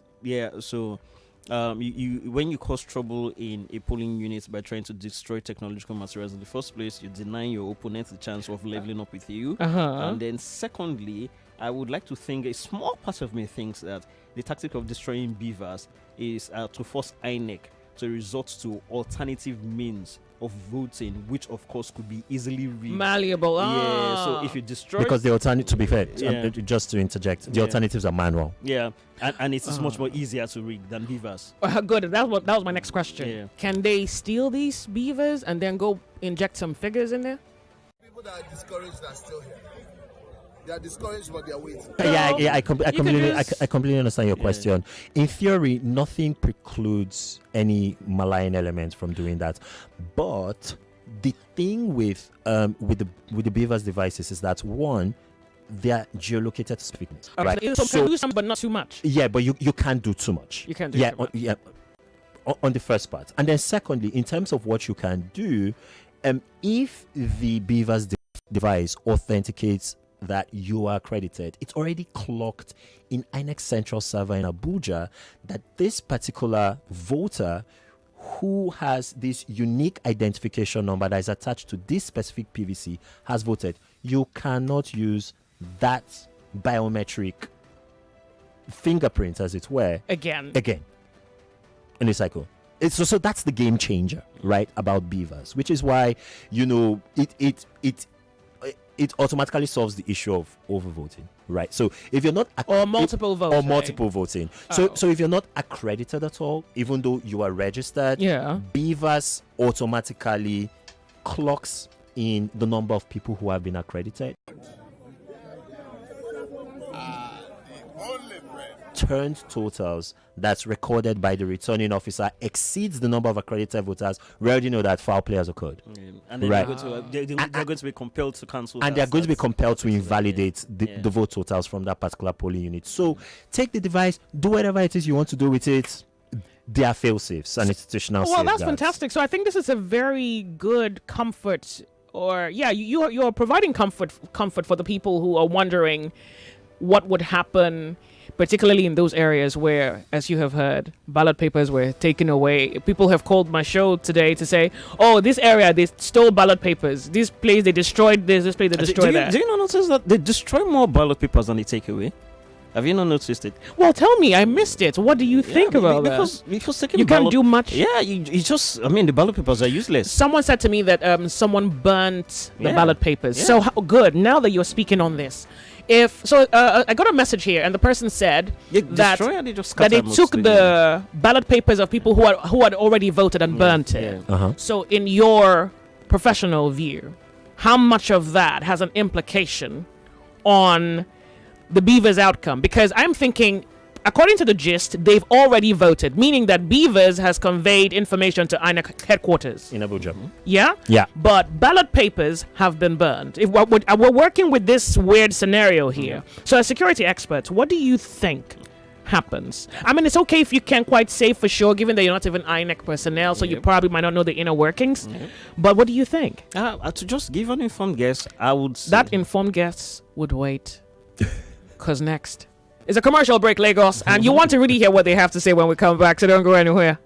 So you when you cause trouble in a polling unit by trying to destroy technological materials in the first place, you deny your opponent the chance of leveling up with you. And then secondly, I would like to think, a small part of me thinks that the tactic of destroying beavers is to force INEC to resort to alternative means of voting, which of course could be easily malleable. Yeah, so if you destroy, because the alternative, to be fair, just to interject, the alternatives are manual. Yeah, and it is much more easier to rig than beavers. Good. That was my next question. Yeah. Can they steal these beavers and then go inject some figures in there? People that are discouraged are still here. They are discouraged, but they are waiting. I completely understand your question. In theory, nothing precludes any malign element from doing that. But the thing with the beavers devices is that, one, they are geolocated speakers, right? So can do some, but not too much. Yeah, but you can't do too much. You can't do too much. On the first part. And then secondly, in terms of what you can do, if the beavers device authenticates that you are accredited, it's already clocked in INEC Central Server in Abuja that this particular voter who has this unique identification number that is attached to this specific PVC has voted. You cannot use that biometric fingerprint, as it were, again in the cycle. So that's the game changer, right, about beavers, which is why it automatically solves the issue of overvoting, right? So if you're not multiple voting. So if you're not accredited at all, even though you are registered, beavers automatically clocks in the number of people who have been accredited. Turned totals that's recorded by the returning officer exceeds the number of accredited voters, we already know that foul players occurred. And then they're going to be compelled to cancel. And they're going to be compelled to invalidate the vote totals from that particular polling unit. So take the device, do whatever it is you want to do with it. There are fail-safes and institutional safeguards. That's fantastic. So I think this is a very good comfort, you're providing comfort for the people who are wondering what would happen, particularly in those areas where, as you have heard, ballot papers were taken away. People have called my show today to say, this area, they stole ballot papers. This place, they destroyed this place, they destroyed that. Do you not notice that they destroy more ballot papers than they take away? Have you not noticed it? Well, tell me, I missed it. What do you think about that? Because taking you the can't ballot, do much. Yeah, you just, I mean, the ballot papers are useless. Someone said to me that someone burnt the Yeah. ballot papers. Yeah. So good. Now that you're speaking on this, I got a message here, and the person said that destroy and they just that they scatter took mostly, the ballot papers of people who had already voted and burnt it. Uh-huh. So, in your professional view, how much of that has an implication on the Beavers' outcome? Because I'm thinking, according to the gist, they've already voted, meaning that Beavers has conveyed information to INEC headquarters. In Abuja. Yeah? Yeah. But ballot papers have been burned. If we're working with this weird scenario here. So, as security experts, what do you think happens? I mean, it's okay if you can't quite say for sure, given that you're not even INEC personnel, so you probably might not know the inner workings. But what do you think? To just give an informed guess, I would say That informed guess would wait. Because next is a commercial break, Lagos, and you want to really hear what they have to say when we come back, so don't go anywhere.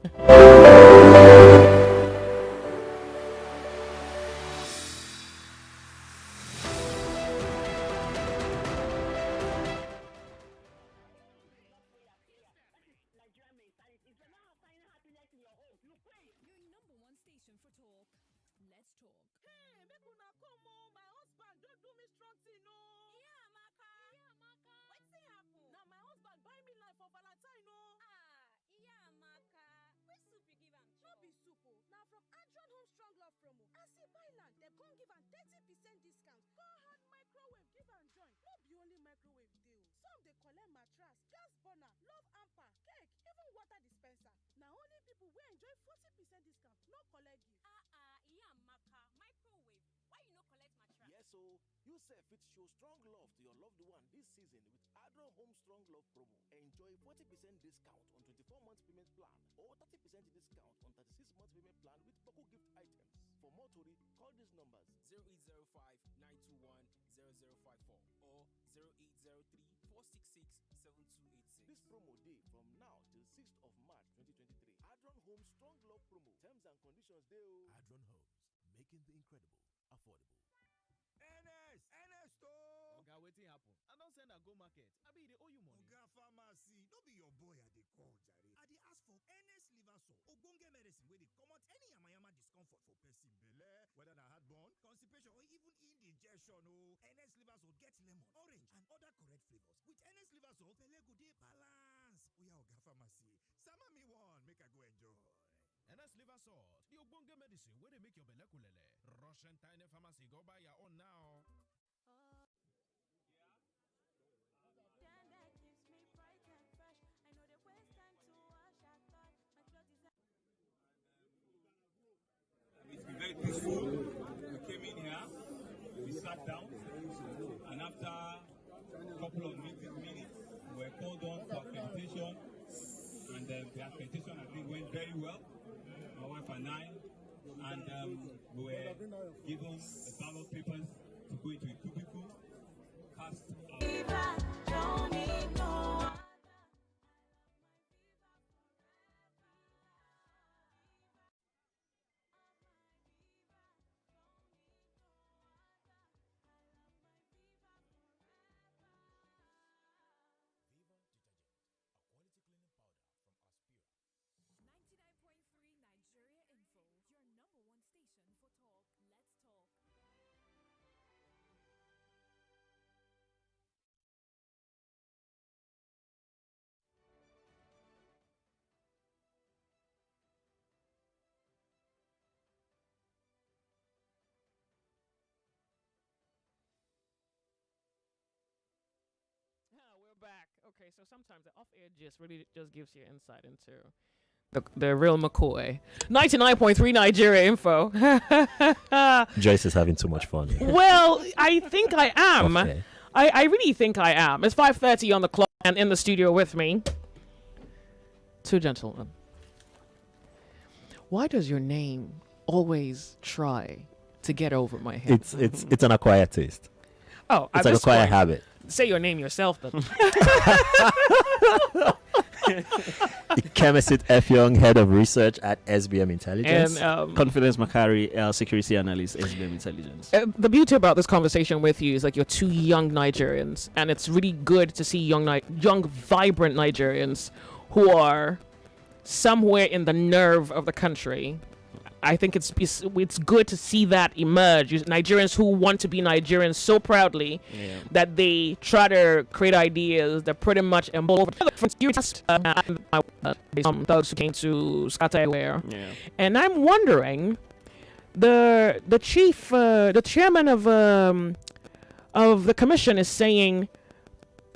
You sef fit show strong love to your loved one this season with Adron Home Strong Love promo. Enjoy 40% discount on 24 months payment plan or 30% discount on 36 months payment plan with Poco gift items. For more tori, call these numbers 0805-921-0054 or 0803-466-7286. This promo day from now till 6th of March 2023. Adron Home Strong Love promo. Terms and conditions dey. Adron Homes, making the incredible affordable. Ernest Oga, wetin happen? I don send am go market. Abi dey owe you money? Oga pharmacy, no be your boy I dey call jare. I dey ask for Ernest liver salt, ogbonge medicine wey dey comot any yamayama discomfort for person belle, whether na heartburn, constipation or even indigestion o. Ernest liver salt get lemon, orange and other correct flavors. With Ernest liver salt, belle go dey balance. Oya Oga pharmacy, sama me one make I go enjoy. Ernest liver salt, the ogbonge medicine wey dey make your belle kulele. Rush enter any pharmacy go buy your own now. Very peaceful. We came in here, we sat down, and after a couple of minutes, we were called on for accreditation, and the accreditation I think went very well. My wife and I, and we were given the ballot papers to go into a cubicle, cast our Back. Okay, so sometimes the off-air gist really just gives you insight into the real McCoy. 99.3 Nigeria info. Joyce is having too much fun. Well, I think I am. Okay. I really think I am. It's 5:30 on the clock, and in the studio with me, two gentlemen. Why does your name always try to get over my head? It's an acquired taste. Oh, it's an acquired habit. Say your name yourself, then. Kemesit F. Young, Head of Research at SBM Intelligence. And Confidence Macari, Security Analyst, SBM Intelligence. The beauty about this conversation with you is like you're two young Nigerians, and it's really good to see young, vibrant Nigerians who are somewhere in the nerve of the country. I think it's good to see that emerge. Nigerians who want to be Nigerians so proudly that they try to create ideas that pretty much involve some thugs who came to scatter everywhere. And I'm wondering, the chairman of the commission is saying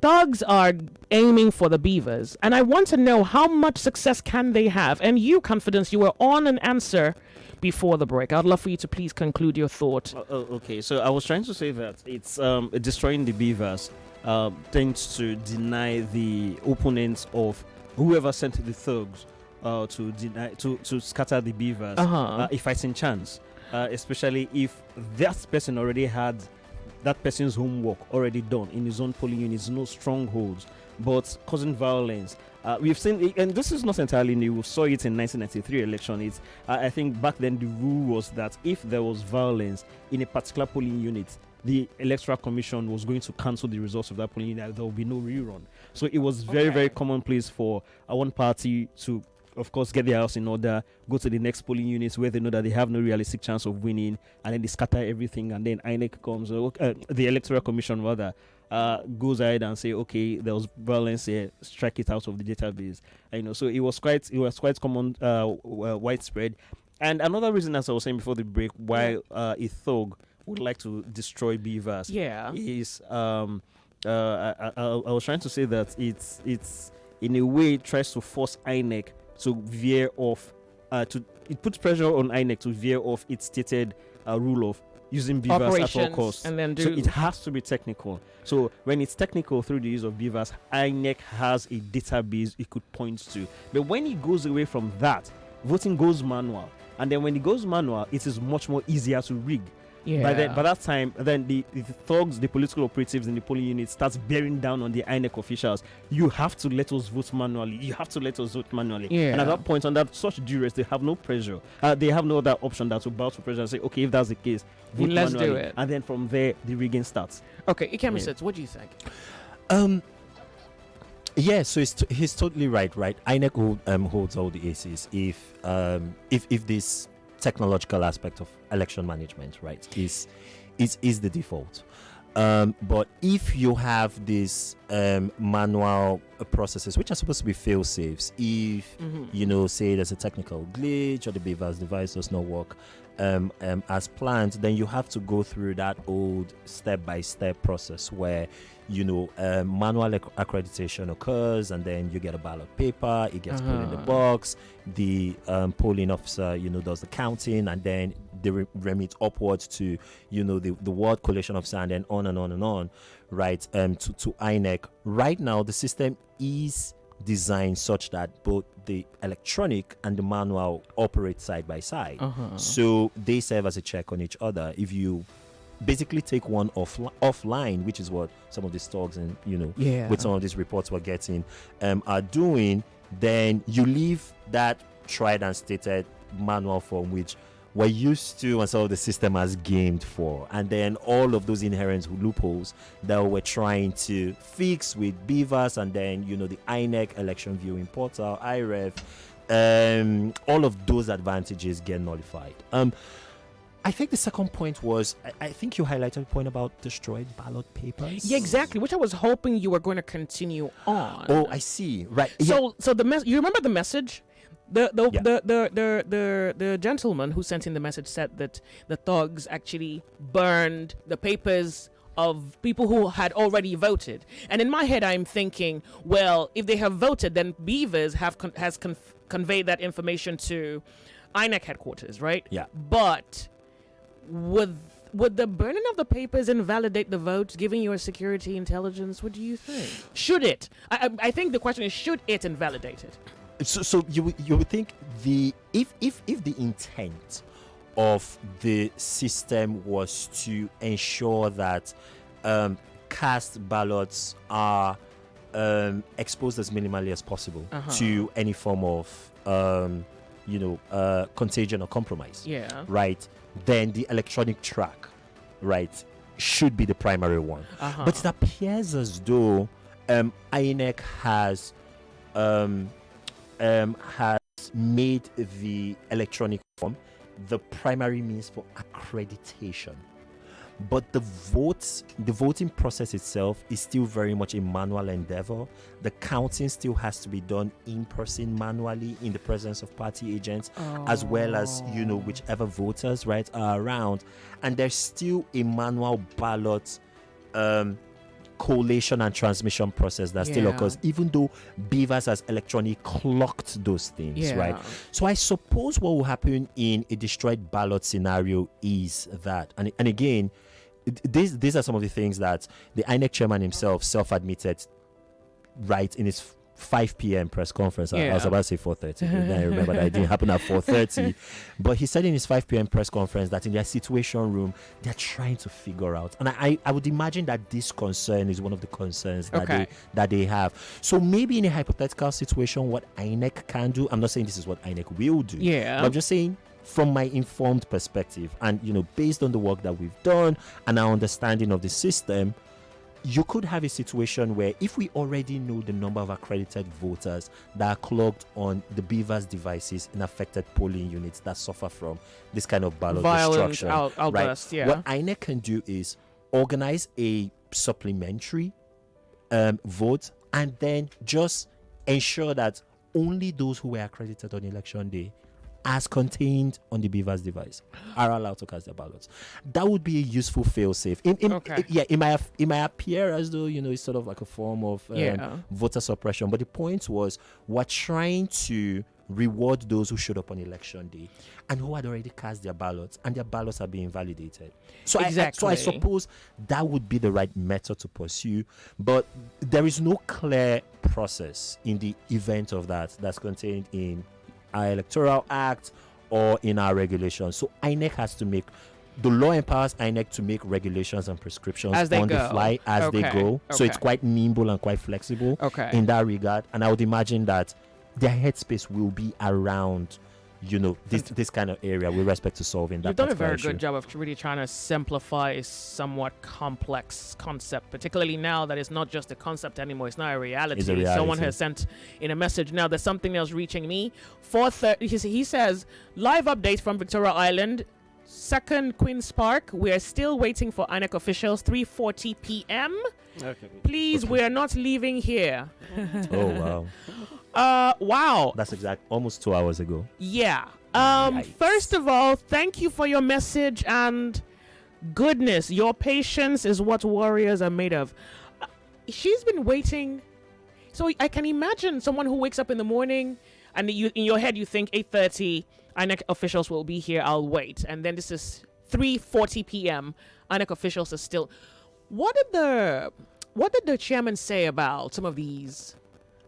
thugs are aiming for the beavers, and I want to know how much success can they have. And you, Confidence, you were on an answer before the break. I'd love for you to please conclude your thought. Okay, so I was trying to say that it's destroying the beavers tends to deny the opponents of whoever sent the thugs to scatter the beavers a fighting chance, especially if that person already had that person's homework already done in his own polling units, no strongholds, but causing violence. We've seen it, and this is not entirely new. We saw it in 1993 election. It's I think back then the rule was that if there was violence in a particular polling unit, the Electoral Commission was going to cancel the results of that polling unit. There will be no rerun. So it was very commonplace for one party to, of course, get their house in order, go to the next polling units where they know that they have no realistic chance of winning, and then they scatter everything, and then INEC comes, the Electoral Commission rather, goes ahead and say, okay, there was violence here, strike it out of the database. So it was quite common, widespread. And another reason, as I was saying before the break, why a thug would like to destroy beavers is I was trying to say that it's in a way it tries to force INEC to veer off, it puts pressure on INEC to veer off its stated rule of using beavers at all costs. And then so it has to be technical. So when it's technical through the use of beavers, INEC has a database it could point to. But when it goes away from that, voting goes manual. And then when it goes manual, it is much more easier to rig. By that time, then the thugs, the political operatives in the polling unit starts bearing down on the INEC officials. You have to let us vote manually. And at that point, under such duress, they have no pressure. They have no other option than to bow to pressure and say, okay, if that's the case, vote let's manually. do it. And then from there, the rigging starts. Okay, Ikemi says, what do you think? Yeah, so he's totally right. INEC holds all the aces. If this technological aspect of election management, right, is the default. But if you have these manual processes, which are supposed to be fail safes, if say there's a technical glitch or the beavers device does not work as planned, then you have to go through that old step-by-step process where manual accreditation occurs, and then you get a ballot paper, it gets put in the box, the polling officer does the counting, and then they remit upwards to the ward collation officer, and then on and on and on, right, to INEC. Right now the system is designed such that both the electronic and the manual operate side by side, so they serve as a check on each other. If you basically take one offline, which is what some of these talks and with some of these reports we're getting are doing, then you leave that tried and stated manual form which we're used to and some of the system has gamed for, and then all of those inherent loopholes that we're trying to fix with beavers, and then the INEC election viewing portal, IREF, all of those advantages get nullified. I think the second point was, I think you highlighted a point about destroyed ballot papers. Yeah, exactly, which I was hoping you were going to continue on. Oh, I see. Right. So you remember the message? The gentleman who sent in the message said that the thugs actually burned the papers of people who had already voted. And in my head, I'm thinking, well, if they have voted, then Beavers has conveyed that information to INEC headquarters, right? Yeah. But would the burning of the papers invalidate the votes, giving your security intelligence? What do you think? Should it? I think the question is, should it invalidate it? So you would think if the intent of the system was to ensure that cast ballots are exposed as minimally as possible to any form of contagion or compromise. Yeah. Right. Then the electronic track, right, should be the primary one. But it appears as though INEC has made the electronic form the primary means for accreditation. But the voting process itself is still very much a manual endeavor. The counting still has to be done in person manually in the presence of party agents, as well as, whichever voters, right, are around. And there's still a manual ballot collation and transmission process that still occurs, even though Beavers has electronically clocked those things, right? So I suppose what will happen in a destroyed ballot scenario is that, and again, these are some of the things that the INEC chairman himself self-admitted, right, in his 5 p.m. press conference. I was about to say 4:30. Then I remember that it didn't happen at 4:30. But he said in his 5 p.m. press conference that in their situation room, they're trying to figure out. And I would imagine that this concern is one of the concerns that they have. So maybe in a hypothetical situation, what INEC can do, I'm not saying this is what INEC will do. But I'm just saying from my informed perspective and, based on the work that we've done and our understanding of the system, you could have a situation where if we already know the number of accredited voters that are clogged on the Beavers devices in affected polling units that suffer from this kind of ballot destruction, outburst, what INEC can do is organize a supplementary vote and then just ensure that only those who were accredited on election day as contained on the Beavers device are allowed to cast their ballots. That would be a useful fail-safe. It might appear as though, it's sort of like a form of voter suppression. But the point was, we're trying to reward those who showed up on election day and who had already cast their ballots, and their ballots are being validated. So I suppose that would be the right method to pursue. But there is no clear process in the event of that's contained in our Electoral Act or in our regulations. So INEC has to make, the law empowers INEC to make regulations and prescriptions on the fly as they go. So it's quite nimble and quite flexible in that regard. And I would imagine that their headspace will be around, this kind of area with respect to solving that. You've done a very issue. good job of really trying to simplify a somewhat complex concept, particularly now that it's not just a concept anymore, it's not a reality. It's a reality. Someone has sent in a message now, there's something else reaching me. 4:30, he says, live update from Victoria Island, 2nd Queen's Park. We are still waiting for INEC officials, 3:40 p.m. Please, we are not leaving here. Oh, wow. Wow. That's almost 2 hours ago. Yeah. First of all, thank you for your message, and goodness, your patience is what warriors are made of. She's been waiting. So I can imagine someone who wakes up in the morning and in your head you think 8:30 INEC officials will be here, I'll wait. And then this is 3:40 p.m. INEC officials are still. What did the chairman say about some of these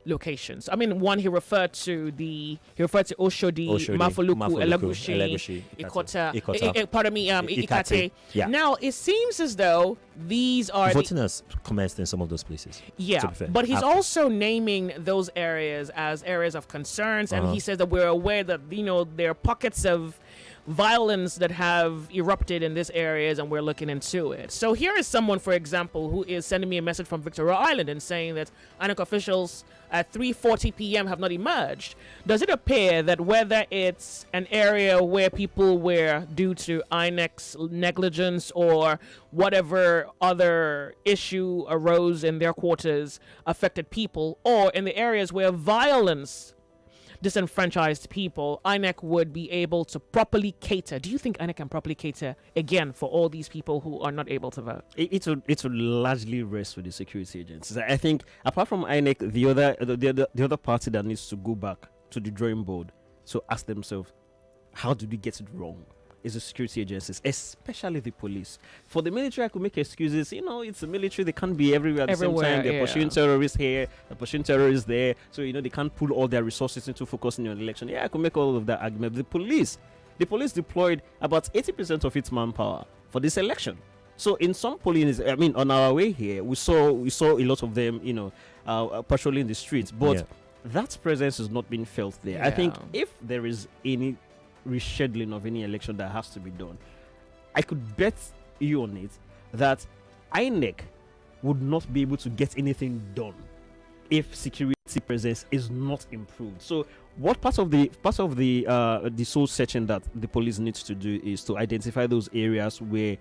locations? I mean, one, he referred to Oshodi, Mafoluku, Elegushi, Ikota, pardon me, Ikate. Yeah. Now, it seems as though these are voting has commenced in some of those places. Yeah, but he's also naming those areas as areas of concerns, and he says that we're aware that there are pockets of violence that have erupted in these areas, and we're looking into it. So here is someone, for example, who is sending me a message from Victoria Island and saying that INEC officials at 3:40 p.m. have not emerged. Does it appear that whether it's an area where people were, due to INEC's negligence or whatever other issue arose in their quarters, affected people, or in the areas where violence disenfranchised people, INEC would be able to properly cater? Do you think INEC can properly cater again for all these people who are not able to vote? It would largely rest with the security agencies. I think apart from INEC, the other party that needs to go back to the drawing board to ask themselves, how did we get it wrong? Is the security agencies, especially the police. For the military, I could make excuses. It's the military; they can't be everywhere at the same time. They're pursuing terrorists here, they're pursuing terrorists there. So they can't pull all their resources into focusing on election. Yeah, I could make all of that argument. The police deployed about 80% of its manpower for this election. So in some polling, on our way here, we saw a lot of them, patrolling the streets, but that presence is not being felt there. I think if there is any rescheduling of any election that has to be done, I could bet you on it that INEC would not be able to get anything done if security presence is not improved. So what part of the soul searching that the police needs to do is to identify those areas where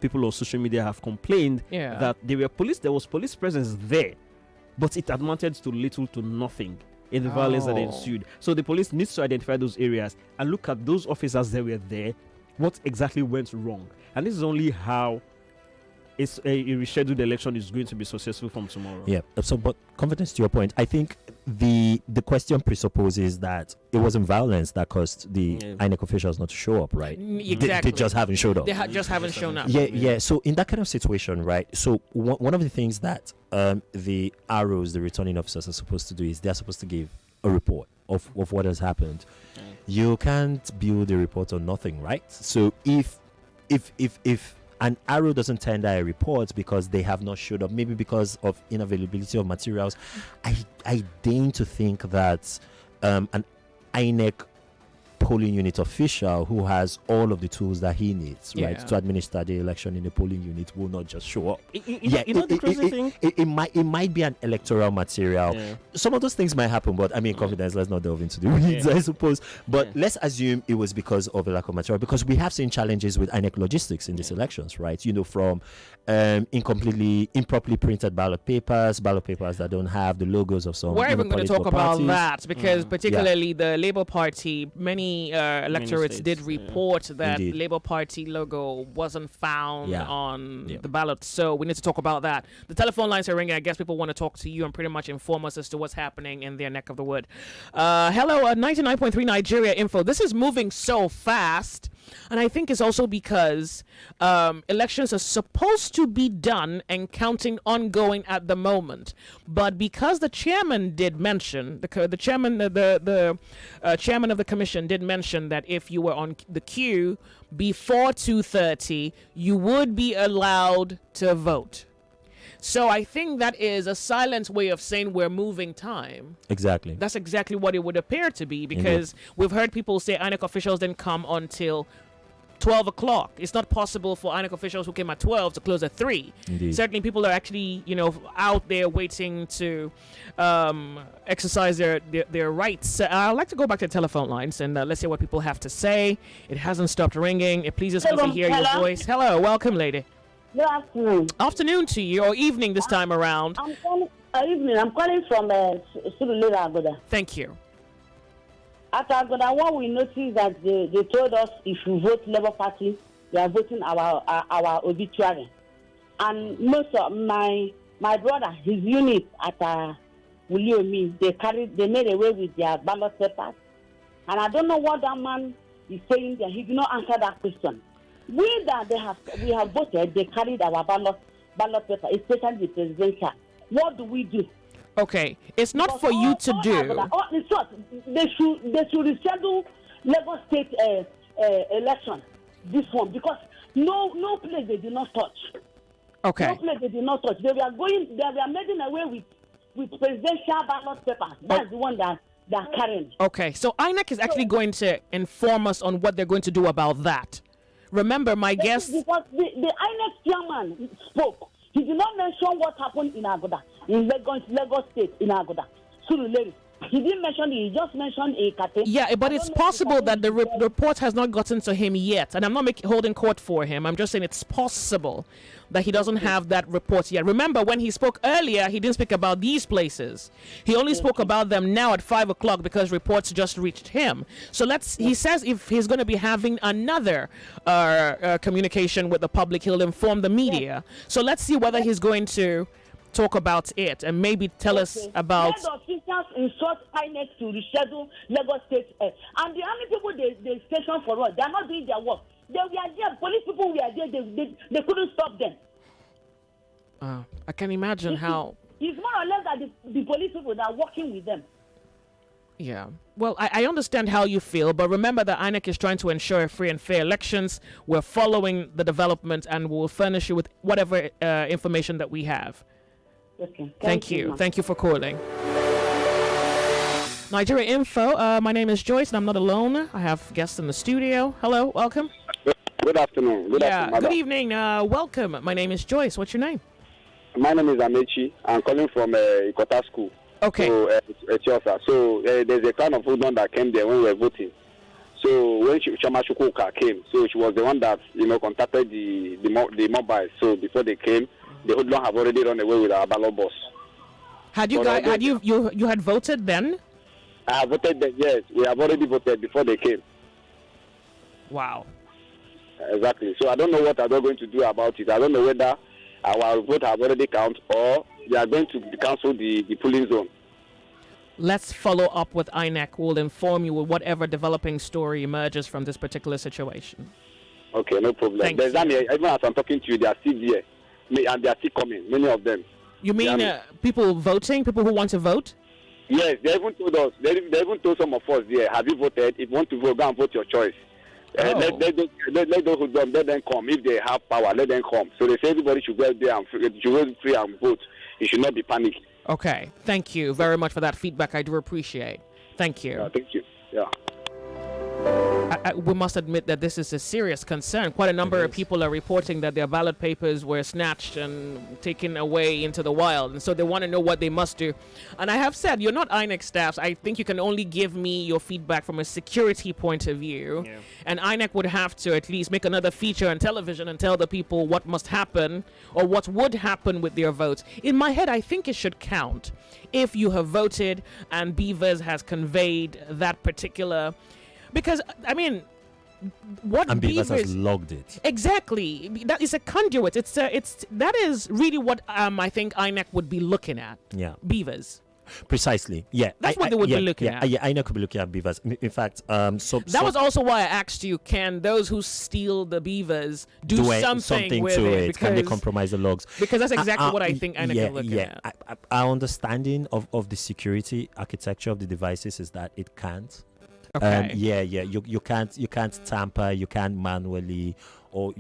people on social media have complained that there was police presence there, but it amounted to little to nothing in the violence that ensued. So the police needs to identify those areas and look at those officers that were there, what exactly went wrong. And this is only how a rescheduled election is going to be successful from tomorrow. Yeah. So, but confidence to your point, I think the question presupposes that it wasn't violence that caused the INEC officials not to show up, right? Exactly. They just haven't showed up. They just haven't shown up. Yeah. So in that kind of situation, right? So one of the things that the ROs, the returning officers, are supposed to do is they're supposed to give a report of what has happened. You can't build a report on nothing, right? So if an arrow doesn't tender a report because they have not showed up, maybe because of inavailability of materials, I deign to think that an INEC polling unit official who has all of the tools that he needs, right, to administer the election in the polling unit will not just show up. The crazy thing? It might be an electoral material. Some of those things might happen, but confidence, let's not delve into the weeds, I suppose. But let's assume it was because of a lack of material, because we have seen challenges with INEC logistics in these elections, right? From improperly printed ballot papers that don't have the logos of some. We're even going to talk about that because particularly the Labour Party, many electorates did report that Labour Party logo wasn't found on the ballot. So we need to talk about that. The telephone lines are ringing. I guess people want to talk to you and pretty much inform us as to what's happening in their neck of the wood. Hello, 99.3 Nigeria Info. This is moving so fast. And I think it's also because elections are supposed to be done and counting ongoing at the moment. But because the chairman did mention, the chairman of the commission did mention that if you were on the queue before 2:30, you would be allowed to vote. So I think that is a silent way of saying we're moving time. Exactly. That's exactly what it would appear to be, because we've heard people say INEC officials didn't come until 12 o'clock. It's not possible for INEC officials who came at 12 to close at 3. Indeed. Certainly people are actually, out there waiting to exercise their rights. I'd like to go back to the telephone lines and let's hear what people have to say. It hasn't stopped ringing. It pleases me to hear your voice. Hello, welcome, lady. Good afternoon. Afternoon to you, or evening this time around. I'm calling from Surulere, Agoda. Thank you. At Agoda, what we noticed that they told us if you vote Labour Party, they are voting our obituary. And most of my brother, his unit at Wiliomi, they made away with their ballot papers. And I don't know what that man is saying there. He did not answer that question. We have voted, they carried our ballot paper, especially the presidential. What do we do? Okay, it's not for you to do. In short, they should reschedule Lagos State election, this one, because no place they did not touch. Okay. No place they did not touch. They were making away with presidential ballot papers. That's the one that they're carrying. Okay, so INEC is actually going to inform us on what they're going to do about that. Remember, my guest... Because the INEC chairman spoke. He did not mention what happened in Agoda, in Lagos State, in Agoda, Surulere. He didn't mention it. He just mentioned a Kate. Yeah, but it's possible that the report has not gotten to him yet. And I'm not holding court for him. I'm just saying it's possible that he doesn't have that report yet. Remember, when he spoke earlier, he didn't speak about these places. He only spoke about them now at 5 o'clock because reports just reached him. So he says if he's going to be having another communication with the public, he'll inform the media. So let's see whether he's going to talk about it and maybe tell us about... Head officials instruct INEC to reschedule Lagos State. And the army people they station for us, they are not doing their work. They were there, police people were there, they couldn't stop them. I can imagine how... It's more or less that the police people that are working with them. Yeah. Well, I understand how you feel, but remember that INEC is trying to ensure free and fair elections. We're following the development and we'll furnish you with whatever information that we have. Okay. Thank you. Thank you for calling. Nigeria Info. My name is Joyce and I'm not alone. I have guests in the studio. Hello. Welcome. Good afternoon. Good afternoon. Good evening. Welcome. My name is Joyce. What's your name? My name is Amechi. I'm calling from Ikota School. Okay. So, Ethiopia. So there's a kind of woman that came there when we were voting. So when Chama Chukwuka came, so she was the one that contacted the mobile. So before they came, the hoodlum have already run away with our ballot box. Had you guys? Had you had voted then? I have voted then. Yes, we have already voted before they came. Wow. Exactly. So I don't know what are they going to do about it. I don't know whether our vote have already counted or they are going to cancel the polling zone. Let's follow up with INEC. We'll inform you with whatever developing story emerges from this particular situation. Okay, no problem. Even as I'm talking to you, they are still there. And they are still coming, many of them. You mean people voting, people who want to vote? Yes, they even told us. They even told some of us there, have you voted? If you want to vote, go and vote your choice. Let those who don't, let them come. If they have power, let them come. So they say everybody should go there and should go free and vote. You should not be panicked. Okay. Thank you very much for that feedback. I do appreciate. Thank you. Thank you. Yeah. We must admit that this is a serious concern. Quite a number of people are reporting that their ballot papers were snatched and taken away into the wild. And so they want to know what they must do. And I have said, you're not INEC staffs. I think you can only give me your feedback from a security point of view. Yeah. And INEC would have to at least make another feature on television and tell the people what must happen or what would happen with their votes. In my head, I think it should count. If you have voted and Beavers has conveyed that particular... Because, I mean, what and Beavers Beavers has logged it. Exactly. That is a conduit. That is really what I think INEC would be looking at. Yeah. Beavers. Precisely. Yeah. That's what they would be looking at. Yeah, INEC could be looking at Beavers. In fact, that was also why I asked you, can those who steal the Beavers do something with to it? Because, can they compromise the logs? Because that's exactly what I think INEC is looking at. Our understanding of the security architecture of the devices is that it can't. Okay. You can't tamper, you can't manually, or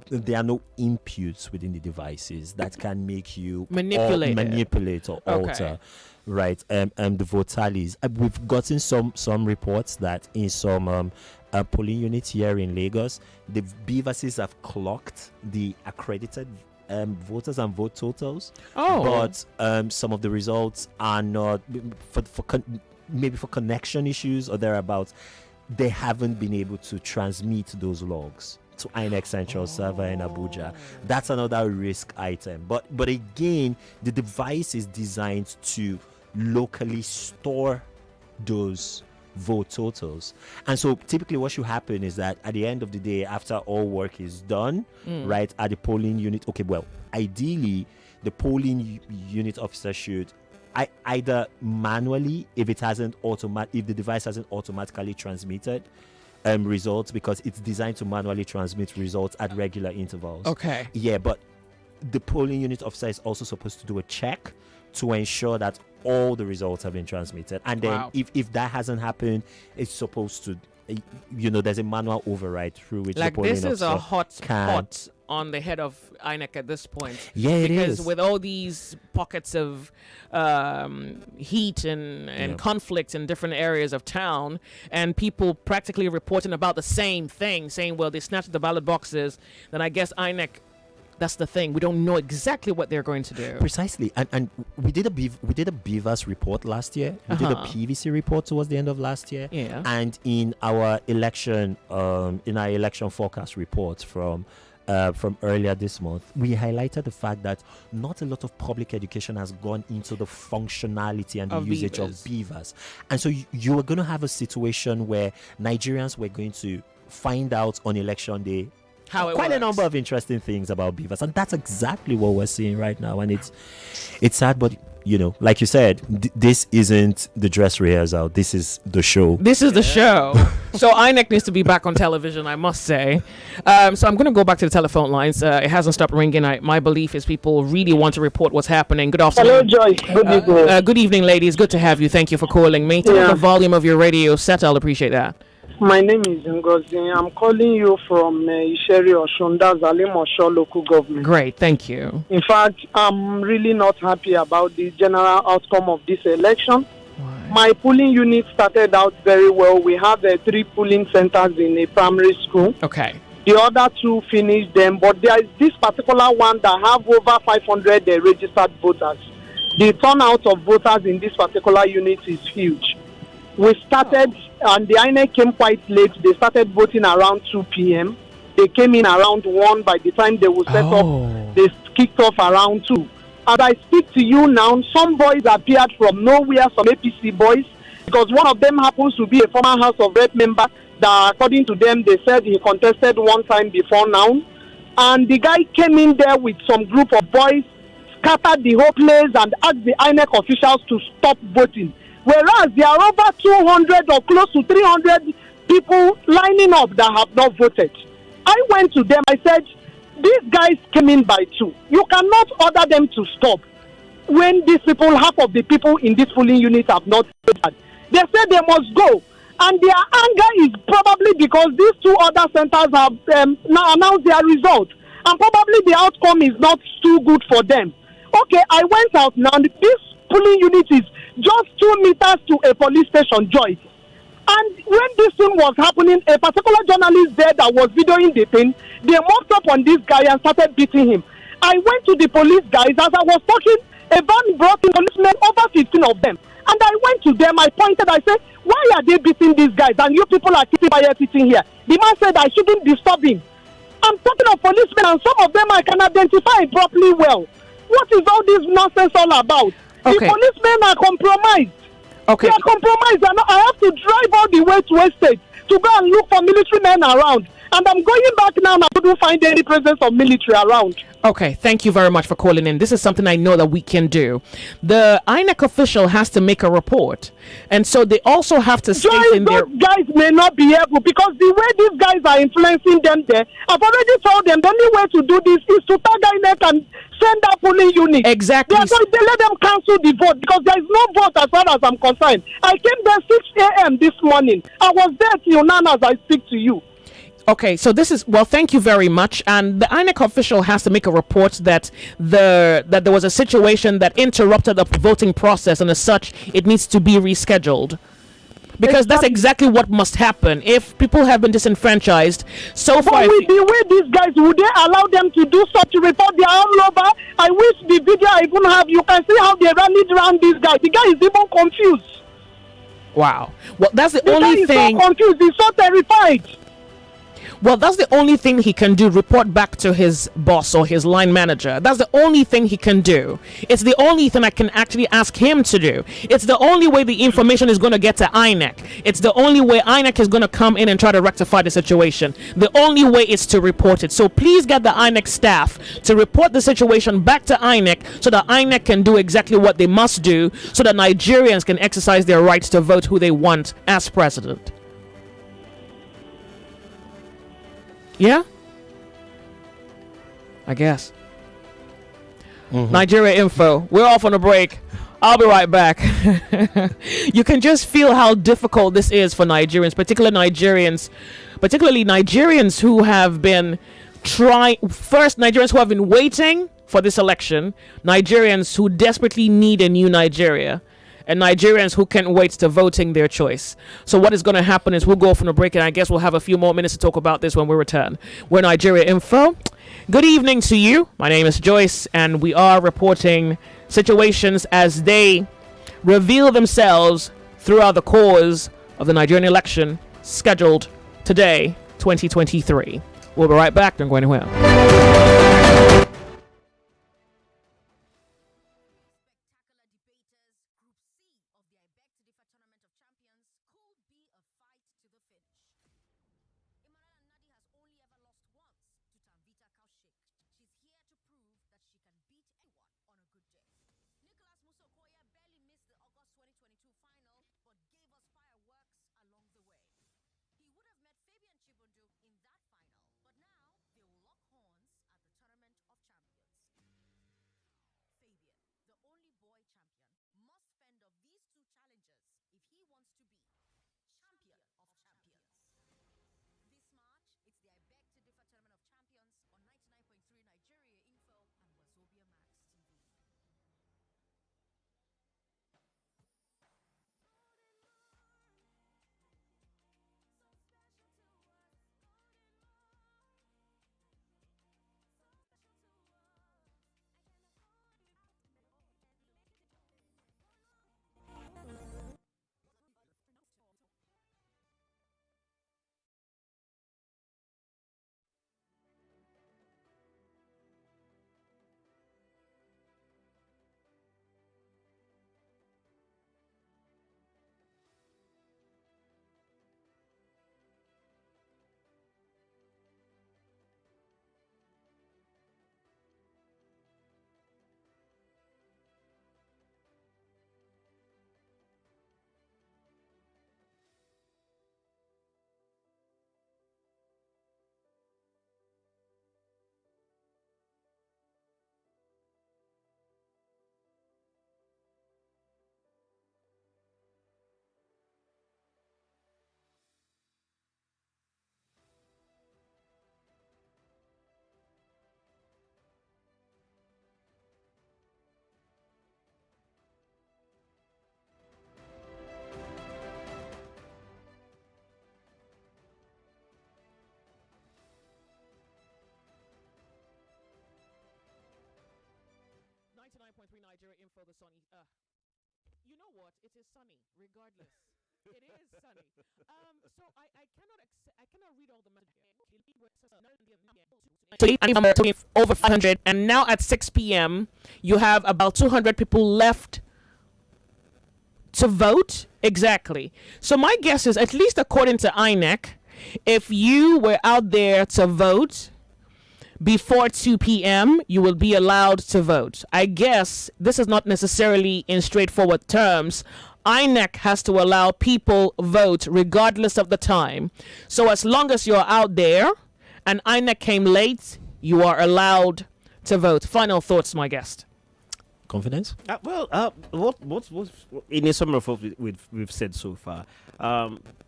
there are no inputs within the devices that can make you manipulate or alter, right? The vote tallies. We've gotten some reports that in some polling units here in Lagos, the BVASs have clocked the accredited voters and vote totals. But some of the results are not maybe for connection issues or thereabouts, they haven't been able to transmit those logs to INEC Central Server in Abuja. That's another risk item. But again, the device is designed to locally store those vote totals. And so typically what should happen is that at the end of the day, after all work is done, right, at the polling unit, ideally, the polling unit officer should either manually, if the device hasn't automatically transmitted results, because it's designed to manually transmit results at regular intervals. Okay. Yeah, but the polling unit officer is also supposed to do a check to ensure that all the results have been transmitted. And then if that hasn't happened, it's supposed to, there's a manual override through which the polling officer this is a hot spot on the head of INEC at this point. Yeah, it because is. With all these pockets of heat and conflict in different areas of town, and people practically reporting about the same thing, saying, well, they snatched the ballot boxes, then I guess INEC, that's the thing. We don't know exactly what they're going to do. Precisely. And we did a BVAS report last year. We did a PVC report towards the end of last year. Yeah. And in our election forecast report from earlier this month, we highlighted the fact that not a lot of public education has gone into the functionality and the usage of BVAS. And so you are going to have a situation where Nigerians were going to find out on election day how it quite works. a number of interesting things about beavers, and that's exactly what we're seeing right now. And it's sad, but like you said, this isn't the dress rehearsal. This is the show. This is the show. So INEC needs to be back on television, I must say. So I'm going to go back to the telephone lines. It hasn't stopped ringing. My belief is people really want to report what's happening. Good afternoon. Hello, Joyce. Good evening. Good evening, ladies. Good to have you. Thank you for calling me. Turn the volume of your radio set. I'll appreciate that. My name is Ngozi. I'm calling you from Isheri Oshunda, Zalim local government. Great, thank you. In fact, I'm really not happy about the general outcome of this election. Why? My polling unit started out very well. We have 3 polling centers in a primary school. Okay. The other 2 finished them, but there is this particular one that have over 500 registered voters. The turnout of voters in this particular unit is huge. We started, and the INEC came quite late. They started voting around 2 p.m. They came in around 1. By the time they would set up, they kicked off around 2. As I speak to you now, some boys appeared from nowhere, some APC boys, because one of them happens to be a former House of Rep member that, according to them, they said he contested one time before now. And the guy came in there with some group of boys, scattered the whole place, and asked the INEC officials to stop voting. Whereas there are over 200 or close to 300 people lining up that have not voted. I went to them, I said, these guys came in by 2. You cannot order them to stop when these people, half of the people in this polling unit have not voted. They said they must go. And their anger is probably because these 2 other centers have now announced their result. And probably the outcome is not too good for them. Okay, I went out now. This polling unit is just 2 meters to a police station, Joyce. And when this thing was happening, a particular journalist there that was videoing the thing, they mopped up on this guy and started beating him. I went to the police guys. As I was talking, a van brought in policemen, over 15 of them. And I went to them, I pointed, I said, why are they beating these guys? And you people are keeping quiet sitting here. The man said I shouldn't disturb him. I'm talking of policemen, and some of them I can identify properly well. What is all this nonsense all about? Okay. The policemen are compromised. Okay. They are compromised, and I have to drive all the way to estate to go and look for military men around. And I'm going back now and I couldn't find any presence of military around. Okay, thank you very much for calling in. This is something I know that we can do. The INEC official has to make a report, and so they also have to state in their... guys may not be able, because the way these guys are influencing them there, I've already told them the only way to do this is to tag INEC and send that polling unit. Exactly. They let them cancel the vote, because there is no vote as far as I'm concerned. I came there 6 a.m. this morning. I was there till now as I speak to you. Okay, so this is, well, thank you very much. And the INEC official has to make a report that there was a situation that interrupted the voting process, and as such, it needs to be rescheduled. Because that's exactly what must happen if people have been disenfranchised so far. With the way these guys, would they allow them to do such a report? They are all over. I wish the video I even have, you can see how they rallied around this guy. The guy is even confused. Wow. Well, that's the only thing. He's so confused. He's so terrified. Well, that's the only thing he can do, report back to his boss or his line manager. That's the only thing he can do. It's the only thing I can actually ask him to do. It's the only way the information is going to get to INEC. It's the only way INEC is going to come in and try to rectify the situation. The only way is to report it. So please get the INEC staff to report the situation back to INEC so that INEC can do exactly what they must do so that Nigerians can exercise their rights to vote who they want as president. Yeah? I guess. Nigeria Info. We're off on a break. I'll be right back. You can just feel how difficult this is for Nigerians, particularly Nigerians who have been Nigerians who have been waiting for this election, Nigerians who desperately need a new Nigeria, and Nigerians who can't wait to voting their choice. So what is going to happen is we'll go off on a break, and I guess we'll have a few more minutes to talk about this when we return. We're Nigeria Info. Good evening to you. My name is Joyce, and we are reporting situations as they reveal themselves throughout the course of the Nigerian election scheduled today, 2023. We'll be right back. Don't go anywhere. 99.3 Nigeria Info, the sunny. You know what? It is sunny, regardless. It is sunny. So I cannot read all the messages. So over 500, and now at 6 p.m. you have about 200 people left to vote. Exactly. So my guess is, at least according to INEC, if you were out there to vote before 2 p.m., you will be allowed to vote. I guess this is not necessarily in straightforward terms. INEC has to allow people vote regardless of the time. So as long as you're out there and INEC came late, you are allowed to vote. Final thoughts, my guest. Confidence? What in a summary of what we've said so far,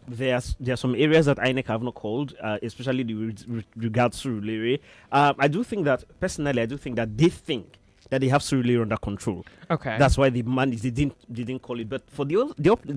there are some areas that INEC have not called, especially with regards to Surulere. I do think that they think that they have Surulere under control. Okay. That's why they didn't call it. But for the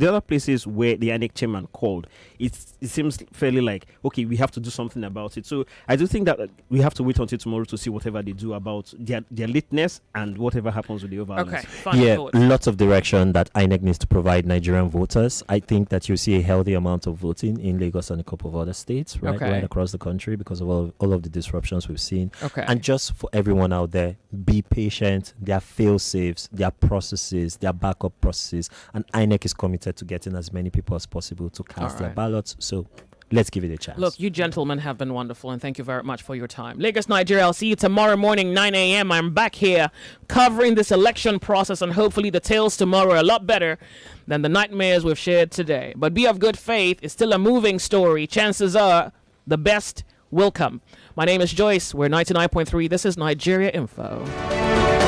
other places where the INEC chairman called, it seems fairly like, okay, we have to do something about it. So I do think that we have to wait until tomorrow to see whatever they do about their lateness and whatever happens with the overviolence. Okay. Lots of direction that INEC needs to provide Nigerian voters. I think that you see a healthy amount of voting in Lagos and a couple of other states, right across the country, because of all of the disruptions we've seen. Okay. And just for everyone out there, be patient. There are fail-safes, there are processes, there are backup processes, and INEC is committed to getting as many people as possible to cast their ballots. So let's give it a chance. Look, you gentlemen have been wonderful, and thank you very much for your time. Lagos, Nigeria, I'll see you tomorrow morning, 9 a.m. I'm back here covering this election process, and hopefully the tales tomorrow are a lot better than the nightmares we've shared today. But be of good faith. It's still a moving story. Chances are the best will come. My name is Joyce. We're 99.3. This is Nigeria Info.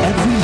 Every